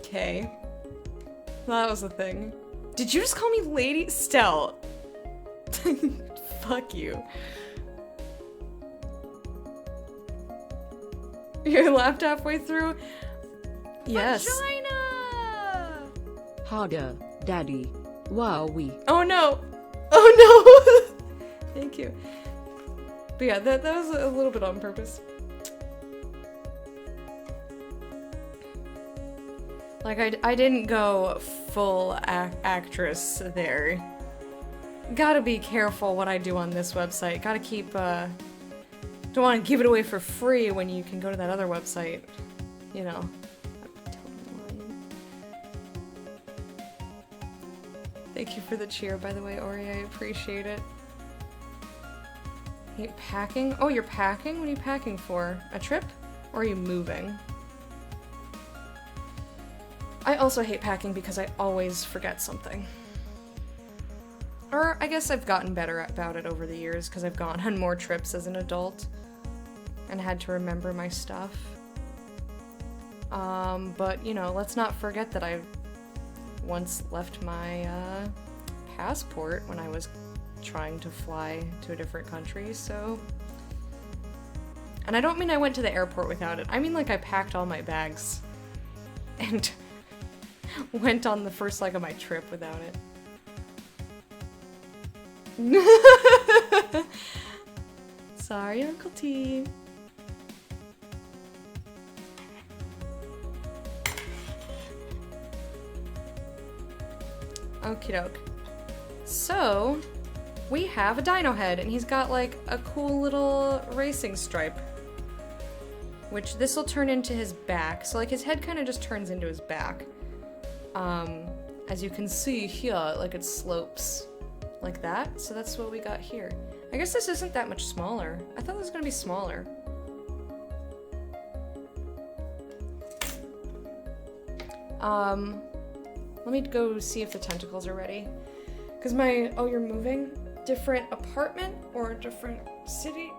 Okay. That was the thing. Did you just call me Lady Stell? Fuck you. You laughed halfway through? Yes. Vagina! Harder, Daddy. Wowee. Oh no! Oh no! Thank you. But yeah, that was a little bit on purpose. Like, I didn't go full actress there. Gotta be careful what I do on this website. Gotta keep, don't want to give it away for free when you can go to that other website. You know. Thank you for the cheer, by the way, Ori. I appreciate it. Hate packing? Oh, you're packing? What are you packing for? A trip? Or are you moving? I also hate packing because I always forget something. Or I guess I've gotten better about it over the years because I've gone on more trips as an adult and had to remember my stuff. But, you know, let's not forget that I once left my passport when I was trying to fly to a different country, so... And I don't mean I went to the airport without it. I mean, like, I packed all my bags and went on the first leg of my trip without it. Sorry, Uncle T. Okie doke. So, we have a dino head, and he's got like a cool little racing stripe. Which this will turn into his back. So like his head kind of just turns into his back. As you can see here, like it slopes like that. So that's what we got here. I guess this isn't that much smaller. I thought it was gonna be smaller. Let me go see if the tentacles are ready. Cause oh, you're moving? Different apartment or a different city?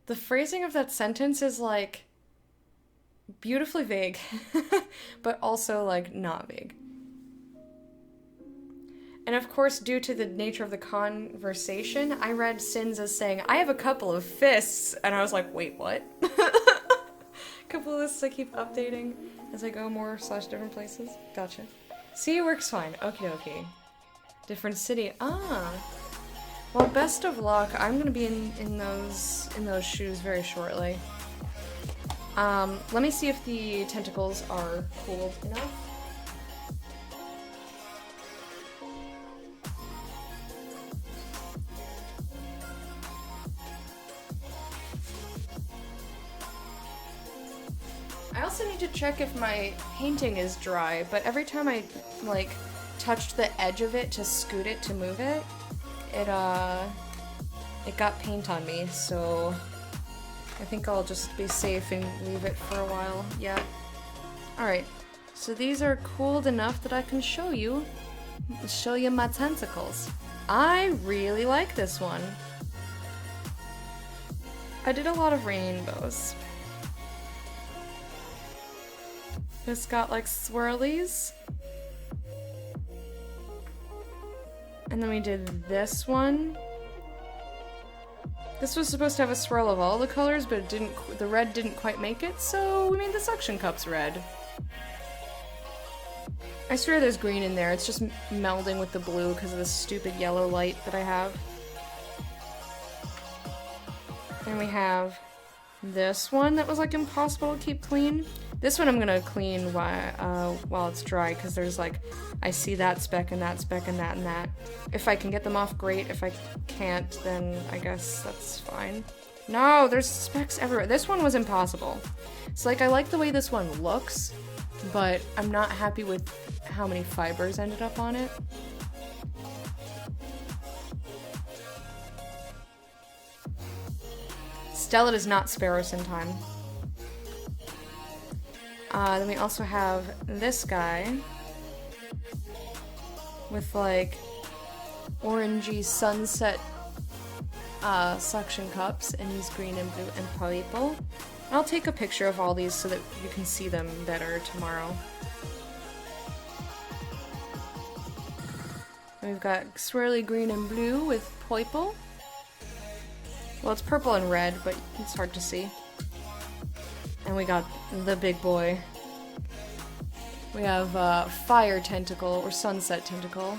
The phrasing of that sentence is like beautifully vague, but also like not vague. And of course, due to the nature of the conversation, I read Sins as saying, I have a couple of fists, and I was like, wait, what? Couple of lists I keep updating as I go more / different places. Gotcha. See, it works fine. Okay. Different city. Ah. Well, best of luck. I'm gonna be in those shoes very shortly. Let me see if the tentacles are cooled enough. I also need to check if my painting is dry, but every time I, like, touched the edge of it to scoot it to move it, it got paint on me, so I think I'll just be safe and leave it for a while. Yeah. Alright, so these are cooled enough that I can show you my tentacles. I really like this one. I did a lot of rainbows. It's got like swirlies. And then we did this one. This was supposed to have a swirl of all the colors, but the red didn't quite make it, so we made the suction cups red. I swear there's green in there, it's just melding with the blue because of the stupid yellow light that I have. And we have this one that was like impossible to keep clean. This one I'm gonna clean while it's dry, because there's like, I see that speck and that speck and that and that. If I can get them off, great. If I can't, then I guess that's fine. No, there's specks everywhere. This one was impossible. So like, I like the way this one looks, but I'm not happy with how many fibers ended up on it. Stella does not spare us in time. Then we also have this guy with like orangey sunset suction cups, and he's green and blue and purple. I'll take a picture of all these so that you can see them better tomorrow. And we've got swirly green and blue with purple. Well, it's purple and red, but it's hard to see. And we got the big boy. We have fire tentacle, or sunset tentacle,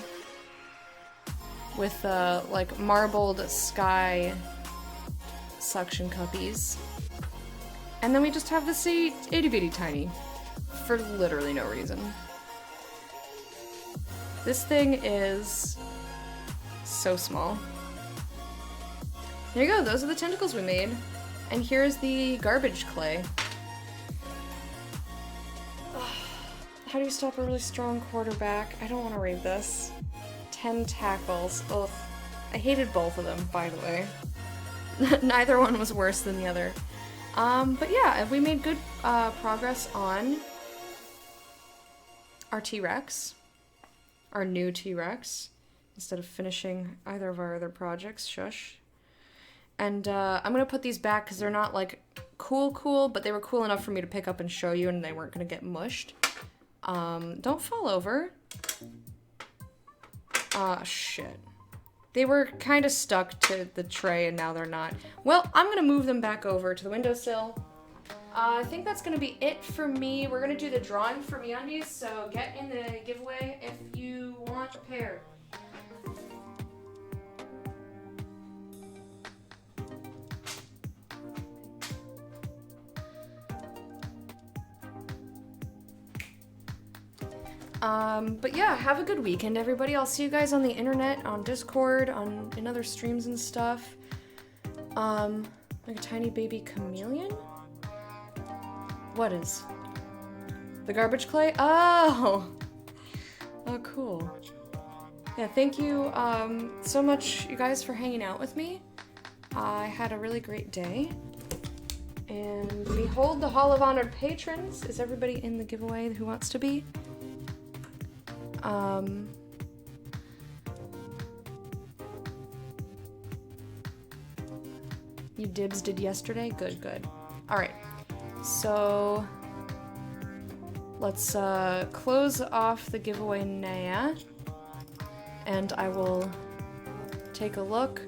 with like marbled sky suction cuppies. And then we just have this itty bitty tiny, for literally no reason. This thing is so small. There you go, those are the tentacles we made. And here's the garbage clay. How do you stop a really strong quarterback? I don't want to read this. 10 tackles. Ugh. I hated both of them, by the way. Neither one was worse than the other. But yeah, we made good progress on our T-Rex. Our new T-Rex. Instead of finishing either of our other projects. Shush. And I'm gonna put these back because they're not like cool, but they were cool enough for me to pick up and show you, and they weren't gonna get mushed. Don't fall over. Shit. They were kind of stuck to the tray and now they're not. Well, I'm gonna move them back over to the windowsill. I think that's gonna be it for me. We're gonna do the drawing for MeUndies, so get in the giveaway if you want a pair. But yeah, have a good weekend, everybody. I'll see you guys on the internet, on Discord, in other streams and stuff. Like a tiny baby chameleon? What is? The garbage clay? Oh! Oh, cool. Yeah, thank you, so much, you guys, for hanging out with me. I had a really great day. And behold the Hall of Honored Patrons. Is everybody in the giveaway who wants to be? You dibs did yesterday? Good, good. Alright, so let's close off the giveaway now, and I will take a look.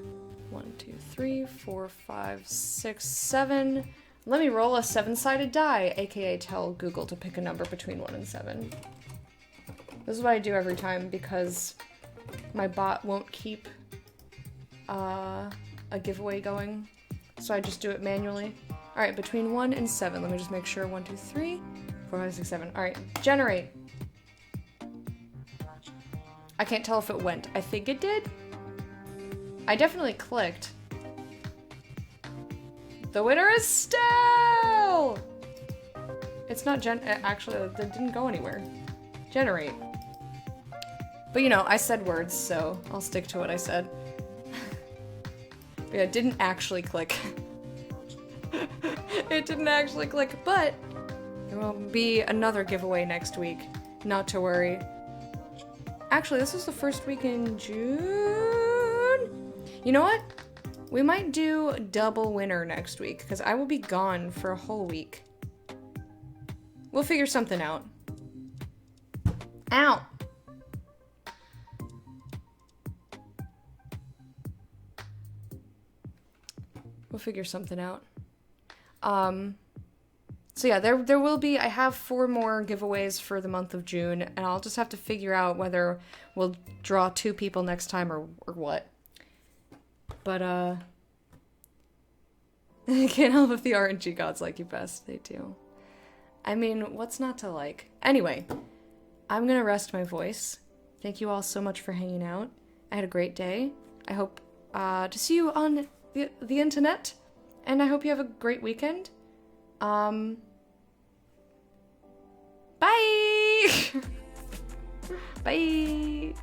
1, 2, 3, 4, 5, 6, 7. Let me roll a 7-sided die, aka tell Google to pick a number between 1 and 7. This is what I do every time because my bot won't keep a giveaway going, so I just do it manually. Alright, between 1 and 7. Let me just make sure. 1, 2, 3, 4, 5, 6, 7. Alright, generate. I can't tell if it went. I think it did. I definitely clicked. The winner is Stell! It's not actually, it didn't go anywhere. Generate. But you know, I said words, so I'll stick to what I said. But yeah, it didn't actually click. It didn't actually click, but there will be another giveaway next week. Not to worry. Actually, this is the first week in June. You know what? We might do double winner next week, because I will be gone for a whole week. We'll figure something out. Ow! We'll figure something out. So yeah, there will be, I have 4 more giveaways for the month of June, and I'll just have to figure out whether we'll draw 2 people next time or what. But, I can't help if the RNG gods like you best. They do. I mean, what's not to like? Anyway, I'm gonna rest my voice. Thank you all so much for hanging out. I had a great day. I hope to see you on the internet, and I hope you have a great weekend. Bye! Bye!